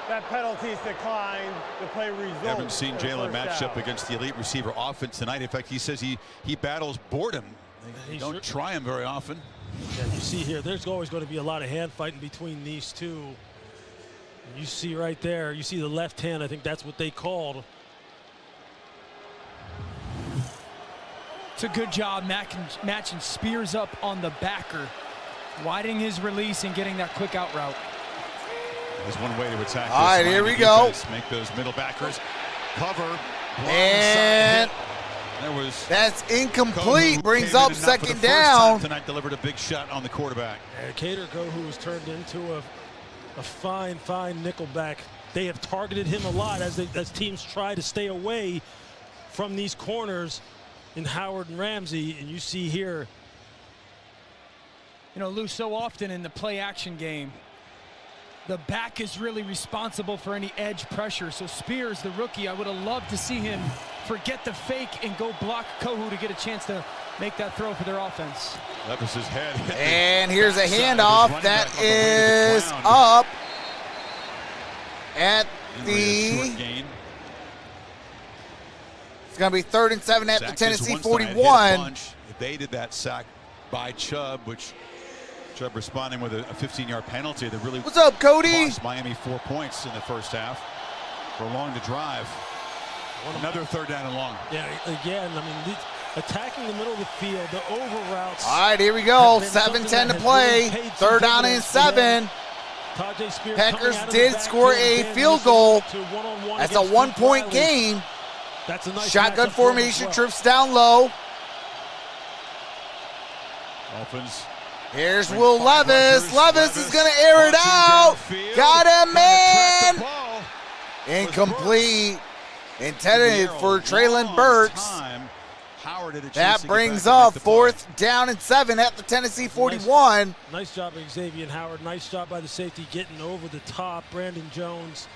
That penalty's declined. The play results. Haven't seen Jalen matched up against the elite receiver offense tonight. In fact, he says he battles boredom. They don't try him very often. Yeah, you see here, there's always going to be a lot of hand fighting between these two. You see right there, you see the left hand. I think that's what they called. It's a good job matching Spears up on the backer, widening his release and getting that quick out route. There's one way to attack. All right, here we go. Make those middle backers cover. And that's incomplete. Brings up 2nd down. Tonight delivered a big shot on the quarterback. Cater who was turned into a fine nickelback. They have targeted him a lot as teams try to stay away from these corners in Howard and Ramsey. And you see here, you know, Lou, so often in the play action game, the back is really responsible for any edge pressure. So Spears, the rookie, I would have loved to see him forget the fake and go block Kohu to get a chance to make that throw for their offense. Levis's head. And here's a handoff that is up at the. It's going to be 3rd and 7 at the Tennessee 41. Evaded that sack by Chubb, which Chubb responding with a 15-yard penalty that really. What's up, Cody? Cost Miami 4 points in the first half. Prolonged the drive. Another 3rd down and long. Yeah, again, I mean, attacking the middle of the field, the over routes. All right, here we go. 7:10 to play. 3rd down and 7. Packers did score a field goal. That's a 1-point game. That's a nice shotgun formation, trips down low. Dolphins. Here's Will Levis. Levis is going to air it out. Got him, man. Incomplete. Intended for Traylon Burks. That brings up 4th down and 7 at the Tennessee 41. Nice job by Xavier Howard. Nice job by the safety getting over the top. Brandon Jones.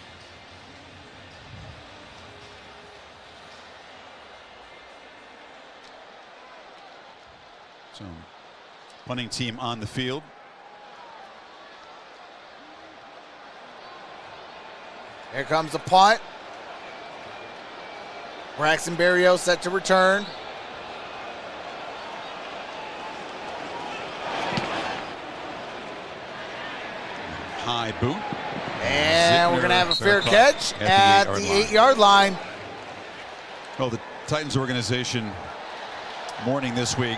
So, punting team on the field. Here comes the punt. Braxton Berrios set to return. High boot. And we're going to have a fair catch at the 8-yard line. Well, the Titans organization mourning this week.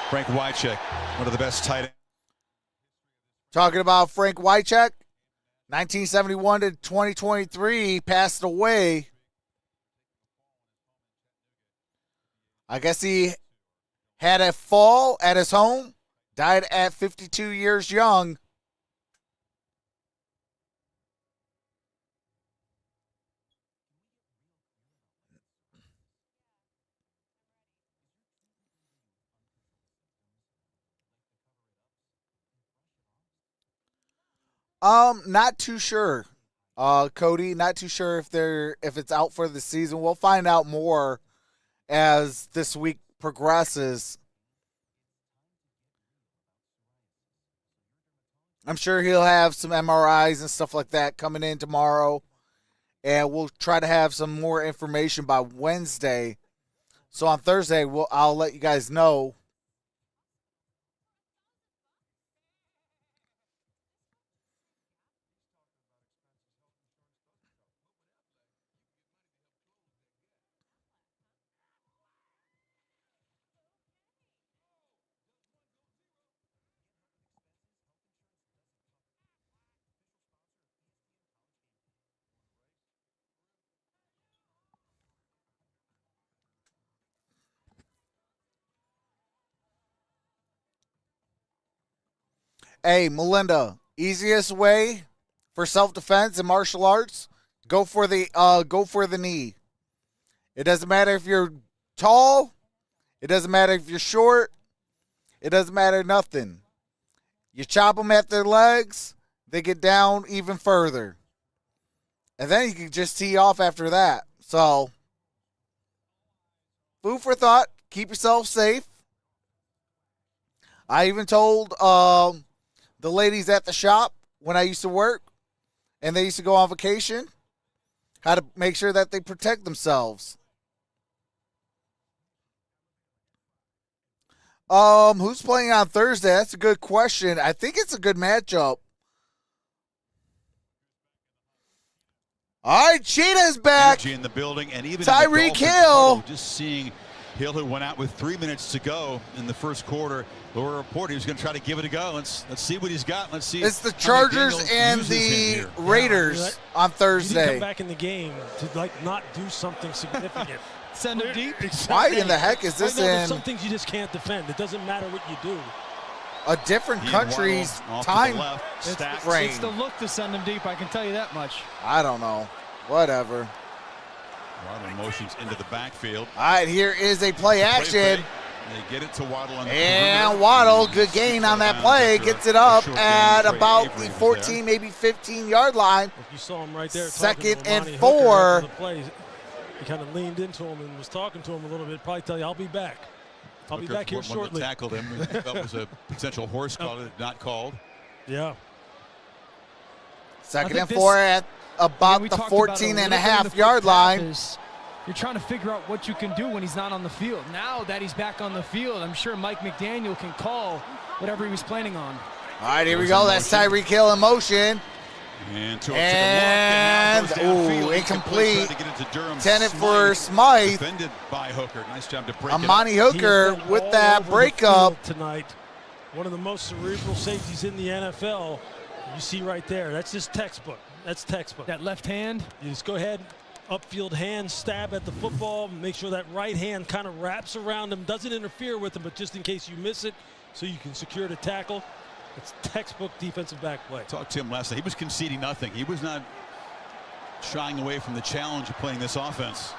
Frank Wycheck, one of the best tight ends. Talking about Frank Wycheck, 1971 to 2023, passed away. I guess he had a fall at his home, died at 52 years young. Not too sure, Cody. Not too sure if it's out for the season. We'll find out more as this week progresses. I'm sure he'll have some MRIs and stuff like that coming in tomorrow, and we'll try to have some more information by Wednesday. So on Thursday, I'll let you guys know. Hey, Melinda, easiest way for self-defense and martial arts, go for the knee. It doesn't matter if you're tall. It doesn't matter if you're short. It doesn't matter nothing. You chop them at their legs, they get down even further. And then you can just tee off after that. So, food for thought. Keep yourself safe. I even told the ladies at the shop when I used to work and they used to go on vacation how to make sure that they protect themselves. Who's playing on Thursday? That's a good question. I think it's a good matchup. All right, Cheetah's back. Energy in the building, and even Tyreek Hill. Just seeing Hill, who went out with 3 minutes to go in the first quarter. Lower report, he was going to try to give it a go. Let's see what he's got. Let's see. It's the Chargers and the Raiders on Thursday. You come back in the game to not do something significant. Send them deep. Why in the heck is this in some things you just can't defend? It doesn't matter what you do. A different country's time frame. It's the look to send them deep, I can tell you that much. I don't know. Whatever. A lot of emotions into the backfield. All right, here is a play action. They get it to Waddle on the and perimeter. Waddle, good gain on that play, gets it up at about the 14, maybe 15-yard line. You saw him right there. 2nd and Hooker 4. after the play. He kind of leaned into him and was talking to him a little bit. Probably tell you, I'll be back. I'll be back here shortly. Tackled him. That was a potential horse call, not called. Yeah. 2nd and 4 at about the 14-and-a-half-yard line. You're trying to figure out what you can do when he's not on the field. Now that he's back on the field, I'm sure Mike McDaniel can call whatever he was planning on. All right, here we go. That's Tyreek Hill in motion. And incomplete. Intended for Smythe. Defended by Hooker. Nice job to break Amani Hooker with that breakup tonight. One of the most cerebral safeties in the NFL. You see right there. That's just textbook. That's textbook. That left hand. You just go ahead, upfield hand, stab at the football. Make sure that right hand kind of wraps around him, doesn't interfere with him, but just in case you miss it, so you can secure the tackle. It's textbook defensive back play. Talked to him last night. He was conceding nothing. He was not shying away from the challenge of playing this offense.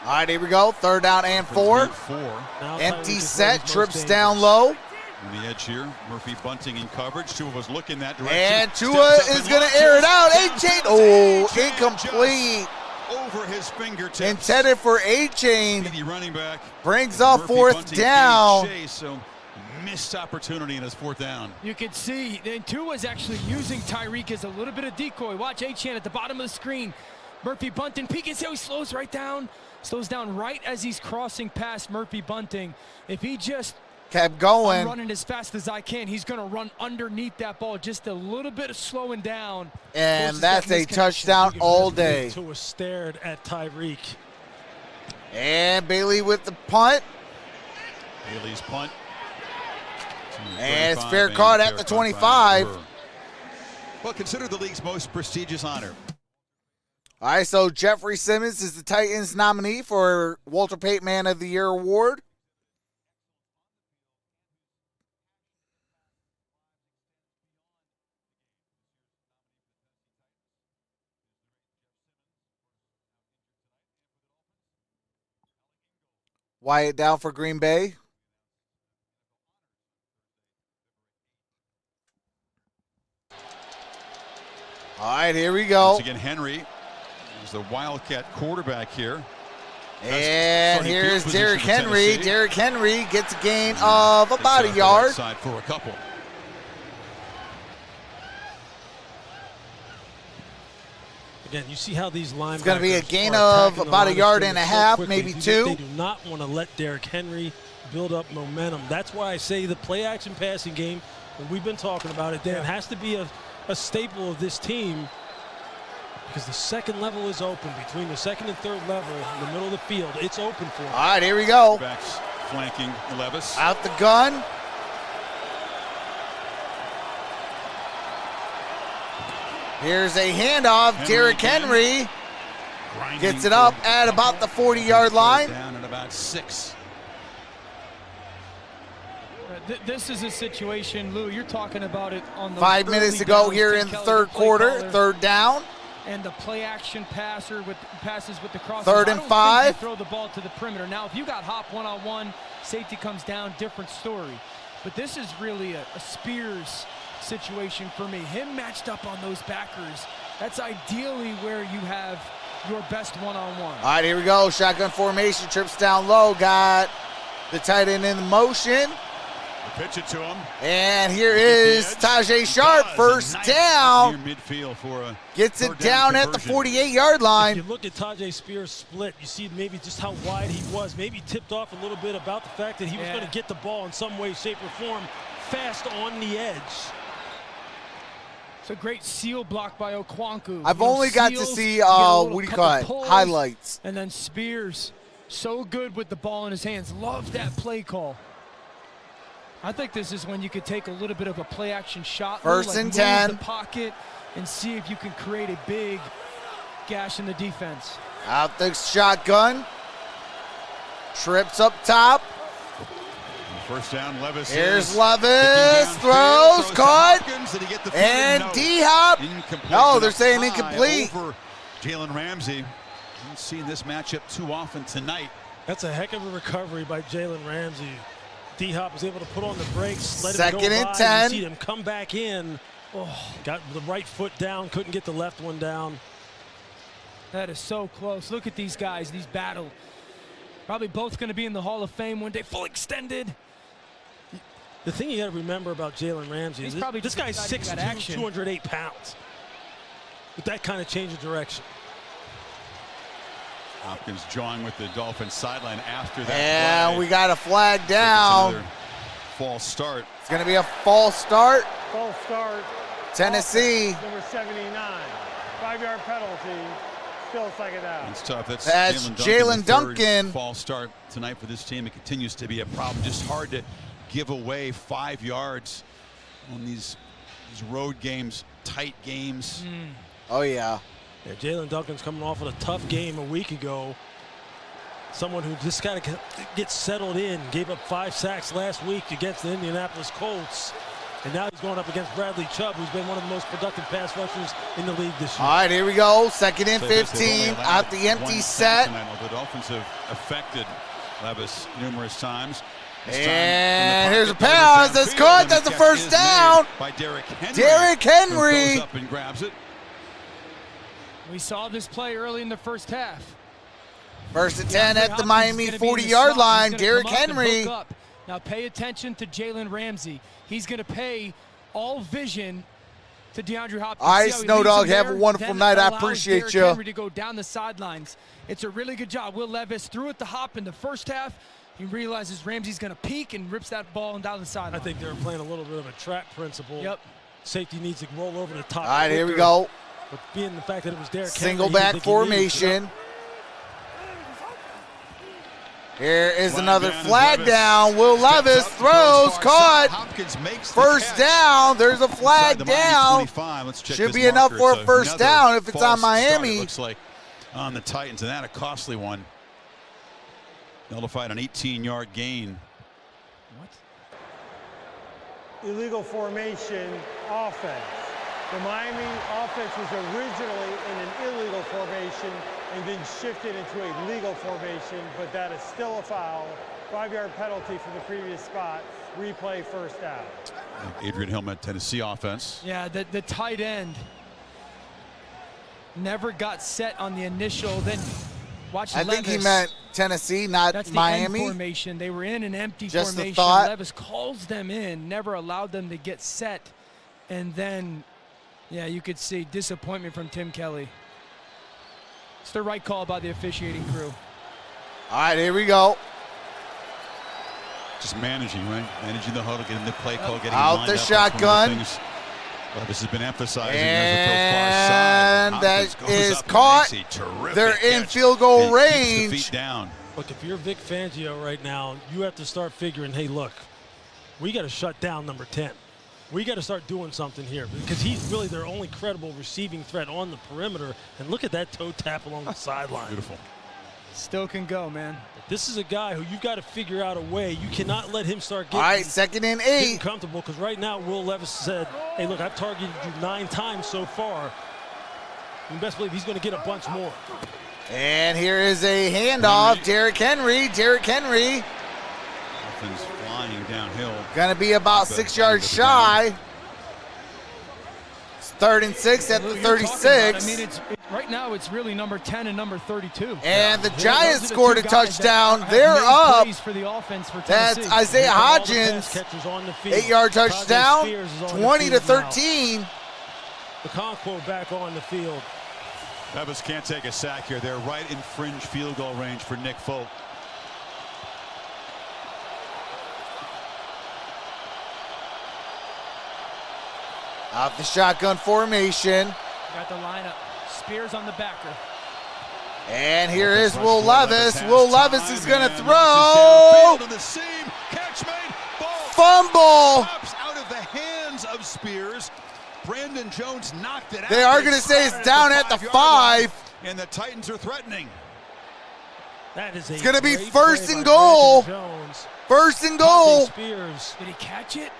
All right, here we go. 3rd down and 4. Empty set, trips down low. On the edge here, Murphy bunting in coverage. Tua was looking that direction. And Tua is going to air it out. A-Chain, oh, incomplete. Over his fingertips. Intended for A-Chain. Running back. Brings off 4th down. So missed opportunity in his 4th down. You can see, and Tua's actually using Tyreek as a little bit of decoy. Watch A-Chain at the bottom of the screen. Murphy Bunting peeking, see how he slows right down? Slows down right as he's crossing past Murphy Bunting. If he just kept going, I'm running as fast as I can, he's going to run underneath that ball, just a little bit of slowing down. And that's a touchdown all day. Tua stared at Tyreek. And Bailey with the punt. Bailey's punt. And it's fair caught at the 25. Well, considered the league's most prestigious honor. All right, so Jeffrey Simmons is the Titans nominee for Walter Payton Man of the Year award. Wyatt down for Green Bay. All right, here we go. Once again, Henry is the Wildcat quarterback here. And here's Derrick Henry. Derrick Henry gets a gain of about a yard. Side for a couple. Again, you see how these linebackers it's going to be a gain of about a yard and a half, maybe 2. They do not want to let Derrick Henry build up momentum. That's why I say the play-action passing game, and we've been talking about it, Dan, has to be a staple of this team, because the second level is open. Between the second and third level in the middle of the field, it's open for him. All right, here we go. Backs flanking Levis. Out the gun. Here's a handoff. Derrick Henry gets it up at about the 40-yard line. Down at about 6. This is a situation, Lou, you're talking about it on the 5 minutes to go here in the 3rd quarter. 3rd down. And the play-action passes with the cross. 3rd and 5. Throw the ball to the perimeter. Now, if you got Hop one-on-one, safety comes down, different story. But this is really a Spears situation for me. Him matched up on those backers. That's ideally where you have your best one-on-one. All right, here we go. Shotgun formation, trips down low. Got the tight end in motion. Pitch it to him. And here is Tajay Sharp, 1st down. Midfield for gets it down at the 48-yard line. If you look at Tajay Spears' split, you see maybe just how wide he was. Maybe tipped off a little bit about the fact that he was going to get the ball in some way, shape, or form fast on the edge. It's a great seal block by Okwanku. I've only got to see, what do you call it, highlights. And then Spears, so good with the ball in his hands. Love that play call. I think this is when you could take a little bit of a play-action shot. 1st and 10. Move the pocket and see if you can create a big gash in the defense. Out the shotgun. Trips up top. 1st down, Levis. Here's Levis. Throws, caught. And D-Hop. No, they're saying incomplete. Over Jalen Ramsey. We've seen this matchup too often tonight. That's a heck of a recovery by Jalen Ramsey. D-Hop was able to put on the brakes, let 2nd it go and by, 10. You see him come back in. Oh, got the right foot down, couldn't get the left one down. That is so close. Look at these guys, these battle. Probably both going to be in the Hall of Fame one day, full extended. The thing you got to remember about Jalen Ramsey is this guy's 6'2", 208 pounds. With that kind of change of direction. Hopkins jawing with the Dolphins sideline after that. And we got a flag down. False start. It's going to be a false start. False start. Tennessee. Number 79. 5-yard penalty. Still 2nd down. It's tough. That's Jalen Duncan. False start tonight for this team. It continues to be a problem. Just hard to give away 5 yards on these road games, tight games. Oh, yeah. Yeah, Jalen Duncan's coming off of a tough game a week ago. Someone who just got to get settled in. Gave up 5 sacks last week against the Indianapolis Colts. And now he's going up against Bradley Chubb, who's been one of the most productive pass rushers in the league this year. All right, here we go. Second and 15 out the empty set. The Dolphins have affected Levis numerous times. And here's a pass that's caught. That's the first down. By Derrick Henry. Derrick Henry. Goes up and grabs it. We saw this play early in the first half. First and 10 at the Miami 40-yard line. Derrick Henry. Now pay attention to Jalen Ramsey. He's going to pay all vision to DeAndre Hopkins. All right, Snow Dog, have a wonderful night. I appreciate you. Henry to go down the sidelines. It's a really good job. Will Levis threw it to Hop in the first half. He realizes Ramsey's going to peek and rips that ball down the sideline. I think they're playing a little bit of a trap principle. Yep. Safety needs to roll over the top. All right, here we go. But being the fact that it was Derrick Single Henry, back formation. Here is another flag down. Will Levis throws, caught. First down. There's a flag down. Should be enough for a first down if it's on Miami. Looks like on the Titans, and that a costly one. Nullified an 18-yard gain. Illegal formation offense. The Miami offense was originally in an illegal formation and then shifted into a legal formation, but that is still a foul. 5-yard penalty for the previous spot. Replay first down. Adrian Hillman, Tennessee offense. Yeah, the tight end never got set on the initial. Then watch I think he meant Tennessee, not That's the Miami. end formation. They were in an empty Just formation. a thought. Levis calls them in, never allowed them to get set, and then, yeah, you could see disappointment from Tim Kelly. It's the right call by the officiating crew. All right, here we go. Just managing, right? Managing the huddle, getting the play call, getting out the shotgun. Levis has been emphasizing and that is caught. They're in field goal range. The feet down. Look, if you're Vic Fangio right now, you have to start figuring, hey, look, we got to shut down number 10. We got to start doing something here because he's really their only credible receiving threat on the perimeter. And look at that toe tap along the sideline. Beautiful. Still can go, man. This is a guy who you've got to figure out a way. You cannot let him start getting, all right, second and 8. Getting comfortable because right now Will Levis said, hey, look, I've targeted you 9 times so far. You best believe he's going to get a bunch more. And here is a handoff. Derrick Henry. Derrick Henry. Dolphins flying downhill. Going to be about 6 yards shy. It's 3rd and 6 at the 36. I mean, right now it's really number 10 and number 32. And the Giants scored a touchdown. They're up. For the offense for that's Isaiah Hodgins. 8-yard touchdown. 20-13. The Conquo back on the field. Levis can't take a sack here. They're right in fringe field goal range for Nick Folk. Off the shotgun formation. Got the lineup. Spears on the backer. And here is Will Levis. Will Levis is going to throw. Fumble. Out of the hands of Spears. Brandon Jones knocked it out. They are going to say it's down at the 5. And the Titans are threatening. That is it's going to be first and goal. First and goal. Spears. Did he catch it?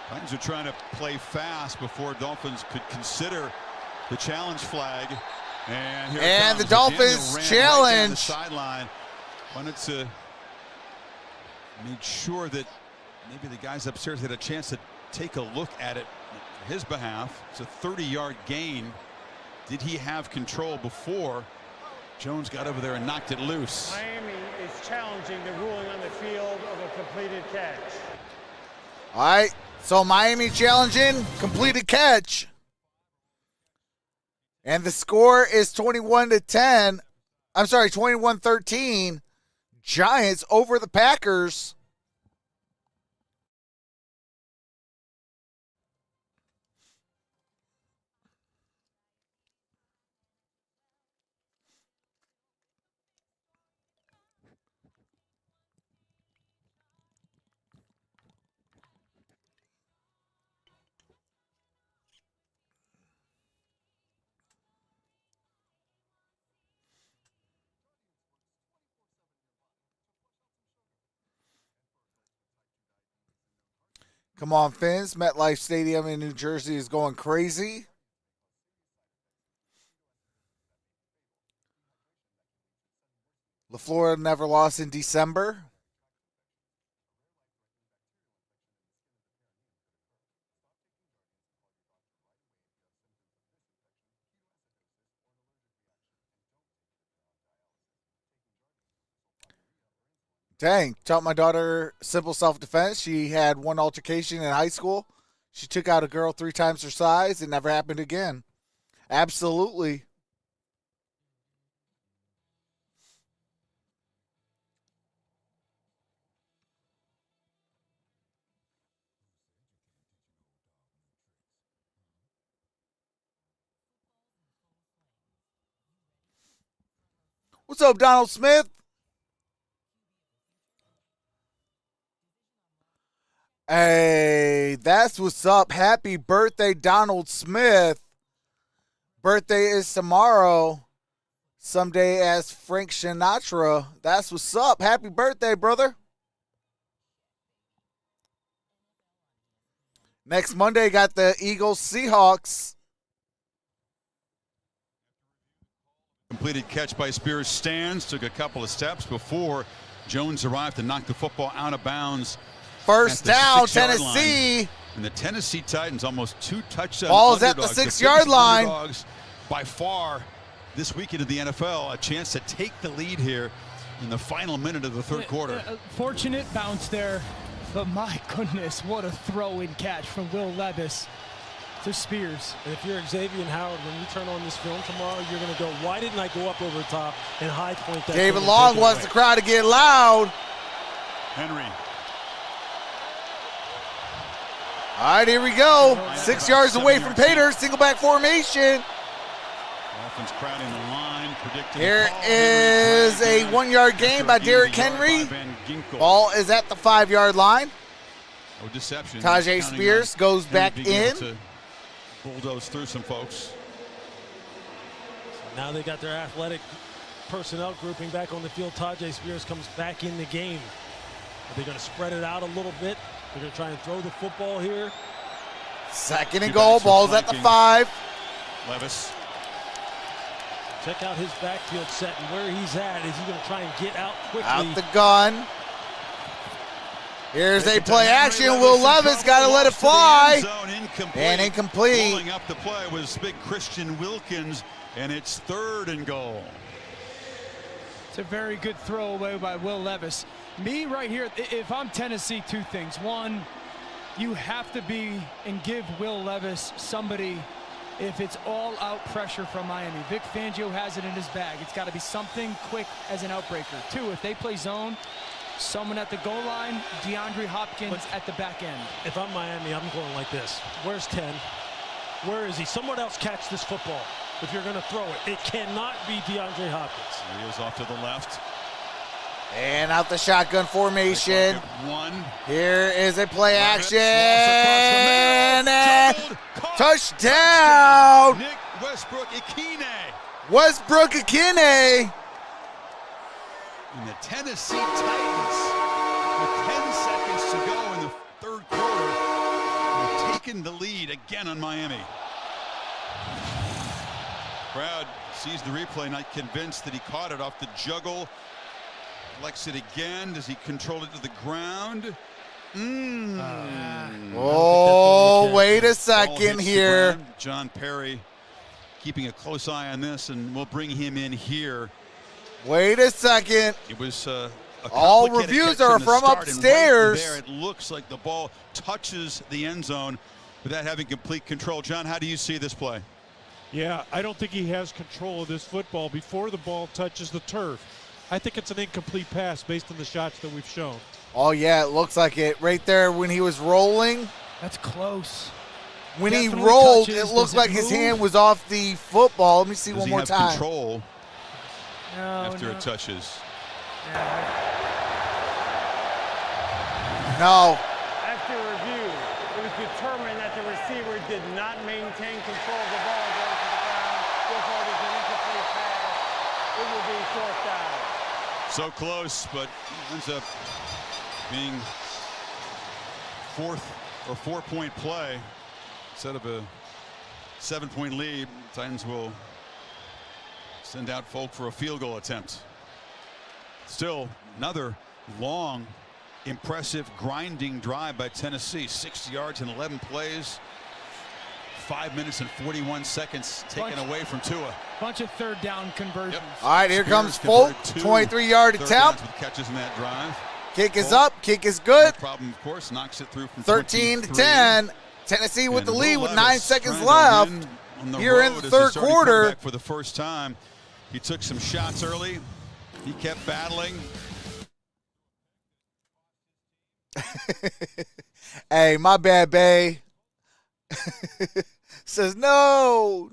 Titans are trying to play fast before Dolphins could consider the challenge flag. And, here and the Dolphins challenge. Right the sideline. Wanted to make sure that maybe the guys upstairs had a chance to take a look at it on his behalf. It's a 30-yard gain. Did he have control before Jones got over there and knocked it loose? Miami is challenging the ruling on the field of a completed catch. All right, so Miami challenging completed catch. And the score is 21-10. I'm sorry, 21-13. Giants over the Packers. Come on, Fins. MetLife Stadium in New Jersey is going crazy. LaFleur never lost in December. Dang, taught my daughter simple self-defense. She had one altercation in high school. She took out a girl 3 times her size. It never happened again. Absolutely. What's up, Donald Smith? Hey, that's what's up. Happy birthday, Donald Smith. Birthday is tomorrow. Someday as Frank Sinatra. That's what's up. Happy birthday, brother. Next Monday, got the Eagles Seahawks. Completed catch by Spears. Stands, took a couple of steps before Jones arrived to knock the football out of bounds. First down, Tennessee. And the Tennessee Titans almost 2 touchdowns. Ball is at the 6-yard line. Underdogs by far this weekend of the NFL. A chance to take the lead here in the final minute of the third quarter. Fortunate bounce there, but my goodness, what a throw and catch from Will Levis to Spears. And if you're Xavier Howard, when you turn on this film tomorrow, you're going to go, why didn't I go up over the top and high point that? David Long wants the crowd to get loud. Henry. All right, here we go. 6 yards away from Pater. Single back formation. Dolphins crowding the line. Here is a 1-yard gain by Derrick Henry. Ball is at the 5-yard line. No deception. Tajay Spears goes back in. To bulldoze through some folks. Now they got their athletic personnel grouping back on the field. Tajay Spears comes back in the game. Are they going to spread it out a little bit? They're going to try and throw the football here. Second and goal. Ball's at the 5. Levis. Check out his backfield set and where he's at. Is he going to try and get out quickly? Out the gun. Here's a play action. Will Levis got to let it fly. And incomplete. Pulling up the play was big Christian Wilkins, and it's 3rd and goal. It's a very good throwaway by Will Levis. Me right here, if I'm Tennessee, 2 things. One, you have to be and give Will Levis somebody if it's all-out pressure from Miami. Vic Fangio has it in his bag. It's got to be something quick as an outbreaker. 2, if they play zone, someone at the goal line, DeAndre Hopkins at the back end. If I'm Miami, I'm going like this. Where's 10? Where is he? Someone else catch this football if you're going to throw it. It cannot be DeAndre Hopkins. He is off to the left. And out the shotgun formation. 1. Here is a play action. And touchdown. Nick Westbrook-Ikhine. Westbrook-Ikhine. And the Tennessee Titans, with 10 seconds to go in the third quarter, have taken the lead again on Miami. Crowd sees the replay, not convinced that he caught it off the juggle. Collects it again. Does he control it to the ground? Oh, wait a second here. John Perry keeping a close eye on this, and we'll bring him in here. Wait a second. It was all reviews are from upstairs. Right there, it looks like the ball touches the end zone without having complete control. John, how do you see this play? Yeah, I don't think he has control of this football before the ball touches the turf. I think it's an incomplete pass based on the shots that we've shown. Oh, yeah, it looks like it. Right there when he was rolling. That's close. When Definitely he rolled, touches. it looked like his hand was off the football. Let me see one more time. Does he have control after it touches? No. After review, it was determined that the receiver did not maintain control of the ball going to the ground. Therefore, it is an incomplete pass. It will be 4th down. So close, but ends up being 4th or 4-point play instead of a 7-point lead. Titans will send out Folk for a field goal attempt. Still another long, impressive, grinding drive by Tennessee. 60 yards in 11 plays. 5 minutes and 41 seconds taken away from Tua. Bunch of third down conversions. Yep. All right, here comes Folk. 23-yard attempt. With catches in that drive. Kick is up. Kick is good. No problem, of course. Knocks it through from 13 to 23. 10. Tennessee with the lead with 9 seconds trying to left. win on the Here in road the as third starting quarter. quarterback for the first time. He took some shots early. He kept battling. Hey, my bad, Bay. Says, no,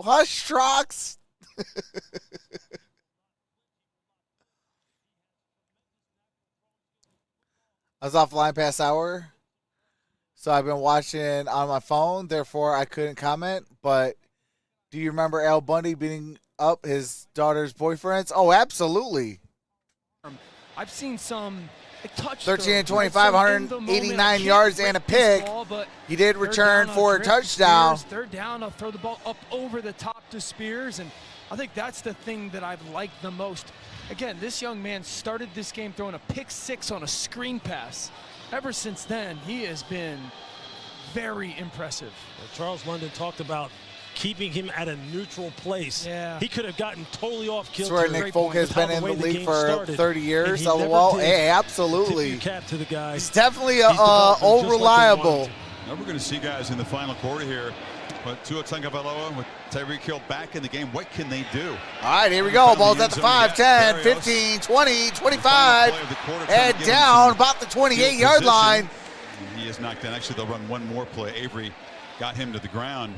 hush, Trox. I was offline past hour, so I've been watching on my phone. Therefore, I couldn't comment. But do you remember Al Bundy beating up his daughter's boyfriends? Oh, absolutely. I've seen some touch 13 and throws, 25, some in the moment, 189 I yards can't and a rip this pick. ball, but He did third return down, for I'll a drift to touchdown. Spears. Third down, I'll throw the ball up over the top to Spears, and I think that's the thing that I've liked the most. Again, this young man started this game throwing a pick six on a screen pass. Ever since then, he has been very impressive. Well, Charles London talked about keeping him at a neutral place. Yeah. He could have gotten totally off kilter. That's where Nick Folk has been in the league for 30 years. Oh, Well, hey, absolutely. Tip your cap to the guy. He's definitely developed him all just like they reliable. wanted Now we're going to see guys in the final quarter here. But Tua Tagovailoa with Tyreek Hill back in the game. What can they do? All right, here we go. Ball's at the 5, 10, 15, 20, 25. Head down about the 28-yard line. And he is knocked down. Actually, they'll run one more play. Avery got him to the ground.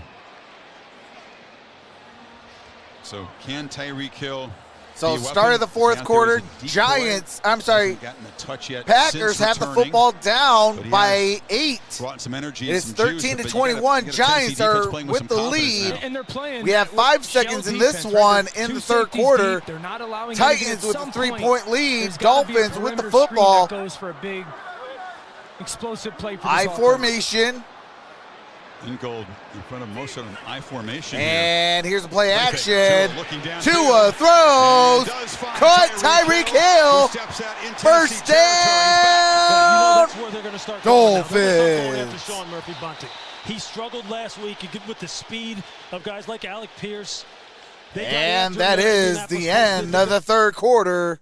So can Tyreek Hill? So start of the fourth quarter, Giants, I'm sorry, Packers have the football down by 8. Brought some energy. It's 13 to 21. Giants are with the lead. And they're playing. We have 5 seconds in this one in the third quarter. They're not allowing Titans with a 3-point lead. Dolphins with the football. That goes for a big explosive play for I formation. In gold in front of most of them. I formation. And here's the play action. Tua throws. Caught Tyreek Hill. First down. That's where they're going to start. Dolphins. After Sean Murphy Bunting. He struggled last week with the speed of guys like Alec Pierce. And that is the end of the third quarter.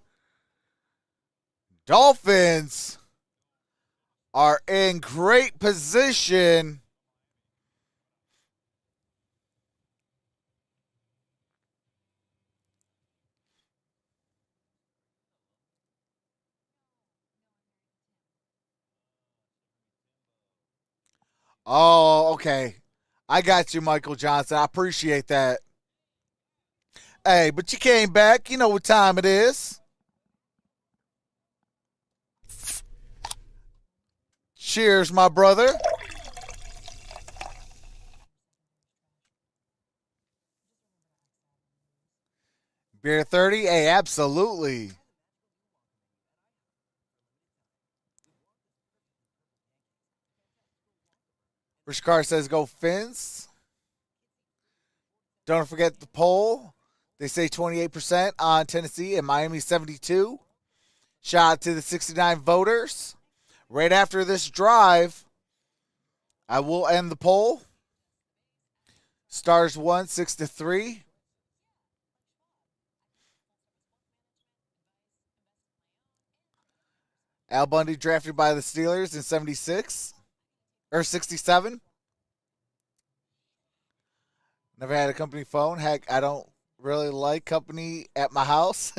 Dolphins are in great position. Oh, okay. I got you, Michael Johnson. I appreciate that. Hey, but you came back. You know what time it is. Cheers, my brother. Beer 30? Hey, absolutely. Rich Carr says go Fins. Don't forget the poll. They say 28% on Tennessee and Miami 72. Shout out to the 69 voters. Right after this drive, I will end the poll. Stars won 6-3. Al Bundy drafted by the Steelers in 76 or 67. Never had a company phone. Heck, I don't really like company at my house.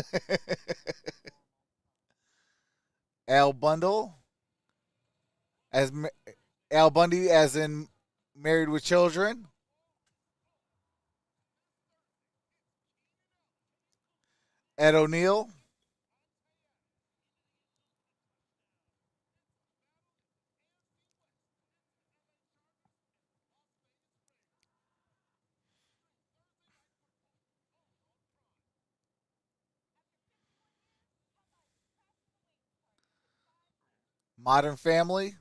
Al Bundy as in Married with Children. Ed O'Neill. Modern Family.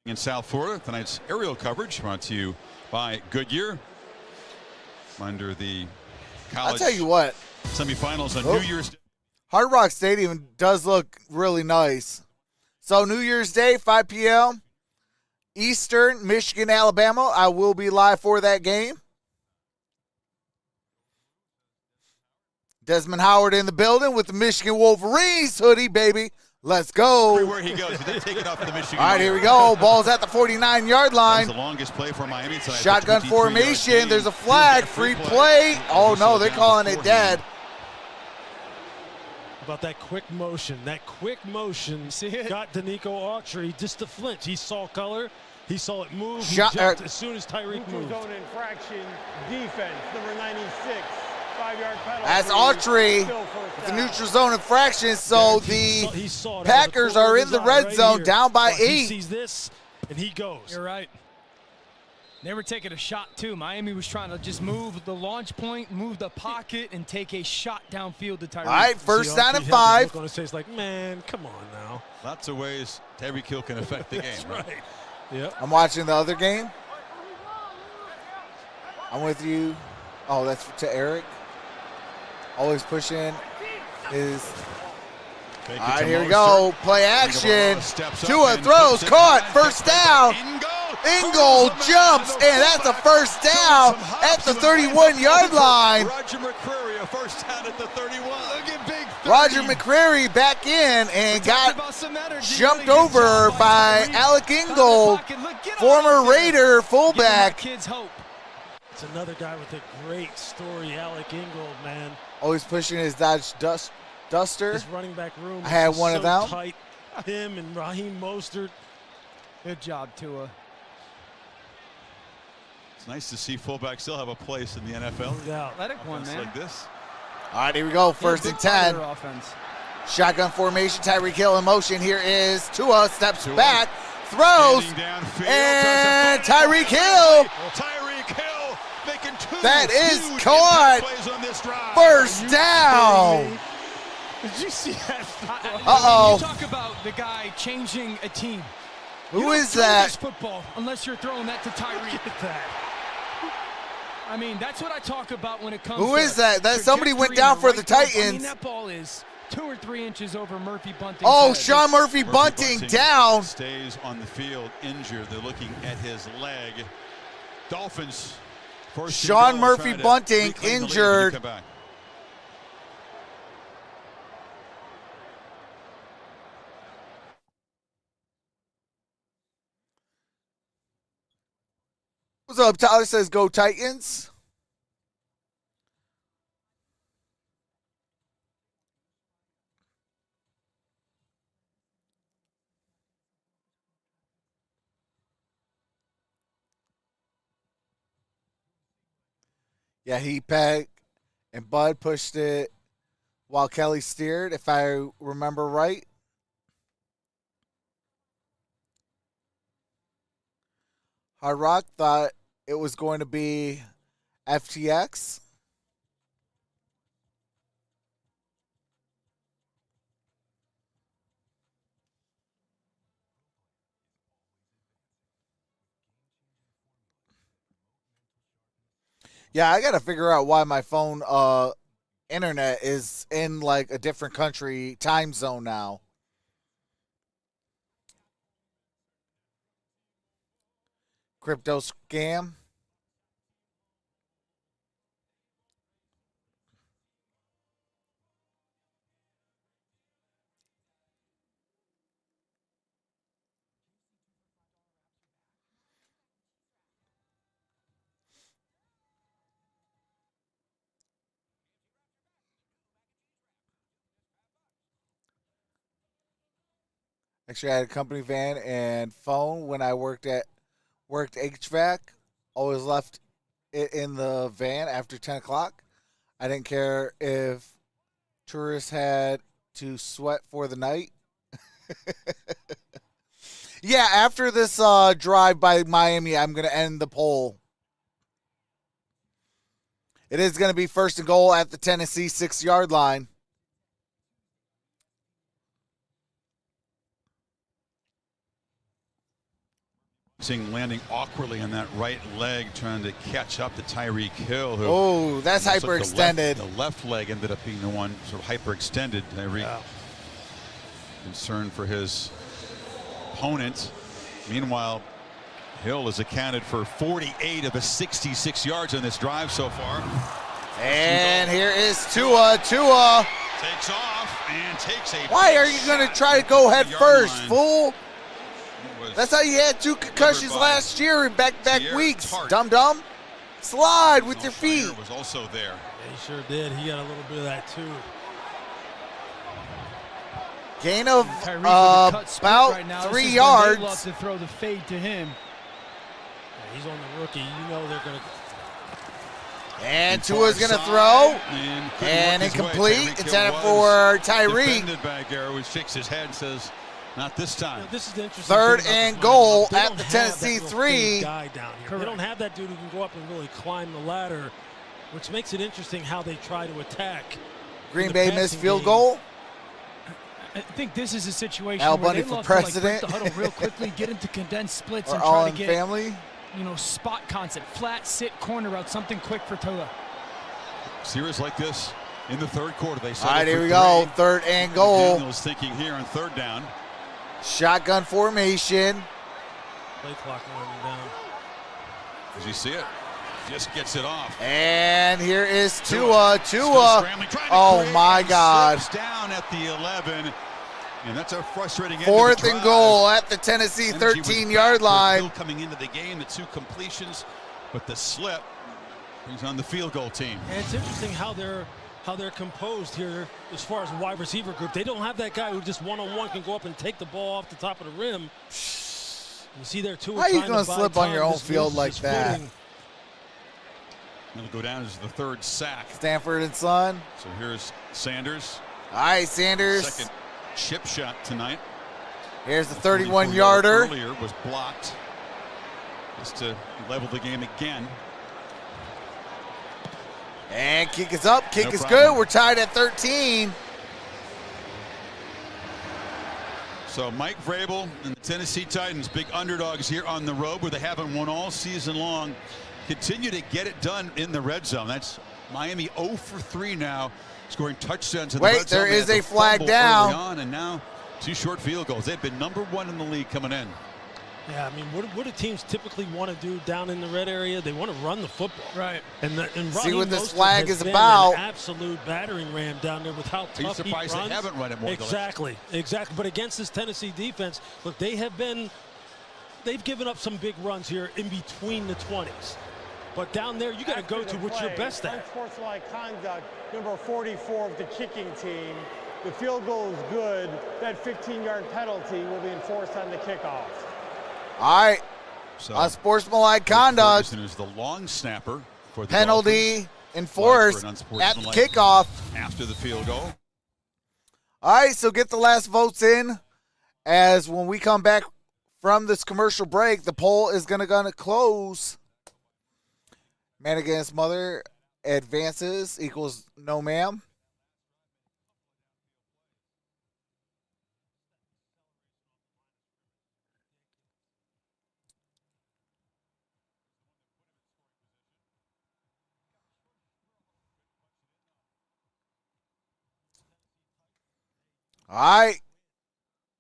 In South Florida, tonight's aerial coverage brought to you by Goodyear. Under the college I'll tell you what. Semifinals on New Year's Day. Hard Rock Stadium does look really nice. So New Year's Day, 5 p.m. Eastern, Michigan, Alabama. I will be live for that game. Desmond Howard in the building with the Michigan Wolverines hoodie, baby. Let's go. Everywhere he goes, he did take it off the Michigan. All right, here we go. Ball's at the 49-yard line. That was the longest play for Miami tonight. Shotgun formation. There's a flag. Free play. Oh, no, they're calling it dead. About that quick motion. That quick motion got Danico Autry just to flinch. He saw color. He saw it move. He jumped as soon as Tyreek moved. Zone infraction defense, number 96. 5-yard penalty. That's Autry. It's a neutral zone infraction, so the Packers are in the red zone, down by 8. He sees this, and he goes. You're right. They were taking a shot, too. Miami was trying to just move the launch point, move the pocket, and take a shot downfield to Tyreek. All right, first down and 5. Look on his face like, man, come on now. Lots of ways Tyreek Hill can affect the game. That's right. Yep. I'm watching the other game. I'm with you. Oh, that's to Eric. Always pushing his. All right, here we go. Play action. Tua throws, caught, first down. Ingold jumps, and that's a first down at the 31-yard line. Roger McCreary, a first down at the 31. Look at big 30. Roger McCreary back in and got jumped over by Alec Ingold, former Raider fullback. Kids hope. It's another guy with a great story, Alec Ingold, man. Always pushing his Dodge Duster. His running back room. I had one so of them. Tight. Him and Raheem Mostert. Good job, Tua. It's nice to see fullbacks still have a place in the NFL. Yeah, athletic one, man. Like this. All right, here we go. First and 10. Offense. Shotgun formation. Tyreek Hill in motion. Here is Tua. Steps back, throws, and Tyreek Hill. Tyreek Hill making 2 that is huge caught. Plays on this drive. First down. Did you see that? Uh-oh. You talk about the guy changing a team. Who is that? Football, unless you're throwing that to Tyreek. I mean, that's what I talk about when it comes to. Who is that? That somebody went down for the Titans. I mean, that ball is 2 or 3 inches over Murphy Bunting. Oh, Sean Murphy Bunting down. Stays on the field injured. They're looking at his leg. Dolphins. Sean Murphy Bunting injured. What's up? Tyler says go Titans. Yeah, he pegged and Bud pushed it while Kelly steered, if I remember right. Hard Rock thought it was going to be FTX. Yeah, I got to figure out why my phone internet is in like a different country time zone now. Crypto scam. Actually, I had a company van and phone when I worked HVAC. Always left it in the van after 10 o'clock. I didn't care if tourists had to sweat for the night. Yeah, after this drive by Miami, I'm going to end the poll. It is going to be first and goal at the Tennessee 6-yard line. landing awkwardly on that right leg, trying to catch up to Tyreek Hill. Who Oh, that's hyperextended. The left leg ended up being the one sort of hyperextended. Tyreek concerned for his opponent. Meanwhile, Hill has accounted for 48 of the 66 yards on this drive so far. And here is Tua. Tua takes off and takes a. Why are you going to try to go head first, fool? That's how you had 2 concussions last year in back-to-back weeks. Dum-dum. Slide with your feet. Was also there. Yeah, he sure did. He got a little bit of that too. Gain of about right 3 yards. They love to throw the fade to him. Yeah, he's on the rookie. You know they're going to. And Tua's going to throw. And incomplete. It's out for Tyreek. Defended by Garrow, who shakes his head and says, not this time. You know, this is the interesting 3rd and goal they at the Tennessee 3. Guy down here. They don't have that dude who can go up and really climb the ladder, which makes it interesting how they try to attack. Green Bay missed field goal. I think this is a situation Al where Bundy they for love president. to break the huddle real quickly, get into condensed splits, Or and all try in to get family. Spot concept, flat, sit, corner route, something quick for Tua. Series like this in the 3rd quarter. They all right, here we go. 3rd and goal. Daniels thinking here on 3rd down. Shotgun formation. Play clock running down. As you see it, just gets it off. And here is Tua. Oh my God. Down at the 11. And that's a frustrating end 4th to the and drive. goal at the Tennessee 13-yard line. Coming into the game, the 2 completions, but the slip brings on the field goal team. And it's interesting how they're composed here as far as wide receiver group. They don't have that guy who just one-on-one can go up and take the ball off the top of the rim. You see there too. How are you going to slip on your own field like that? It'll go down as the 3rd sack. Stanford and Son. So here's Sanders. All right, Sanders. Second chip shot tonight. Here's the 31-yarder. Earlier was blocked just to level the game again. And kick is up. Kick is good. We're tied at 13. So Mike Vrabel and the Tennessee Titans, big underdogs here on the road where they haven't won all season long, continue to get it done in the red zone. That's Miami 0 for 3 now, scoring touchdowns in the red zone. Wait, there is a flag down. Early on, and now 2 short field goals. They've been #1 in the league coming in. Yeah, I mean, what do teams typically want to do down in the red area? They want to run the football. Right. And see what this Mostert flag has is been about. An absolute battering ram down there with how tough he runs. Are you surprised they haven't run it more? Exactly. But against this Tennessee defense, look, they've given up some big runs here in between the 20s. But down there, you got to go to what you're best at. Unsportsmanlike conduct, number 44 of the kicking team. The field goal is good. That 15-yard penalty will be enforced on the kickoff. All right. So, unsportsmanlike conduct. Ferguson is the long snapper for the penalty Dolphins. enforced at the kickoff. After the field goal. All right, so get the last votes in, as when we come back from this commercial break, the poll is gonna close. Man against mother advances equals no ma'am. All right.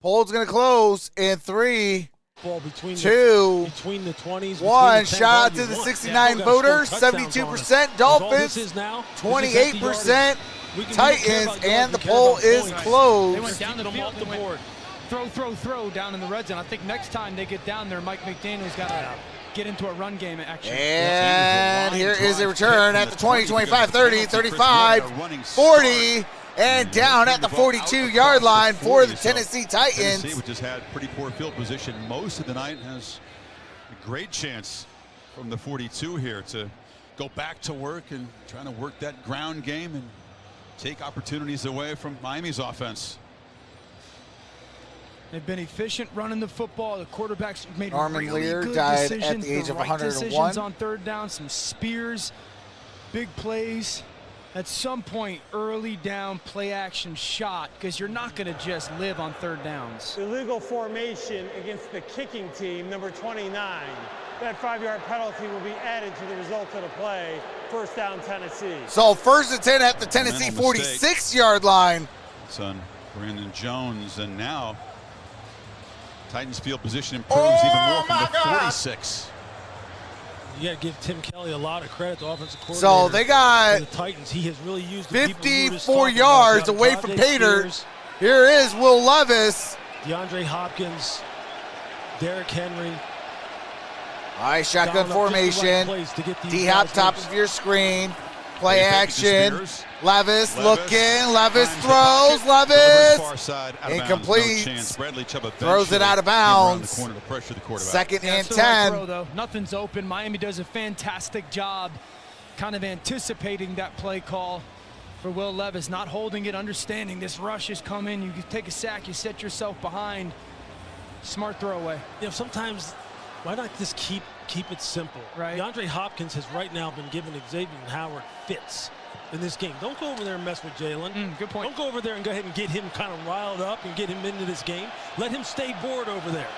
Poll's going to close in 3, Ball between 2, between the 20s, 1. Shout out to the 69 voters, 72% Dolphins, 28% Titans, and the poll is closed. They went down the field to board. Throw down in the red zone. I think next time they get down there, Mike McDaniel's got to get into a run game action. And here is a return at the 20, 25, 30, 35, 40. And down at the 42-yard line for the Tennessee Titans. Tennessee, which has had pretty poor field position most of the night, has a great chance from the 42 here to go back to work and trying to work that ground game and take opportunities away from Miami's offense. They've been efficient running the football. The quarterbacks made Norman really Lear good died decisions, at the age of right 101. decisions on 3rd down, some spears, big plays. At some point, early down play action shot, because you're not going to just live on third downs. Illegal formation against the kicking team, number 29. That 5-yard penalty will be added to the result of the play. First down, Tennessee. So 1st and 10 at the Tennessee 46-yard line. It's on Brandon Jones, and now Titans field position improves even more from the 46. You got to give Tim Kelly a lot of credit, the offensive coordinator. So they got the Titans. He has really used the 54 yards away from Pater. Here is Will Levis. DeAndre Hopkins, Derrick Henry. All right, shotgun formation. D-Hop top of your screen. Play action. Levis looking. Levis throws. Levis incomplete. Throws it out of bounds. Second and 10. Nothing's open. Miami does a fantastic job kind of anticipating that play call for Will Levis, not holding it, understanding this rush is coming. You take a sack, you set yourself behind. Smart throwaway. You know, sometimes why not just keep it simple? Right. DeAndre Hopkins has right now been given Xavier Howard fits in this game. Don't go over there and mess with Jalen. Good point. Don't go over there and go ahead and get him kind of riled up and get him into this game. Let him stay bored over there.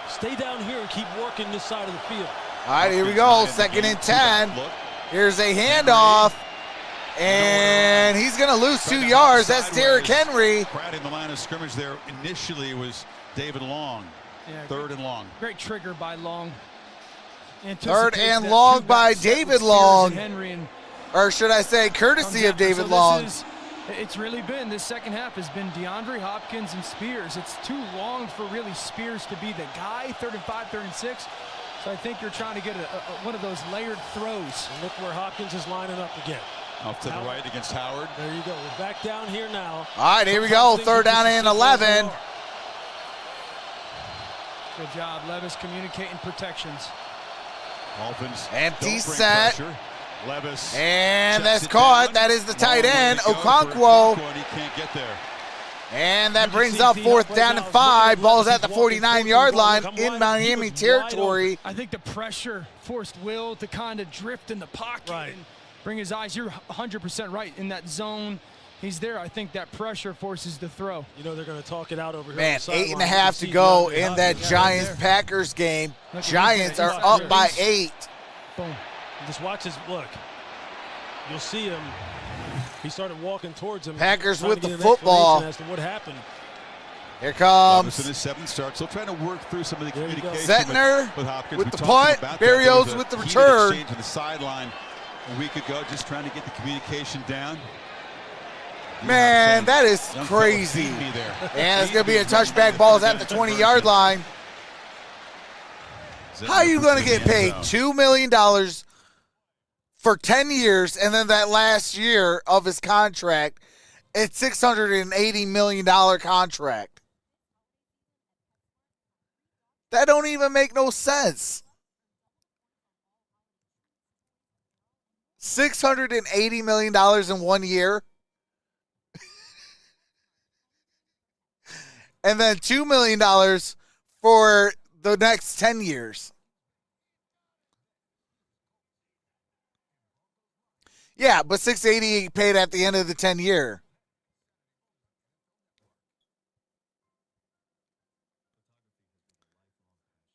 Stay down here and keep working this side of the field. All right, here we go. Second and 10. Here's a handoff. And he's going to lose 2 yards. That's Derrick Henry. Crowding the line of scrimmage there initially was David Long. Yeah, 3rd and long. Great trigger by Long. 3rd and long by David Long. Or should I say courtesy of David Long. It's really been, this second half has been DeAndre Hopkins and Spears. It's too long for really Spears to be the guy, 3rd and 5, 3rd and 6. So I think you're trying to get one of those layered throws. And look where Hopkins is lining up again. Off to the right against Howard. There you go. We're back down here now. All right, here we go. 3rd down and 11. Good job, Levis communicating protections. Dolphins empty set. Levis. And that's caught. That is the tight end, Okonkwo. He can't get there. And that brings up 4th down and 5. Ball's at the 49-yard line in Miami territory. I think the pressure forced Will to kind of drift in the pocket and bring his eyes. You're 100% right. In that zone, he's there. I think that pressure forces the throw. You know they're going to talk it out over here. Man, 8.5 to go in that Giants-Packers game. Giants are up by 8. Boom. Just watch his look. You'll see him. He started walking towards him. Packers with the football. As to what happened. Here comes. In his 7th start, still trying to work through some of the communication Zettner with Hopkins. with the punt. Berrios with the return. Exchange to the sideline a week ago, just trying to get the communication down. Man, that is crazy. And it's going to be a touchback. Ball's at the 20-yard line. How are you going to get paid $2 million for 10 years, and then that last year of his contract, it's $680 million contract? That don't even make no sense. $680 million in 1 year. And then $2 million for the next 10 years. Yeah, but $680 paid at the end of the 10-year.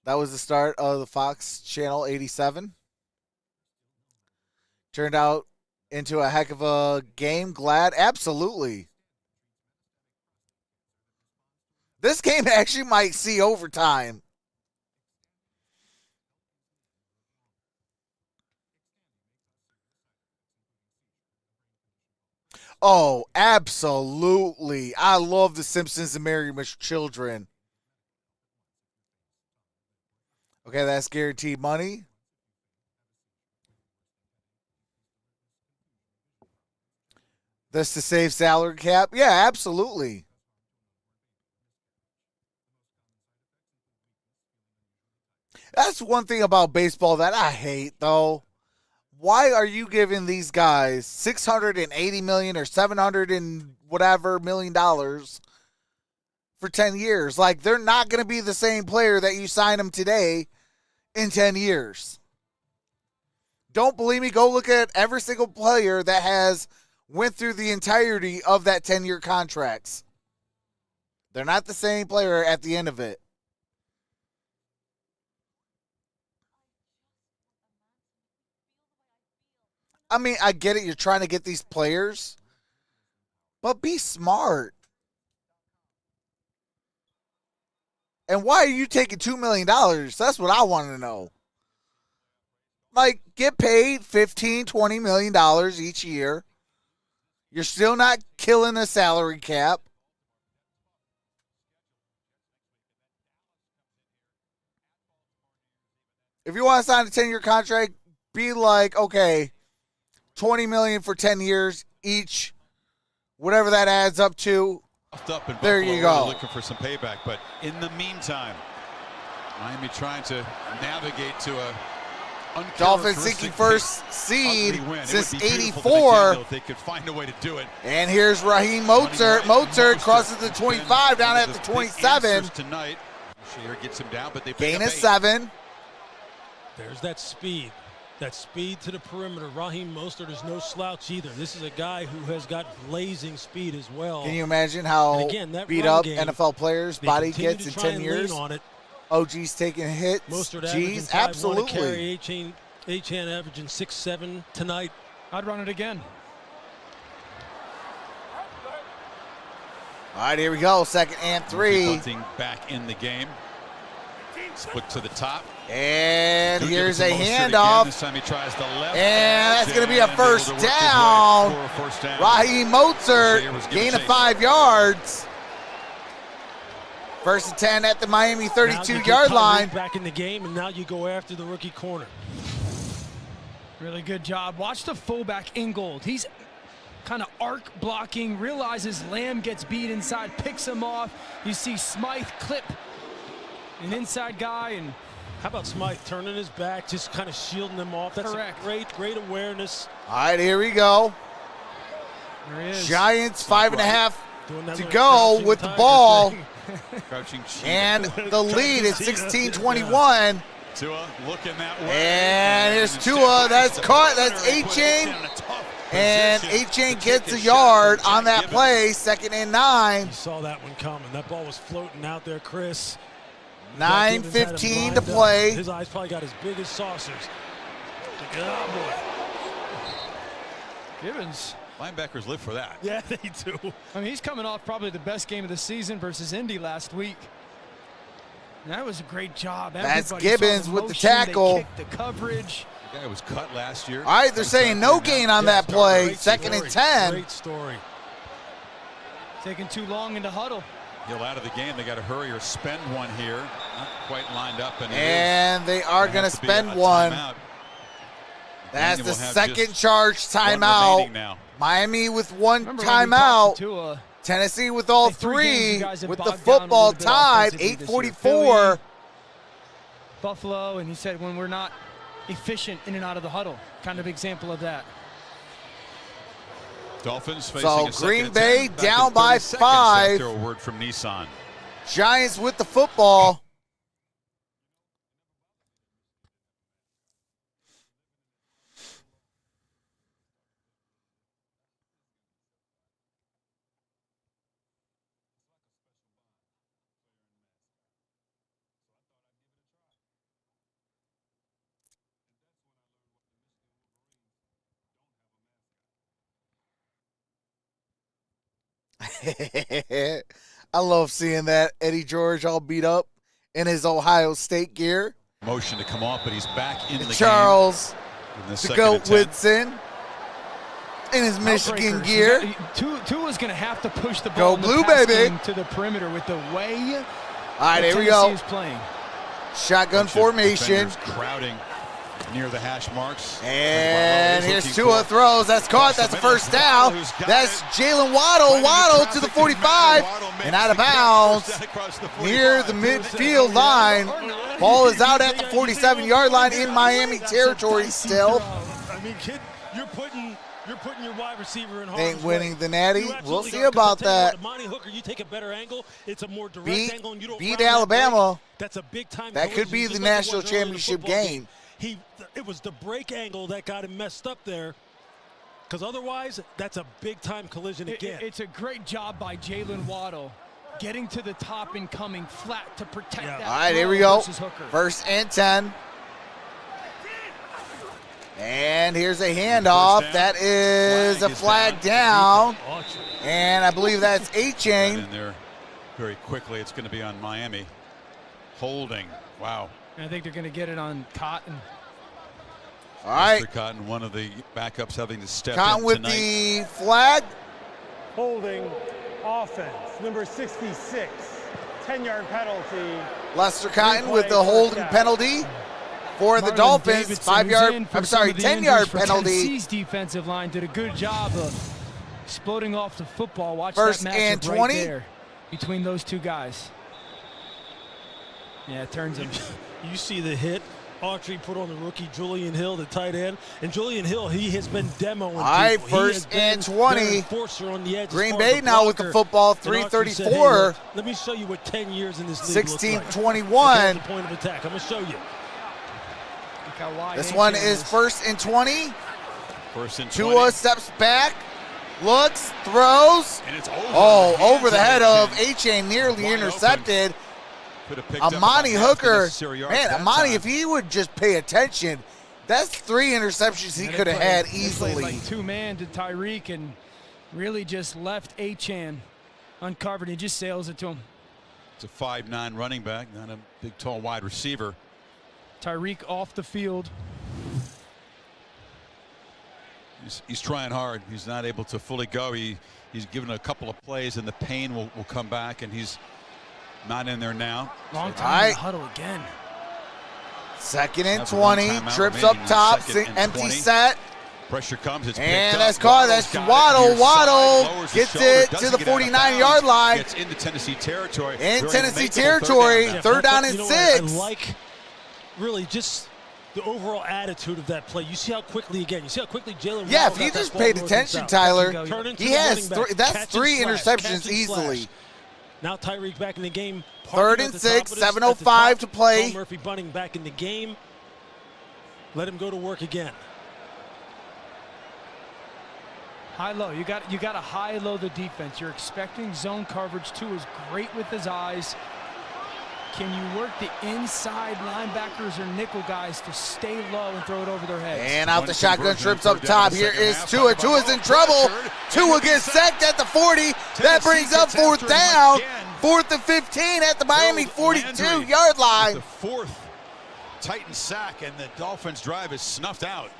That was the start of the Fox Channel 87. Turned out into a heck of a game. Glad? Absolutely. This game actually might see overtime. Oh, absolutely. I love The Simpsons and Married with Children. Okay, that's guaranteed money. This to save salary cap? Yeah, absolutely. That's one thing about baseball that I hate, though. Why are you giving these guys $680 million or $700 and whatever million dollars for 10 years? Like, they're not going to be the same player that you sign them today in 10 years. Don't believe me? Go look at every single player that has went through the entirety of that 10-year contracts. They're not the same player at the end of it. I mean, I get it. You're trying to get these players, but be smart. And why are you taking $2 million? That's what I want to know. Like, get paid $15, $20 million each year. You're still not killing the salary cap. If you want to sign a 10-year contract, be like, okay, $20 million for 10 years each, whatever that adds up to. Up in there Buffalo, you go. really looking for some payback, but in the meantime, Miami trying to navigate to a Dolphins seeking first seed since '84. If they could find a way to do it. And here's Raheem Mostert. Mostert crosses the 25 down at the 27. Tonight, Shader gets him down, but they gain a 7. There's that speed. That speed to the perimeter. Raheem Mostert is no slouch either. This is a guy who has got blazing speed as well. Can you imagine how beat up NFL players' body gets in 10 years? OG's taking hits. Mostert G's, absolutely. Carry, Achane averaging 6'7" tonight. I'd run it again. All right, here we go. 2nd and 3. Bunting back in the game. Split to the top. And here's a handoff. This time he tries the left. And that's going to be a first down. Raheem Mostert, gain of 5 yards. 1st and 10 at the Miami 32-yard line. Back in the game, and now you go after the rookie corner. Really good job. Watch the fullback Ingold. He's kind of arc blocking, realizes Lamb gets beat inside, picks him off. You see Smythe clip an inside guy, and how about Smythe turning his back, just kind of shielding them off? That's correct. Great awareness. All right, here we go. There he is. Giants 5.5 to go with the ball. And the lead is 16-21. Tua looking that way. And here's Tua. That's caught. That's Achane. And Achane gets a yard on that play. 2nd and 9. You saw that one coming. That ball was floating out there, Chris. 9:15 to play. His eyes probably got as big as saucers. Oh, boy. Gibbons. Linebackers live for that. Yeah, they do. I mean, he's coming off probably the best game of the season versus Indy last week. And that was a great job. That's Everybody Gibbons with the tackle. They kicked the coverage. The guy was cut last year. All right, they're saying no gain on that play. 2nd and 10. Great story. Taking too long into huddle. Hill out of the game. They got to hurry or spend one here. Not quite lined up. And they are going to spend one. That's the 2nd charge timeout. Miami with one timeout. Tennessee with all 3 with the football tied. 8:44. Buffalo, and he said when we're not efficient in and out of the huddle. Kind of example of that. Dolphins facing so a Green Bay down by 5. After a word from Nissan. Giants with the football. I love seeing that Eddie George all beat up in his Ohio State gear. Motion to come off, but he's back in the Charles game. The Goat Woodson in his Michigan gear. Tua's going to have to push the ball Go Blue, baby. To the perimeter with the way all right, here we go. Is playing. Shotgun formation. Crowding near the hash marks. And here's Tua throws. That's caught. That's a first down. That's Jalen Waddle. Waddle to the 45 and out of bounds near the midfield line. Ball is out at the 47-yard line in Miami territory still. I mean, kid, you're putting your wide receiver in harm's Ain't winning way. the natty. We'll see about that. Monty Hooker, you take a better angle. It's a more direct angle, and you don't beat Alabama. That's a big time. That could be the national championship game. It was the break angle that got him messed up there. Because otherwise, that's a big-time collision again. It's a great job by Jalen Waddle getting to the top and coming flat to protect that. All right, here we go. Hooker. 1st and 10. And here's a handoff. That is a flag down. And I believe that's A-Chain. In there very quickly. It's going to be on Miami. Holding. Wow. And I think they're going to get it on Cotton. All right. Mr. Cotton, one of the backups having to step Cotton in with tonight. the flag. Holding offense, number 66, 10-yard penalty. Lester Cotton with the holding penalty for the Dolphins. 5-yard, I'm sorry, 10-yard penalty. Tennessee's defensive line did a good job of exploding off the football. Watch 1st that and matchup 20 right there between those two guys. Yeah, it turns him. You see the hit Autry put on the rookie Julian Hill, the tight end. And Julian Hill, he has been demoing. All right, people. 1st and 20. On the edge Green Bay now with the football, 3:34. Hey, let me show you what 10 years in this league 16-21. Like. The point of attack. I'm going to show you. This one is 1st and 20. 1st and 20. Tua steps back, looks, throws. And it's over. Over the head of A-Chain, nearly intercepted. Amani Hooker, man, Amani, if he would just pay attention, that's 3 interceptions he could have had easily. Played like 2-man to Tyreek and really just left A-Chan uncovered. He just sails it to him. It's a 5'9" running back, not a big, tall wide receiver. Tyreek off the field. He's trying hard. He's not able to fully go. He's given a couple of plays, and the pain will come back, and he's not in there now. Long time in the huddle again. 2nd and 20. Trips up top. Empty set. Pressure comes. It's and that's caught. That's Waddle. Waddle gets it to the 49-yard line. Gets into Tennessee territory. In Tennessee territory. 3rd down and 6. I like really just the overall attitude of that play. You see how quickly, again, you see how quickly Jalen. Yeah, if you just paid attention, Tyler, he has that's 3 interceptions easily. Now Tyreek back in the game. 3rd and 6, 7:05 to play. Murphy Bunting back in the game. Let him go to work again. High-low. You got to high-low the defense. You're expecting zone coverage. Tua is great with his eyes. Can you work the inside linebackers or nickel guys to stay low and throw it over their heads? And out the shotgun, trips up top. Here is Tua. Tua's in trouble. Tua gets sacked at the 40. That brings up 4th down. 4th and 15 at the Miami 42-yard line. The 4th Titan sack, and the Dolphins' drive is snuffed out.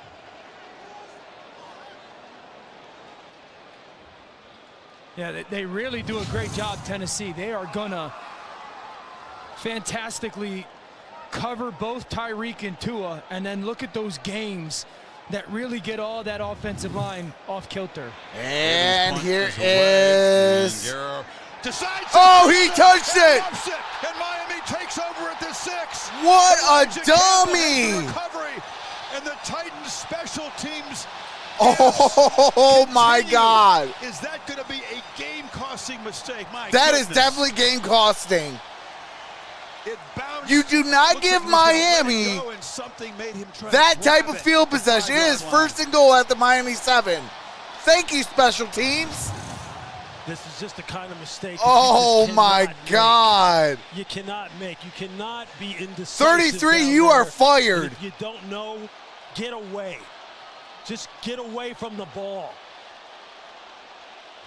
Yeah, they really do a great job, Tennessee. They are going to fantastically cover both Tyreek and Tua, and then look at those games that really get all that offensive line off kilter. And here is... Decides he touched it! And Miami takes over at the 6. What a dummy! Recovery, and the Titans special teams. Oh my God! Is that going to be a game-costing mistake? That is definitely game-costing. You do not give Miami that type of field possession. It is 1st and goal at the Miami 7. Thank you, special teams. This is just the kind of mistake. Oh my God! You cannot make. You cannot be indecisive. 33, you are fired. If you don't know, get away. Just get away from the ball.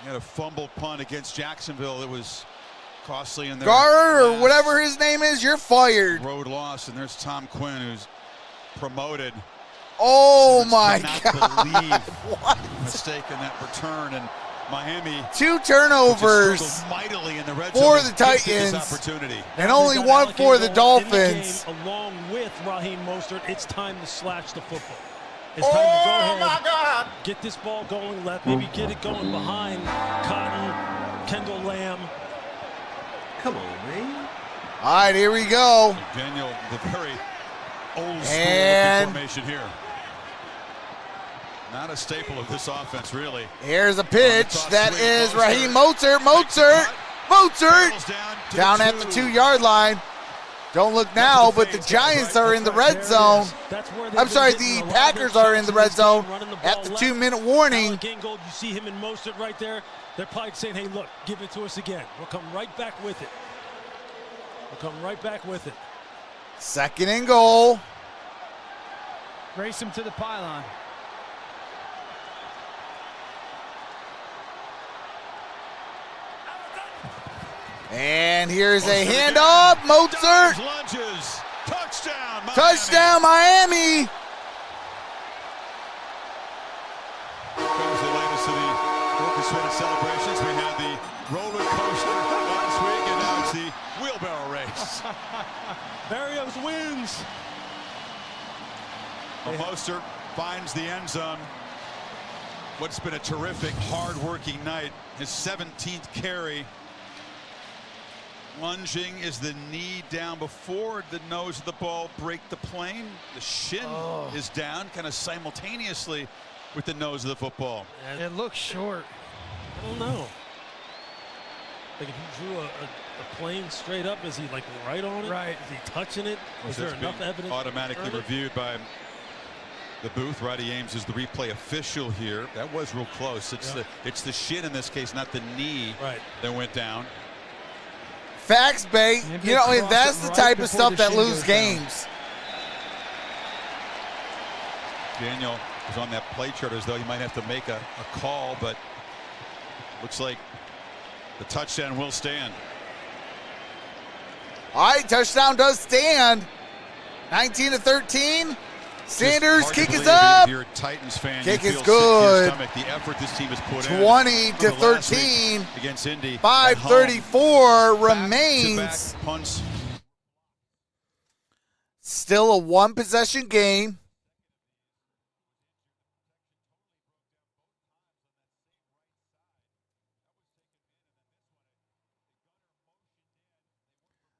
You had a fumbled punt against Jacksonville. It was costly in there. Garner or whatever his name is, you're fired. Road loss, and there's Tom Quinn, who's promoted. Oh my God! Believe what mistake in that return, and Miami 2 turnovers mightily in the red for zone the Titans, opportunity. and only 1 for the Dolphins. Along with Raheem Mostert, it's time to slash the football. It's time to go ahead, get this ball going, maybe get it going behind Cotton, Kendall Lamb. Come on, man. All right, here we go. Daniel, the very old school formation here. Not a staple of this offense, really. Here's a pitch that is Raheem Mostert. Mostert down at the 2-yard line. Don't look now, but the Giants are in the red zone. I'm sorry, the Packers are in the red zone at the 2-minute warning. You see him in motion right there. They're probably saying, hey, look, give it to us again. We'll come right back with it. We'll come right back with it. 2nd and goal. Race him to the pylon. And here's a handoff. Mozart. Lunges. Touchdown, Miami. Touchdown, Miami. Comes the latest of the orchestrated celebrations. We had the roller coaster last week, and now it's the wheelbarrow race. Barrios wins. Mostert finds the end zone. What's been a terrific, hard-working night. His 17th carry. Lunging is the knee down before the nose of the ball break the plane. The shin is down kind of simultaneously with the nose of the football. It looks short. I don't know. Like if he drew a plane straight up, is he like right on it? Right. Is he touching it? Is there enough evidence? Automatically reviewed by the booth. Roddy Ames is the replay official here. That was real close. It's the shin in this case, not the knee that went down. Facts, Bay. You know, that's the type of stuff that lose games. Daniel was on that play chart as though he might have to make a call, but looks like the touchdown will stand. All right, touchdown does stand. 19-13. Sanders kick is up. If you're a Titans fan, kick you is feel good. sick to your stomach. The effort this team has put 20-13 against Indy. 5:34 remains. Back-to-back punts. Still a 1-possession game.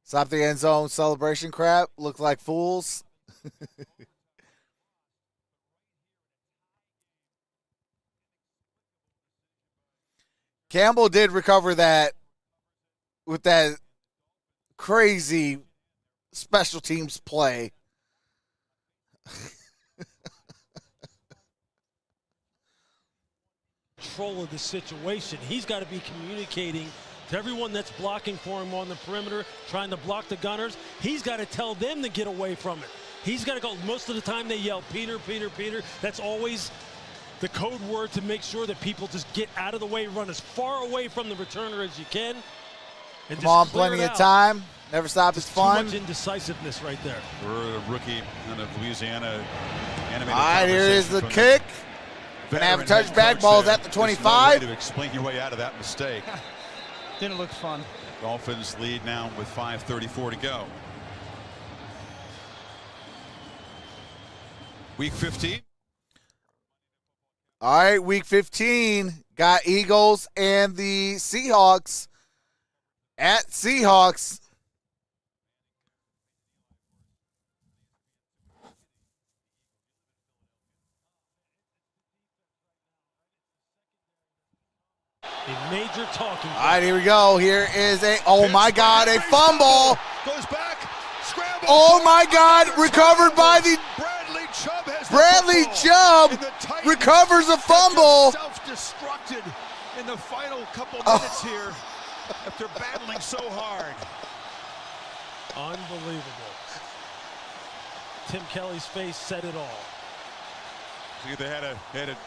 Stop the end zone celebration crap. Look like fools. Campbell did recover that with that crazy special teams play. Control of the situation. He's got to be communicating to everyone that's blocking for him on the perimeter, trying to block the Gunners. He's got to tell them to get away from it. He's got to go. Most of the time they yell, Peter, Peter, Peter. That's always the code word to make sure that people just get out of the way, run as far away from the returner as you can. And Come on, plenty of time. Never stop. It's fun. Too much indecisiveness right there. We're a rookie out of Louisiana. All right, here is the kick. Gonna have a touchback. Ball's at the 25. To explain your way out of that mistake. Didn't look fun. Dolphins lead now with 5:34 to go. Week 15. All right, week 15. Got Eagles and the Seahawks at Seahawks. A major talking. All right, here we go. Here is a, oh my God, a fumble. Goes back, scramble. Oh my God, recovered by the Bradley Chubb recovers a fumble. Self-destructed in the final couple minutes here after battling so hard. Unbelievable. Tim Kelly's face said it all. See, they had a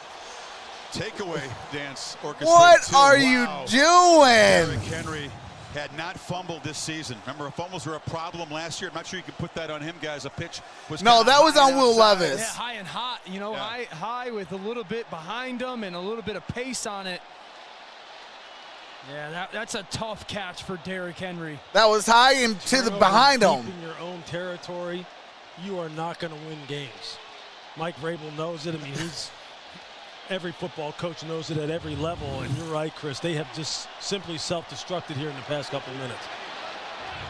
takeaway dance orchestrated. What are you doing? Derrick Henry had not fumbled this season. Remember, fumbles were a problem last year. I'm not sure you can put that on him, guys. A pitch was no, that was on Will Levis. Yeah, high and hot. You know, high with a little bit behind him and a little bit of pace on it. Yeah, that's a tough catch for Derrick Henry. That was high and to the behind him. In your own territory, you are not going to win games. Mike Vrabel knows it. I mean, every football coach knows it at every level, and you're right, Chris. They have just simply self-destructed here in the past couple of minutes.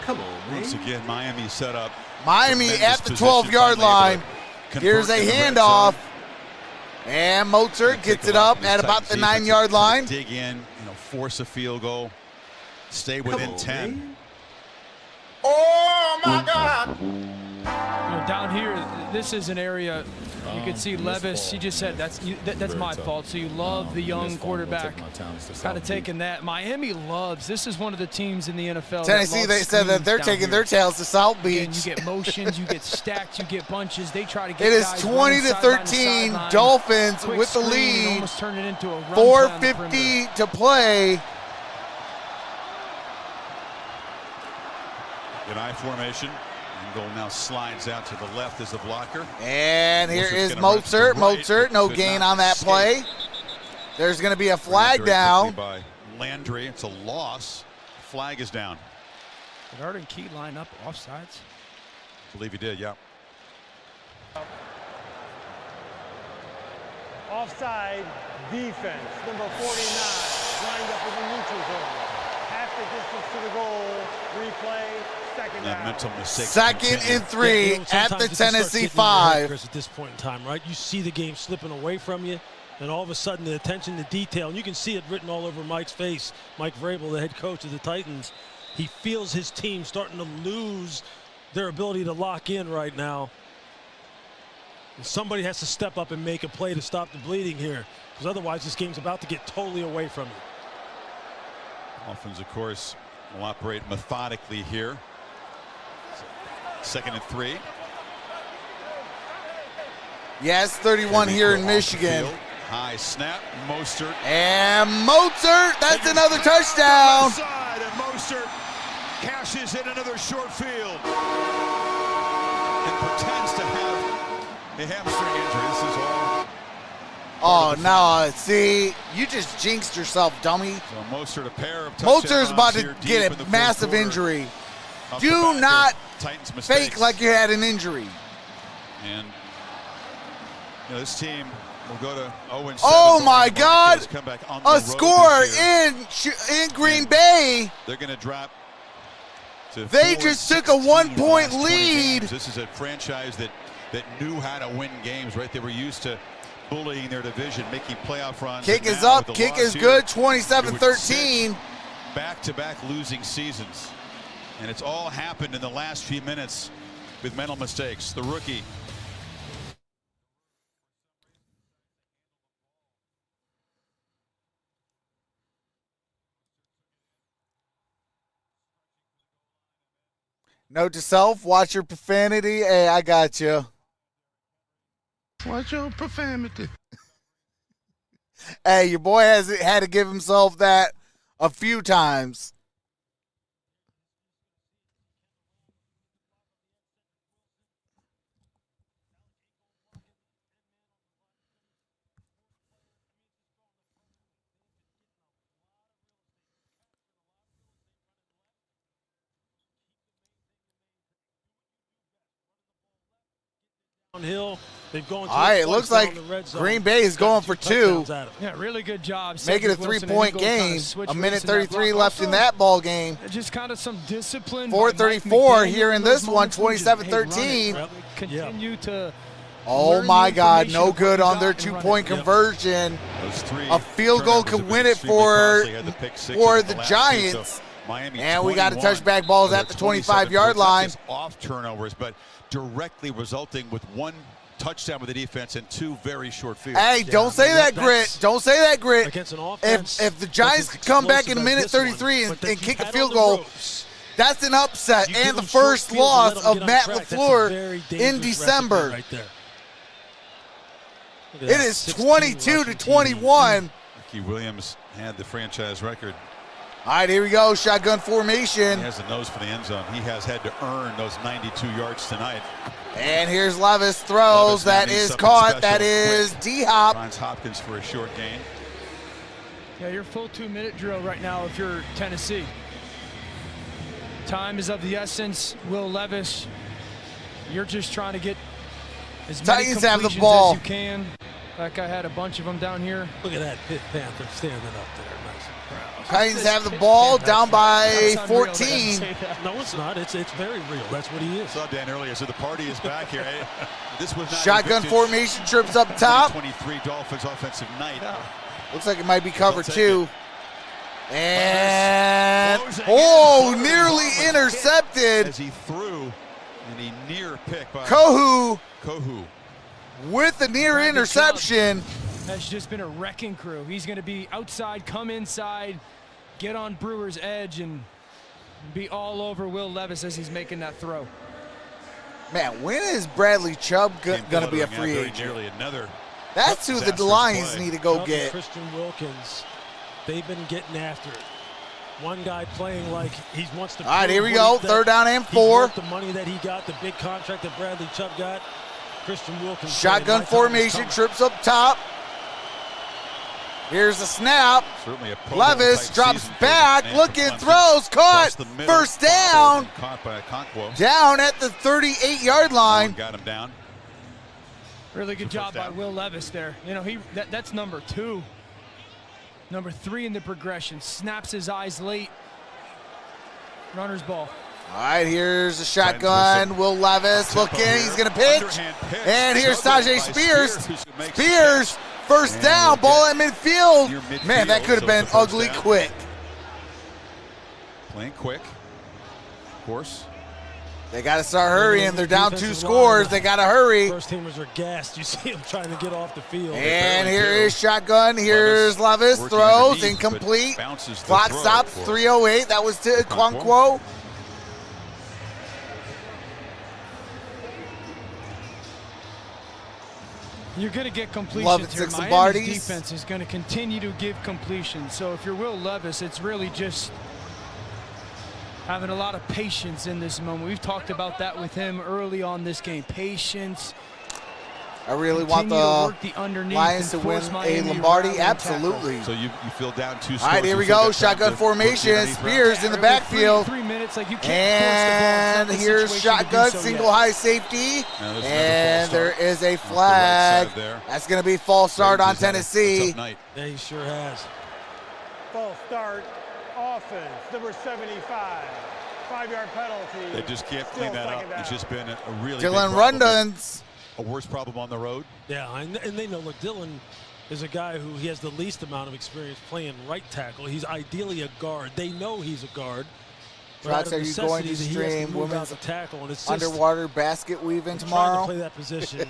Come on, man. Once again, Miami set up. Miami at the 12-yard line. Here's a handoff. And Mozart gets it up at about the 9-yard line. Dig in, force a field goal, stay within 10. Oh, my God. block. Down here, this is an area you could see Levis. He just said that's my fault. So you love the young quarterback kind of taking that. Miami loves. This is one of the teams in the NFL. Tennessee, they said that they're taking their tails to South Beach. Again, you get motions, you get stacks, you get bunches. They try to get. It is guys 20-13. Dolphins with the lead. Almost turn it into a run 4:50 to play. Good eye formation. Goal now slides out to the left as the blocker. And here is Mozart. Mozart, no gain on that play. There's going to be a flag down. By Landry. It's a loss. Flag is down. Did Arden Key line up offsides? I believe he did, yeah. Offside defense, number 49, lined up in the neutral zone. Half the distance to the goal, replay, second down. Mental mistake. Second and 3 at the Tennessee 5. At this point in time, right? You see the game slipping away from you, and all of a sudden the attention to detail, and you can see it written all over Mike's face. Mike Vrabel, the head coach of the Titans, he feels his team starting to lose their ability to lock in right now. And somebody has to step up and make a play to stop the bleeding here, because otherwise this game's about to get totally away from you. Dolphins, of course, will operate methodically here. Second and 3. Yes, 31 here in Michigan. High snap, Mostert. And Mozart, that's another touchdown. Side, and Mostert cashes in another short field. And pretends to have a hamstring injury. This is all. Oh, no, see, you just jinxed yourself, dummy. So Mostert, a pair of Mosert's about to get a massive injury. Do not fake like you had an injury. And this team will go to 0-7. Oh, my God. A score in Green Bay. They're going to drop to They just took a 1-point lead. This is a franchise that knew how to win games, right? They were used to bullying their division, making playoff runs. Kick is up. Kick is good. 27-13. Back-to-back losing seasons. And it's all happened in the last few minutes with mental mistakes. The rookie. Note to self, watch your profanity. Hey, I got you. Watch your profanity. Hey, your boy has had to give himself that a few times. Hill. They've gone all right, it looks like Green Bay is going for 2. Yeah, really good job. Make it a 3-point game. A minute 33 left in that ball game. Just kind of some discipline. 4:34 here in this one, 27-13. Continue to. Oh my God, no good on their 2-point conversion. A field goal could win it for the Giants. And we got to touchback balls at the 25-yard line. Off turnovers, but directly resulting with 1 touchdown with the defense and 2 very short fields. Hey, don't say that, Grit. Don't say that, Grit. If the Giants could come back in a minute 33 and kick a field goal, that's an upset and the first loss of Matt LaFleur in December. Right there. It is 22-21. Ricky Williams had the franchise record. All right, here we go. Shotgun formation. He has the nose for the end zone. He has had to earn those 92 yards tonight. And here's Levis throws. That is caught. That is D-Hop. Finds Hopkins for a short gain. Yeah, you're full 2-minute drill right now if you're Tennessee. Time is of the essence. Will Levis, you're just trying to get as many Titans have the completions ball. as you can. Like I had a bunch of them down here. Look at that Pitt Panther standing up there. Nice. Titans have the ball down by 14. No, it's not. It's very real. That's what he is. I saw Dan earlier, so the party is back here. This was not Shotgun formation, trips up top. 23 Dolphins offensive night. Looks like it might be cover 2. And nearly intercepted. As he threw And a near pick by Kohu with the near interception. Has just been a wrecking crew. He's going to be outside, come inside, get on Brewer's edge, and be all over Will Levis as he's making that throw. Man, when is Bradley Chubb going to be a free agent? That's who the Lions need to go Chubb get. And Christian Wilkins, they've been getting after it. One guy playing like he wants to. All right, here we go. Third down and 4. The money that he got, the big contract that Bradley Chubb got. Christian Wilkins. Shotgun formation, trips up top. Here's the snap. Certainly a Pro Levis Bowl-type drops season for back, Nancy looking, Clemson. throws, caught. Across the middle, First down. Caught by Conquo. Down at the 38-yard line. Got him down. Really good job by Will Levis there. You know, that's number 2. Number 3 in the progression. Snaps his eyes late. Runner's ball. All right, here's the shotgun. Will Levis looking. He's going to pitch. And here's Tajay Spears. First down. Ball at midfield. Man, that could have been ugly quick. Playing quick, of course. They got to start hurrying. They're down 2 scores. They got to hurry. First teamers are gassed. You see them trying to get off the field. And here is shotgun. Here's Levis. Throws. Incomplete. Clock stops. 3:08. That was to Conquo. You're going to get completions Love it, here. 6 Miami's Lombardies. defense is going to continue to give completions. So if you're Will Levis, it's really just having a lot of patience in this moment. We've talked about that with him early on this game. Patience. I really want the Lions to win a Lombardi. Absolutely. So you feel down 2 scores. All right, here we go. Shotgun formation. Spears in the backfield. 3 minutes, like you can't and force the ball. here's shotgun, single high safety. And there is a flag. That's going to be false start on Tennessee. Yeah, he sure has. False start, offense, number 75. 5-yard penalty. They just can't clean that up. It's just been a really Dylan big problem. Rundons. A worse problem on the road. Yeah, and they know, look, Dylan is a guy who he has the least amount of experience playing right tackle. He's ideally a guard. They know he's a guard. Trox, are you going to stream women's tackle, and it's underwater basket weaving tomorrow? Trying to play that position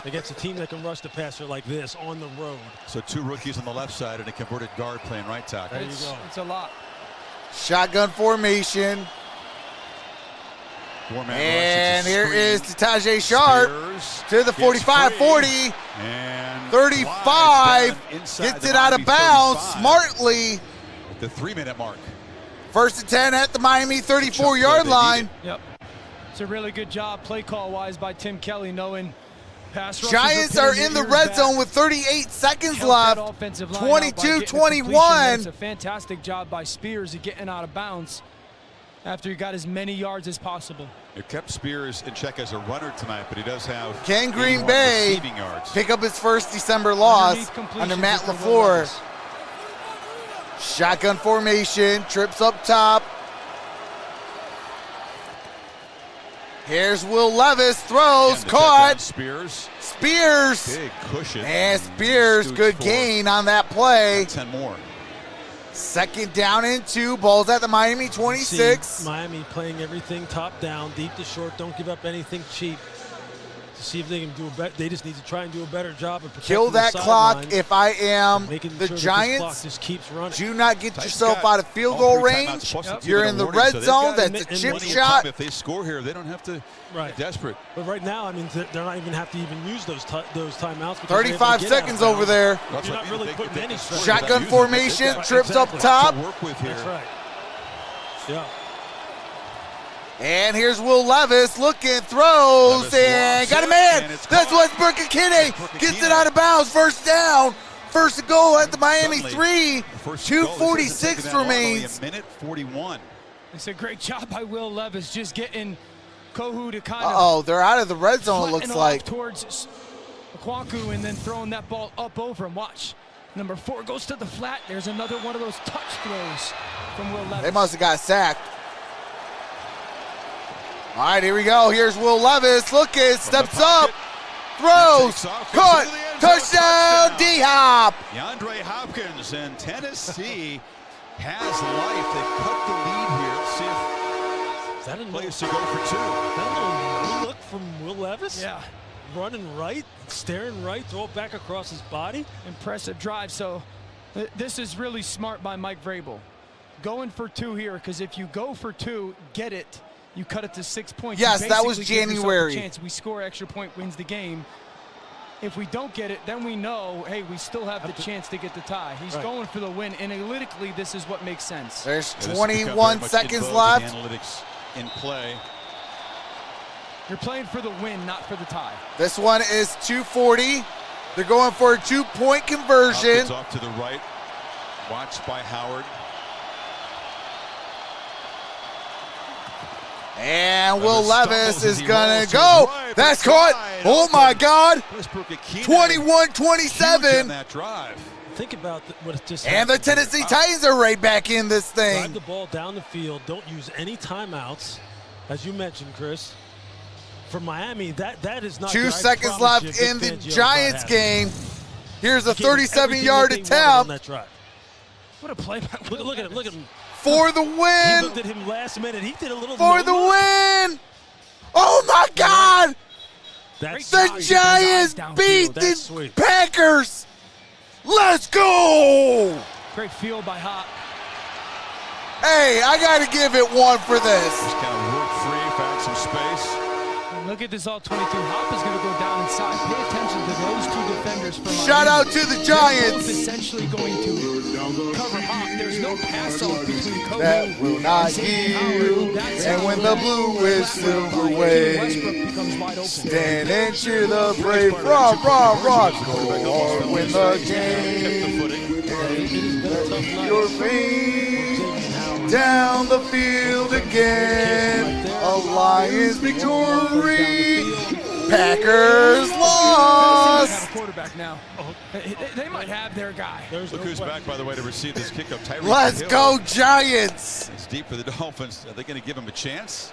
against a team that can rush the passer like this on the road. So 2 rookies on the left side and a converted guard playing right tackle. There you go. It's a lot. Shotgun formation. And here is Tajay Sharp to the 45-40. And 35 gets it out of bounds smartly. At the 3-minute mark. 1st and 10 at the Miami 34-yard line. Yep. It's a really good job play call-wise by Tim Kelly, knowing pass rush. Giants are in the red zone with 38 seconds left. 22-21. It's a fantastic job by Spears of getting out of bounds after he got as many yards as possible. It kept Spears in check as a runner tonight, but he does have Can Green Bay receiving yards. pick up his first December loss under Matt LaFleur? Shotgun formation, trips up top. Here's Will Levis, throws, caught. Spears. Big cushion. And Spears, good gain on that play. 10 more. 2nd down and 2. Ball's at the Miami 26. See Miami playing everything top down, deep to short. Don't give up anything cheap. To see if they can do a better. They just need to try and do a better job of protecting Kill that the clock sidelines, if I am making the sure Giants. That this clock just keeps running. Do not get yourself out of field goal range. You're in the red zone. That's a chip shot. If they score here, they don't have to be desperate. But right now, I mean, they're not even have to even use those timeouts. 35 seconds over there. You're not really putting any stress. Shotgun formation, trips up top. That's right. Yeah. And here's Will Levis looking, throws, and got a man. That's Westbrook Akine. Gets it out of bounds. First down. First to goal at the Miami 3. 2:46 remains. A minute 41. It's a great job by Will Levis just getting Kohu to kind of. Uh-oh, they're out of the red zone, it looks like. Towards Kwaku and then throwing that ball up over him. Watch. Number 4 goes to the flat. There's another one of those touch throws from Will Levis. They must have got sacked. All right, here we go. Here's Will Levis looking, steps up, throws, caught, touchdown, D-Hop. DeAndre Hopkins and Tennessee has life. They've cut the lead here. See if is that place to go for two. That little look from Will Levis. Yeah. Running right, staring right, throw it back across his body. Impressive drive. So this is really smart by Mike Vrabel. Going for two here, because if you go for two, get it, you cut it to 6 points. Yes, that was Basically give yourself a January. chance. We score extra point, wins the game. If we don't get it, then we know, hey, we still have the chance to get the tie. He's going for the win. Analytically, this is what makes sense. There's Yeah, 21 seconds left. Analytics in play. You're playing for the win, not for the tie. This one is 240. They're going for a 2-point conversion. Hopkins off to the right. Watched by Howard. And Will Levis is going to go. That's caught. Oh, my God. 21-27. That drive. Think about what just And the Tennessee Titans are right back in this thing. Drive the ball down the field. Don't use any timeouts, as you mentioned, Chris. For Miami, that is not 2 good. seconds left in the Giants game. Here's a 37-yard attempt. What a play. Look at him. Look at him. For the He win. looked at him last minute. He did a little For the win. Oh, my God. The Giants beat the Packers. Let's go. Great field by Hop. Hey, I got to give it one for this. Just kind of work free, found some space. Look at this all 22. Hop is going to go down inside. Pay attention to those two defenders for Miami. Shout out to the Giants. They're both essentially going to cover Hop. There's no pass off between Kobe That will not yield. And when the blue is silver wave, stand and cheer the brave. Rock, rock, rock. Or win the game. Your feet down the field again. A Lions victory. Packers lost. Quarterback now. They might have their guy. Look who's back, by the way, to receive this kickoff. Tyreek Let's Hill. go, Giants. It's deep for the Dolphins. Are they going to give him a chance?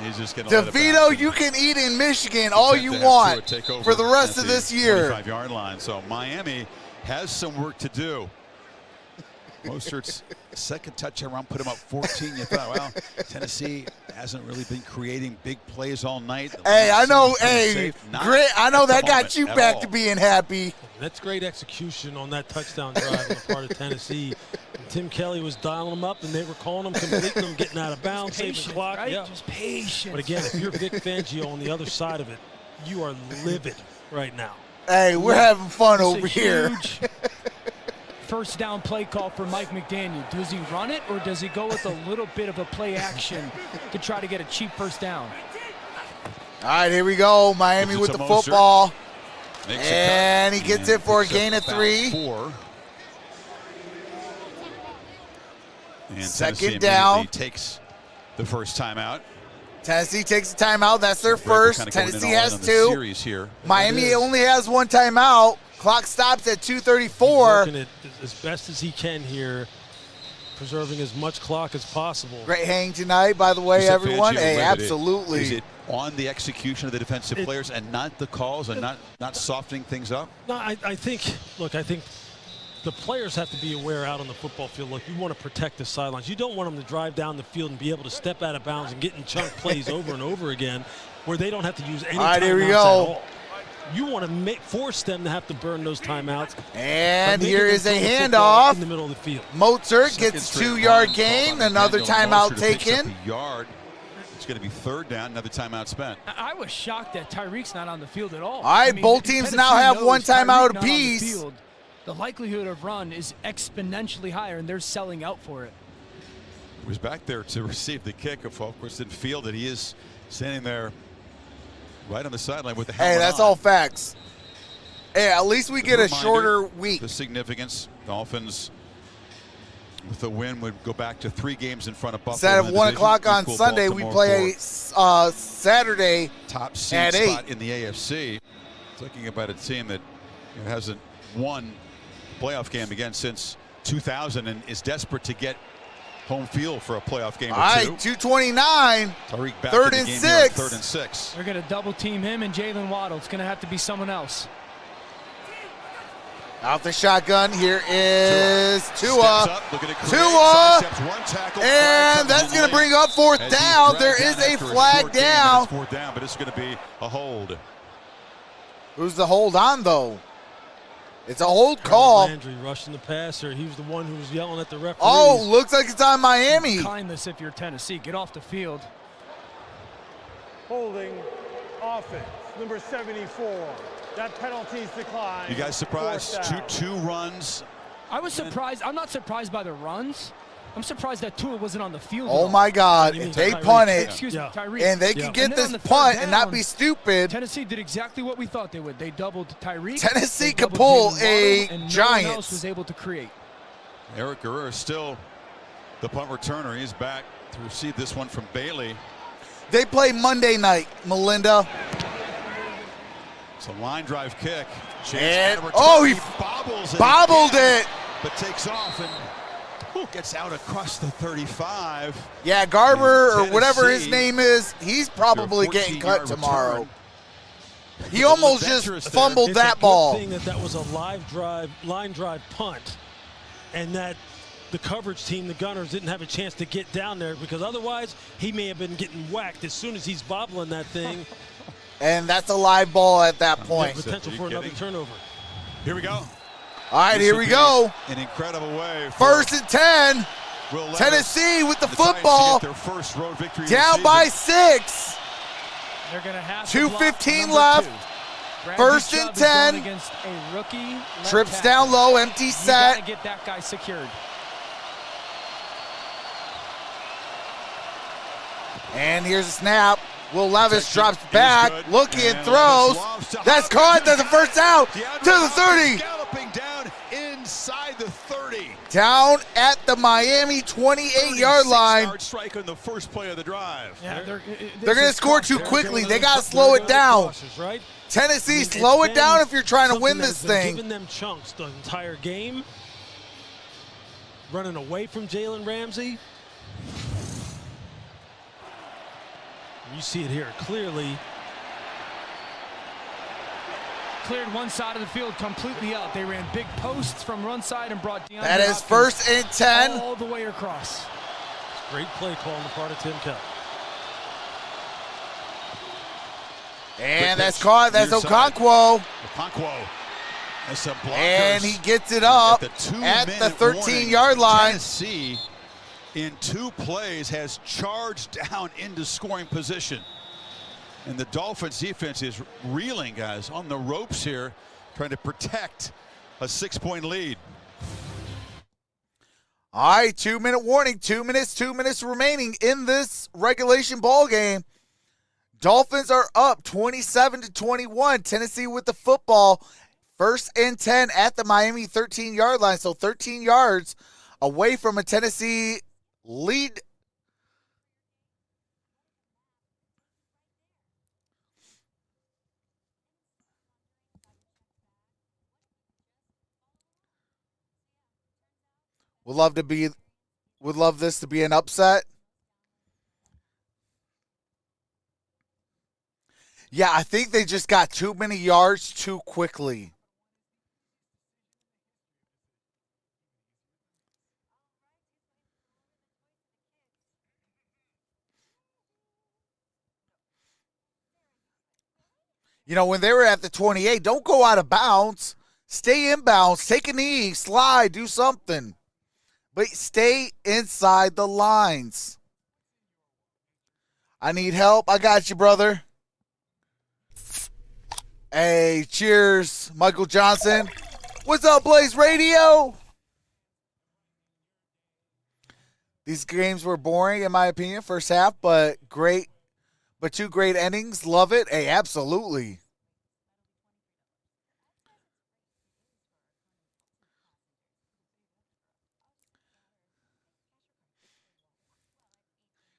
He's just going to let it DeVito, bounce. you can eat in Michigan all you To have want Tua take over for the rest at of this year. 25-yard line. So Miami has some work to do. Mostert's second touchdown put him up 14. You thought, well, Tennessee hasn't really been creating big plays all night. Hey, I know. Seems pretty Hey, safe. Not great. I know at the that got moment you at back all. to being happy. That's great execution on that touchdown drive on the part of Tennessee. And Tim Kelly was dialing them up, and they were calling them, completing them, getting out of bounds, saving the clock. Right? Yeah. Just patience. But again, if you're Vic Fangio on the other side of it, you are livid right now. Hey, we're having fun It's over a here. huge first down play call for Mike McDaniel. Does he run it, or does he go with a little bit of a play action to try to get a cheap first down? All right, here we go. Miami with the football. And he gets it for a gain of 3. 4. And Second Tennessee down. immediately takes the first timeout. Tennessee takes a timeout. That's their Vrabel first. kinda going in Tennessee all has in on the 2. series here. Miami only has 1 timeout. Clock stops at 2:34. Working it as best as he can here, preserving as much clock as possible. Great hang tonight, by the way, You said everyone. Fangio Hey, limited. absolutely. Is it on the execution of the defensive players and not the calls and not softening things up? No, I think the players have to be aware out on the football field. Look, you want to protect the sidelines. You don't want them to drive down the field and be able to step out of bounds and get in chunk plays over and over again where they don't have to use any All right, here we timeouts go. at all. You want to force them to have to burn those timeouts. And by here making is them a throw the football handoff. in the middle of the field. Mozart Second gets straight 2-yard run gain. called on Another Daniel timeout Mostert, who picks up taken. a yard. It's going to be 3rd down. Another timeout spent. I was shocked that Tyreek's not on the field at all. All right, both teams now have Tennessee 1 knows Tyreek timeout not on the apiece. field. The likelihood of run is exponentially higher, and they're selling out for it. He was back there to receive the kick. Of course, didn't feel that he is standing there right on the sideline with the helmet Hey, that's on. all facts. Hey, at least we get a Reminder, shorter week. The significance, Dolphins with the win would go back to 3 games in front of Buffalo. Instead of in the 1 division, o'clock on equal Sunday, we Baltimore play for Saturday top seed at 8. spot in the AFC. Talking about a team that hasn't won a playoff game again since 2000 and is desperate to get home field for a playoff game. All right, 2:29. Tariq back 3rd in and the game here on 6. 3rd and 6. They're going to double team him and Jalen Waddle. It's going to have to be someone else. Out the shotgun. Here is Tua. Tua. And that's going to bring up fourth down. There is a flag down. Fourth down, but it's going to be a hold. Who's the hold on, though? It's a hold call. Landry rushing the passer. He was the one who was yelling at the referee. Oh, looks like it's on Miami. Kindness if you're Tennessee. Get off the field. Holding offense, number 74. That penalty's declined. You guys surprised? Two runs. I was surprised. I'm not surprised by the runs. I'm surprised that Tua wasn't on the field. Oh, my God. If they punt it, excuse me, Tyreek. and they can get this punt and not be stupid. Tennessee did exactly what we thought they would. They doubled Tyreek. Tennessee could pull a Giants. No one else was Giants. able to create. Eric Guerrero is still the punt returner. He's back to receive this one from Bailey. They play Monday night, Melinda. It's a line drive kick. And, oh, he bobbled it. But takes off and gets out across the 35. Yeah, Garber or whatever his name is, he's probably getting cut tomorrow. He almost just fumbled that ball. It's a good thing that was a line drive punt, and that the coverage team, the Gunners, didn't have a chance to get down there, because otherwise he may have been getting whacked as soon as he's bobbling that thing. And that's a live ball at that point. Potential for another turnover. Here we go. All right, here we go. An incredible way. First and 10. Tennessee with the football. Their first road victory down by 6. They're going to have 2:15 left. First and 10. Against a rookie. Trips down low, empty set. You got to get that guy secured. And here's a snap. Will Levis drops back, looking, throws. That's caught. That's a first down to the 30. Galloping down inside the 30. Down at the Miami 28-yard line. Strike on the first play of the drive. Yeah, they're going to score too quickly. They got to slow it down. Tennessee, slow it down if you're trying to win this thing. Giving them chunks the entire game. Running away from Jalen Ramsey. You see it here clearly. Cleared one side of the field completely out. They ran big posts from one side and brought DeAndre That is Hopkins first and 10. all the way across. Great play call on the part of Tim Kelly. And that's caught. That's Okonkwo. That's a blockers. And he gets it up at the 13-yard line. Tennessee, in 2 plays, has charged down into scoring position. And the Dolphins defense is reeling, guys, on the ropes here, trying to protect a 6-point lead. All right, 2-minute warning. 2 minutes remaining in this regulation ball game. Dolphins are up 27-21. Tennessee with the football. First and 10 at the Miami 13-yard line. So 13 yards away from a Tennessee lead. Would love this to be an upset. Yeah, I think they just got too many yards too quickly. You know, when they were at the 28, don't go out of bounds. Stay in bounds. Take a knee. Slide. Do something. But stay inside the lines. I need help. I got you, brother. Hey, cheers, Michael Johnson. What's up, Blaze Radio? These games were boring, in my opinion, first half, but great. But 2 great endings. Love it. Hey, absolutely.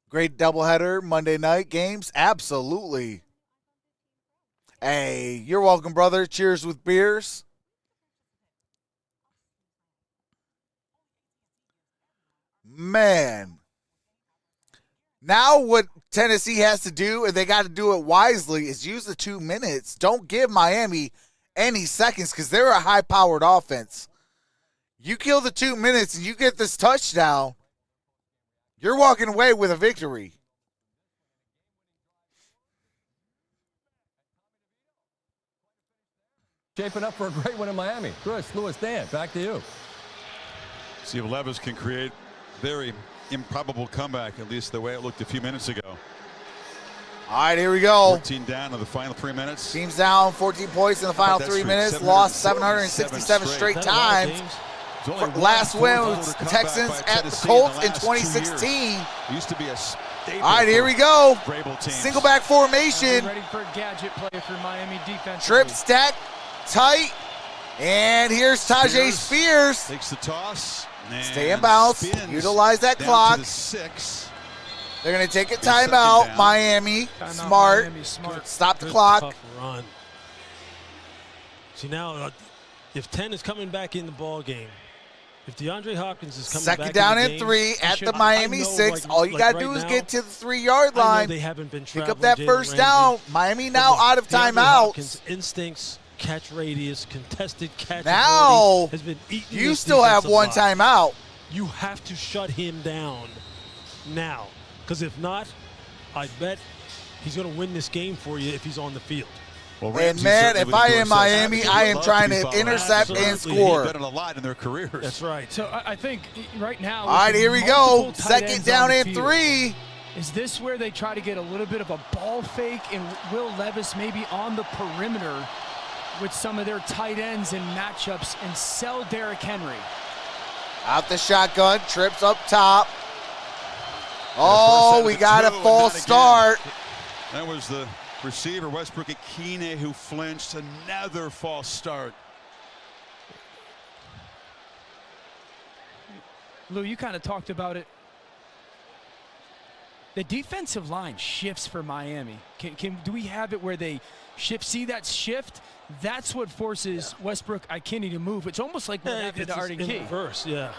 Great doubleheader, Monday night games. Absolutely. Hey, you're welcome, brother. Cheers with beers. Man. Now what Tennessee has to do, and they got to do it wisely, is use the 2 minutes. Don't give Miami any seconds because they're a high-powered offense. You kill the 2 minutes and you get this touchdown, you're walking away with a victory. Shaping up for a great one in Miami. Chris, Lewis, Dan, back to you. See if Levis can create very improbable comeback, at least the way it looked a few minutes ago. All right, here we go. 14 down in the final 3 minutes. Team's down 14 points in the final 3 minutes. Lost 767 straight times. Last win was the Texans at the Colts in 2016. Used to be a staple. All right, here we go. Vrabel teams. Single back formation. Ready for a gadget play for Miami defense. Trip stack tight. And here's Tajay Spears. Takes the toss. Stay in bounds. Utilize that clock. To the 6. They're going to take a timeout. Miami. Smart. Miami, smart. Stop the Good clock. tough run. See, now, if 10 is coming back in the ball game, if DeAndre Hopkins is coming back Second down in the and game, 3 at the Miami 6. All you got to do is get to the 3-yard line. They haven't been pick up that first down. Miami now out of DeAndre timeouts. Hopkins' instincts, catch radius, contested catch now has been eating you still have one timeout. You have to shut him down now, because if not, I bet he's going to win this game for you if he's on the field. Well, and man, if I am Miami, I am trying to intercept and score. They've done a lot in their careers. That's right. So I think right now. All right, here we go. Second down and 3. Is this where they try to get a little bit of a ball fake and Will Levis maybe on the perimeter with some of their tight ends and matchups and sell Derrick Henry? Out the shotgun, trips up top. Oh, we got a false start. That was the receiver, Westbrook Akine, who flinched. Another false start. Lou, you kind of talked about it. The defensive line shifts for Miami. Do we have it where they shift? See that shift? That's what forces Westbrook Akine to move. It's almost like what happened to Arden Key. In reverse, yeah.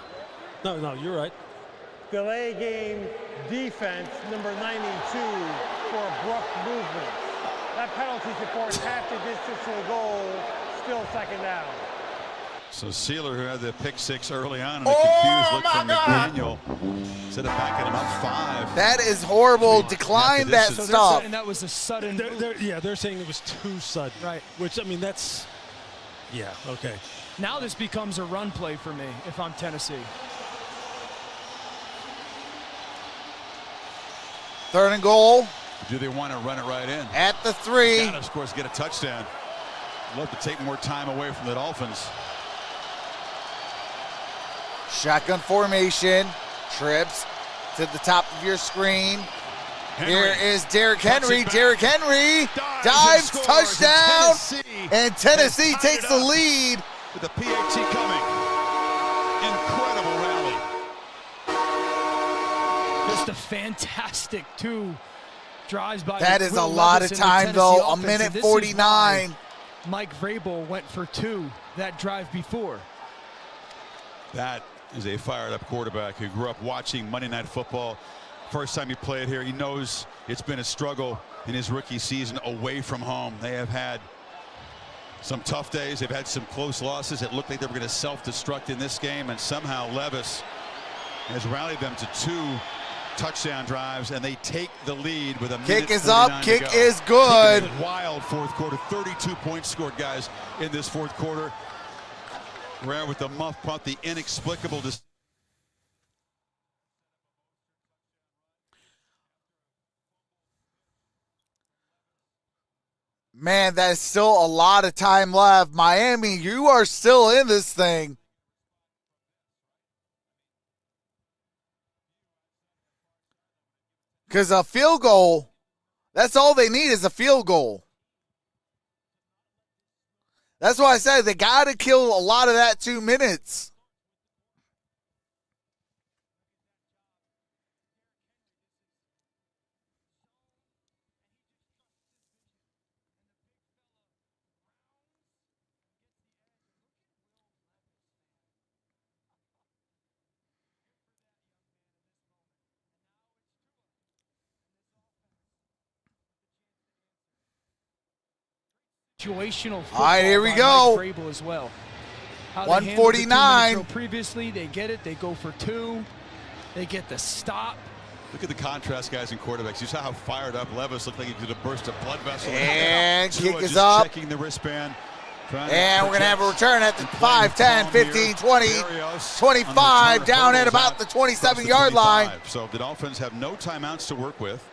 No, you're right. Delay game defense, number 92, for abrupt movement. That penalty supports half the distance to the goal, still second down. So Sealer, who had the pick 6 early on, and a confused look from McDaniel, instead of backing him up 5. That is horrible. Decline that stuff. And that was a sudden. They're saying it was too sudden. Right. Which, I mean, that's, yeah, okay. Now this becomes a run play for me if I'm Tennessee. Third and goal. Do they want to run it right in? At the 3. Gotta, of course, get a touchdown. Love to take more time away from the Dolphins. Shotgun formation. Trips to the top of your screen. Here is Derrick Henry. Derrick Henry dives, touchdown. And Tennessee takes the lead. With the PAT coming. Incredible rally. Just a fantastic 2 drives by. That is Will a lot Levis of and the time, Tennessee though. A offense, minute and this is 49. why Mike Vrabel went for 2 that drive before. That is a fired-up quarterback who grew up watching Monday Night Football. First time he played here, he knows it's been a struggle in his rookie season away from home. They have had some tough days. They've had some close losses. It looked like they were going to self-destruct in this game, and somehow Levis has rallied them to 2 touchdown drives, and they take the lead with a minute Kick is up. Kick is Kick good. is wild fourth quarter. 32 points scored, guys, in this fourth quarter. Rare with the muff punt, the inexplicable. Man, that is still a lot of time left. Miami, you are still in this thing. Because a field goal, that's all they need is a field goal. That's why I said they got to kill a lot of that 2 minutes. situational football. All right, here we by go. Mike Vrabel as well. How 149. they previously, they get it. They go for 2. They get the stop. Look at the contrast, guys, in quarterbacks. You saw how fired up Levis looked like he could have burst a blood vessel. And kick is just up. checking the wristband. And we're going to have a return at the 5, 10, 15, 20, 25, down at about the 27-yard line. So the Dolphins have no timeouts to work with.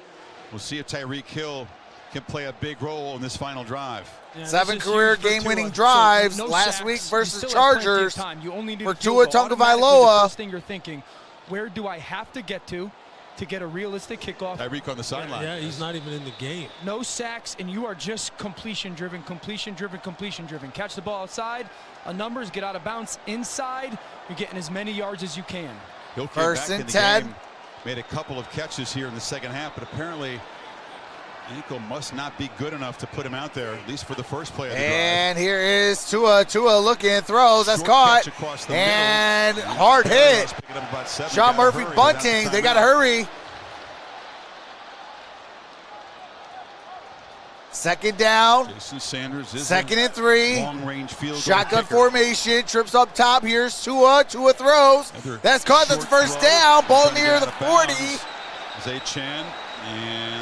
We'll see if Tyreek Hill can play a big role in this final drive. Yeah, 7 career game-winning drives so no last sacks. week You versus still have plenty of Chargers time. You only need for a field Tua goal. Automatically, the Tagovailoa. first thing you're thinking, where do I have to get to get a realistic kickoff? Tyreek on the sideline. Yeah, he's not even in the game. No sacks, and you are just completion-driven. Catch the ball outside, numbers, get out of bounds inside. You're getting as many yards as you can. Hill came First back and in the 10. game, made a couple of catches here in the second half, but apparently ankle must not be good enough to put him out there, at least for the first play of the drive. And here is Tua. Tua looking, throws. That's caught. And hard hit. Sean Murphy bunting. They got to hurry. Second down. Jason Sanders is Second and 3. Long-range field goal Shotgun kicker. formation. Trips up top. Here's Tua. Tua throws. That's caught. That's first down. Ball near the 40. Zay Chan.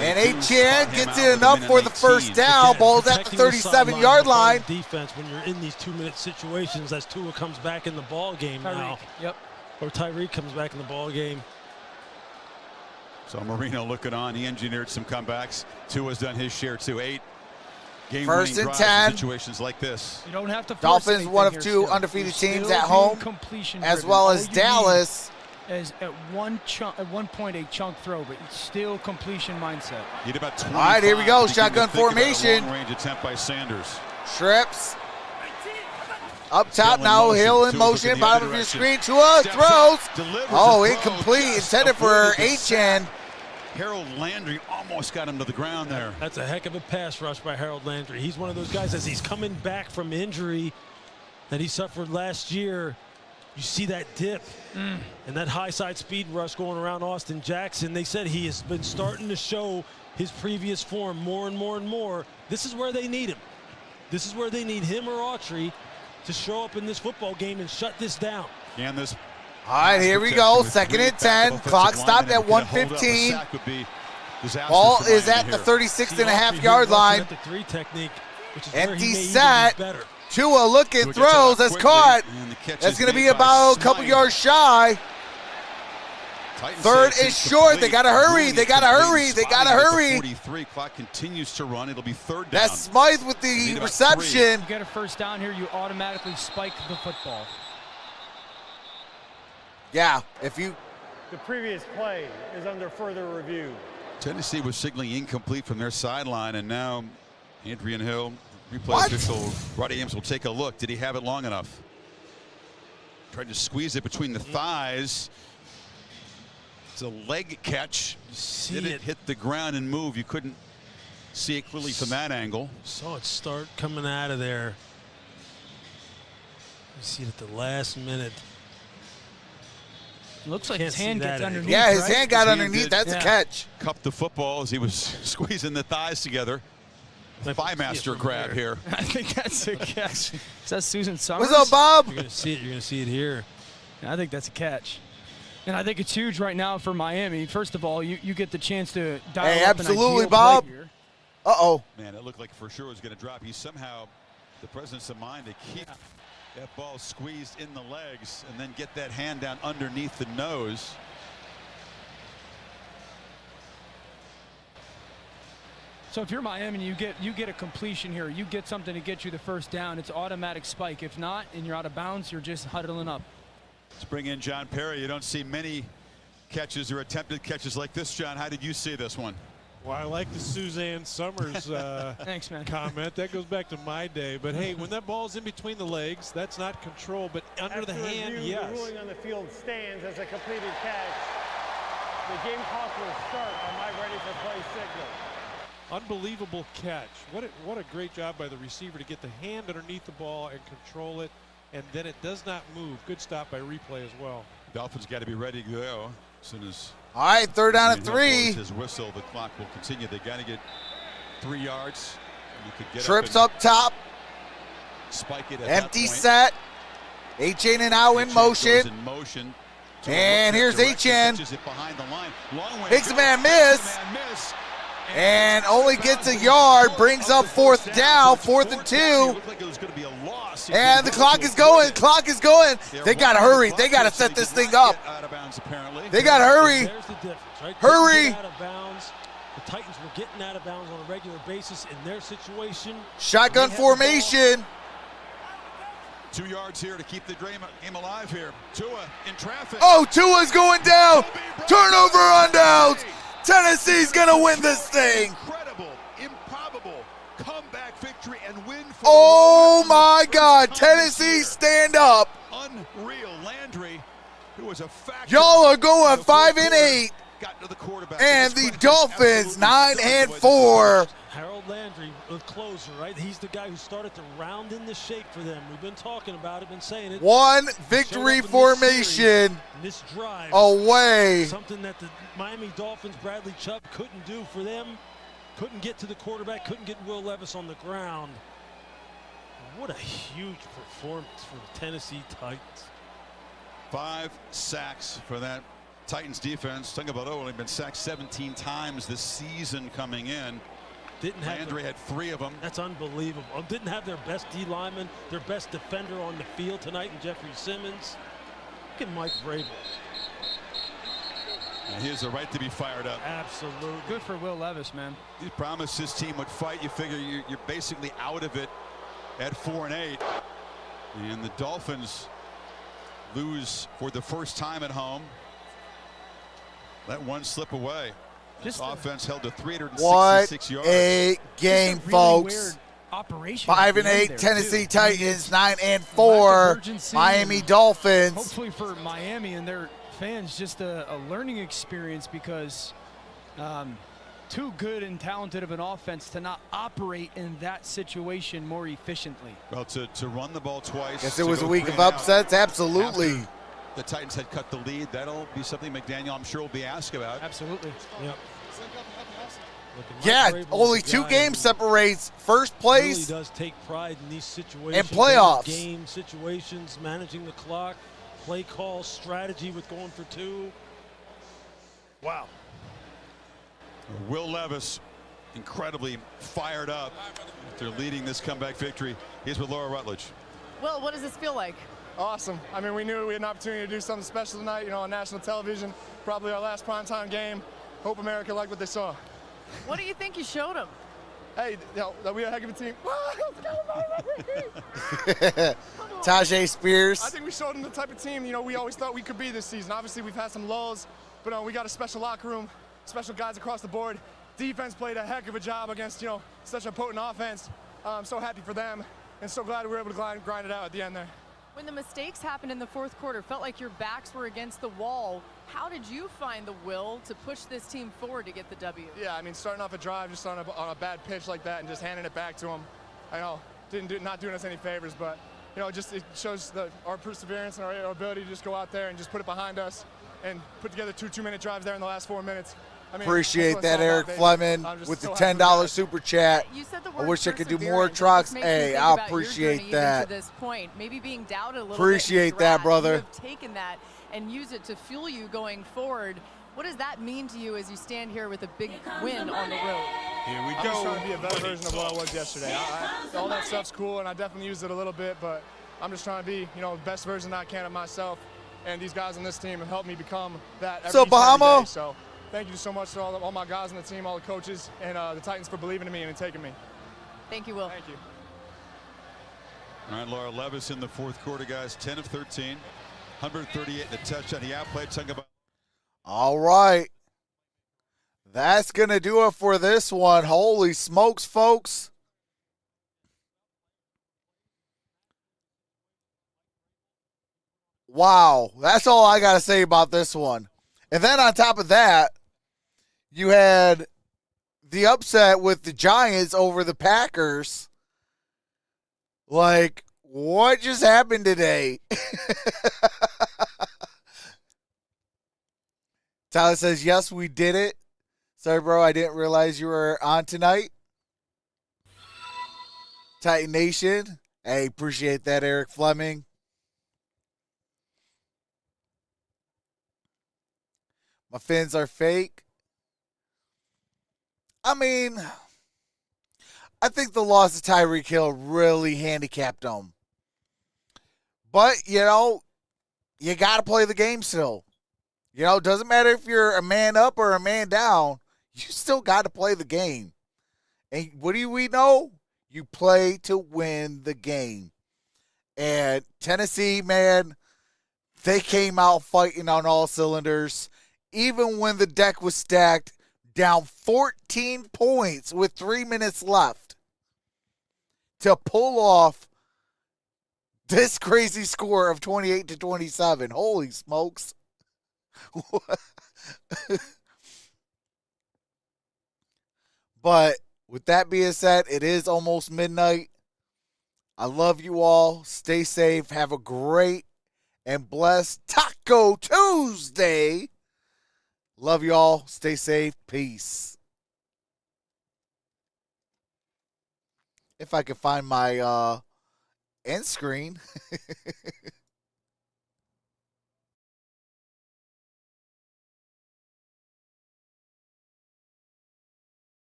And A-Chan gets it enough for the first down. Again, Ball's at the 37-yard line. Defense when you're in these 2-minute situations as Tua comes back in the ball game now. Yep. Or Tyreek comes back in the ball game. So Marino looking on. He engineered some comebacks. Tua's done his share too. 8 game-winning First and drives 10. in situations like this. You don't have to force Dolphins, one of anything 2 here undefeated still. teams You're at still home, being completion as driven. well All as you Dallas. need is at one point a chunk throw, but it's still completion mindset. Need about 25. All right, here we go. to Shotgun think about a formation. long-range attempt by Sanders. Trips. Up top Hill in now, motion. Hill in Tua's motion, looking the bottom other of your direction. screen. Tua Steps throws. up, delivers Oh, a throw. incomplete. Just Intended for avoided the A-Chan. sack. Harold Landry almost got him to the ground there. That's a heck of a pass rush by Harold Landry. He's one of those guys as he's coming back from injury that he suffered last year. You see that dip and that high side speed rush going around Austin Jackson. They said he has been starting to show his previous form more and more and more. This is where they need him. This is where they need him or Autry to show up in this football game and shut this down. And this All right, here we go. Second and 10. Clock stopped at 1:15. Ball is at the 36.5-yard line. The 3 technique, which is where he Empty may even set. be better. Tua looking, throws. That's caught. That's going to be about a couple yards shy. Third is short. They got to hurry. They got to hurry. They got to hurry. 43 clock continues to run. It'll be third down. That's Smythe with the reception. You get a first down here, you automatically spike the football. Yeah, if you. The previous play is under further review. Tennessee was signaling incomplete from their sideline, and now Adrian Hill, replay official Roddy Ames will take a look. Did he have it long enough? Tried to squeeze it between the thighs. It's a leg catch. Did it hit the ground and move? You couldn't see it clearly from that angle. Saw it start coming out of there. You see it at the last minute. Looks like his hand gets underneath. Yeah, his right? hand got underneath. That's a catch. Cupped the football as he was squeezing the thighs together. The thigh master grab here. I think that's a catch. Is that Susan Summers? What's up, Bob? You're gonna see it. You're gonna see it here. I think that's a catch. And I think it's huge right now for Miami. First of all, you get the chance to dial up an absolutely, ideal Bob. play here. Uh-oh. Man, it looked like for sure it was going to drop. He's somehow the presence of mind to keep that ball squeezed in the legs and then get that hand down underneath the nose. So if you're Miami, you get a completion here. You get something to get you the first down. It's automatic spike. If not, and you're out of bounds, you're just huddling up. Let's bring in John Perry. You don't see many catches or attempted catches like this, John. How did you see this one? Well, I like the Suzanne Summers Thanks, man. comment. That goes back to my day. But, hey, when that ball's in between the legs, that's not control. But under the hand, review, yes. The ruling on the field stands as a completed catch. The game clock will start on my ready for play signal. Unbelievable catch. What a great job by the receiver to get the hand underneath the ball and control it, and then it does not move. Good stop by replay as well. Dolphins got to be ready to go as soon as. All right, third down and 3. His whistle, the clock will continue. They got to get 3 yards. You could get Trips up, up top. Spike it at Empty that point. set. H-N now in motion. In motion. And here's H-N. It behind the line. Long way Big man miss. And only gets a yard. Brings up 4th down. 4th and 2. And the clock is going. Clock is going. They got to hurry. They got to set this thing up. They got to hurry. There's the difference, right? Hurry. Out of bounds. The Titans were getting out of bounds on a regular basis in their situation. Shotgun formation. 2 yards here to keep the game alive here. Tua in traffic. Oh, Tua's going down. Turnover on downs. Tennessee's going to win this thing. Incredible, improbable comeback victory and win for Oh, my God. Tennessee, stand up. Unreal. Landry, who was a factor. Y'all are going 5 and 8. Got to the quarterback. And the Dolphins 9 and 4. Harold Landry, the closer, right? He's the guy who started to round in the shape for them. We've been talking about it, been saying it. One victory formation this drive, away. Something that the Miami Dolphins, Bradley Chubb, couldn't do for them. Couldn't get to the quarterback, couldn't get Will Levis on the ground. What a huge performance for the Tennessee Titans. 5 sacks for that Titans defense. Tagovailoa only been sacked 17 times this season coming in. Landry had 3 of them. That's unbelievable. Didn't have their best D lineman, their best defender on the field tonight in Jeffrey Simmons. Look at Mike Vrabel. And he has the right to be fired up. Absolutely. Good for Will Levis, man. He promised his team would fight. You figure you're basically out of it at 4 and 8. And the Dolphins lose for the first time at home. Let one slip away. This offense held to 366 yards. What a game, really folks. Operation 5 and 8 Tennessee Titans, 9 and 4 Miami Dolphins. Hopefully for Miami and their fans, just a learning experience, because too good and talented of an offense to not operate in that situation more efficiently. Well, to run the ball twice. Guess it was a week of upsets, absolutely. The Titans had cut the lead. That'll be something McDaniel, I'm sure, will be asked about. Absolutely. Yep. Yeah, only 2 games separates first place really does take pride in these situations and playoffs. Game situations, managing the clock, play call, strategy with going for 2. Wow. Will Levis, incredibly fired up after leading this comeback victory. He's with Laura Rutledge. Will, what does this feel like? Awesome. I mean, we knew we had an opportunity to do something special tonight, you know, on national television. Probably our last primetime game. Hope America liked what they saw. What do you think you showed them? Hey, we are a heck of a team. Tajay Spears. I think we showed them the type of team, you know, we always thought we could be this season. Obviously, we've had some lulls, but we got a special locker room, special guys across the board. Defense played a heck of a job against, you know, such a potent offense. I'm so happy for them, and so glad we were able to grind it out at the end there. When the mistakes happened in the 4th quarter, felt like your backs were against the wall. How did you find the will to push this team forward to get the W? Yeah, I mean, starting off a drive just on a bad pitch like that and just handing it back to them, I know, not doing us any favors, but, you know, just it shows our perseverance and our ability to just go out there and just put it behind us and put together 2 2-minute drives there in the last 4 minutes. I mean, appreciate that, Eric Fleming, with the $10 super chat. I wish I could do more trucks. Hey, I appreciate that. To this point, maybe being doubted a little appreciate bit. that, brother. You have taken that and use it to fuel you going forward. What does that mean to you as you stand here with a big win on the road? Here we go. I'm just trying to be a better version of what I was yesterday. All that stuff's cool, and I definitely used it a little bit, but I'm just trying to be, you know, the best version I can of myself. And these guys on this team have helped me become that every day. So thank you so much to all my guys on the team, all the coaches, and the Titans for believing in me and taking me. Thank you, Will. Thank you. All right, Laura Levis in the 4th quarter, guys, 10 of 13, 138 in the touchdown. He outplayed Tagovailoa. All right. That's going to do it for this one. Holy smokes, folks. Wow. That's all I got to say about this one. And then on top of that, you had the upset with the Giants over the Packers. Like, what just happened today? Tyler says, yes, we did it. Sorry, bro, I didn't realize you were on tonight. Titan Nation. Hey, appreciate that, Eric Fleming. My fins are fake. I mean, I think the loss of Tyreek Hill really handicapped them. But, you know, you got to play the game still. You know, it doesn't matter if you're a man up or a man down. You still got to play the game. And what do we know? You play to win the game. And Tennessee, man, they came out fighting on all cylinders. Even when the deck was stacked, down 14 points with 3 minutes left to pull off this crazy score of 28-27. Holy smokes. But with that being said, it is almost midnight. I love you all. Stay safe. Have a great and blessed Taco Tuesday. Love you all. Stay safe. Peace. If I can find my end screen.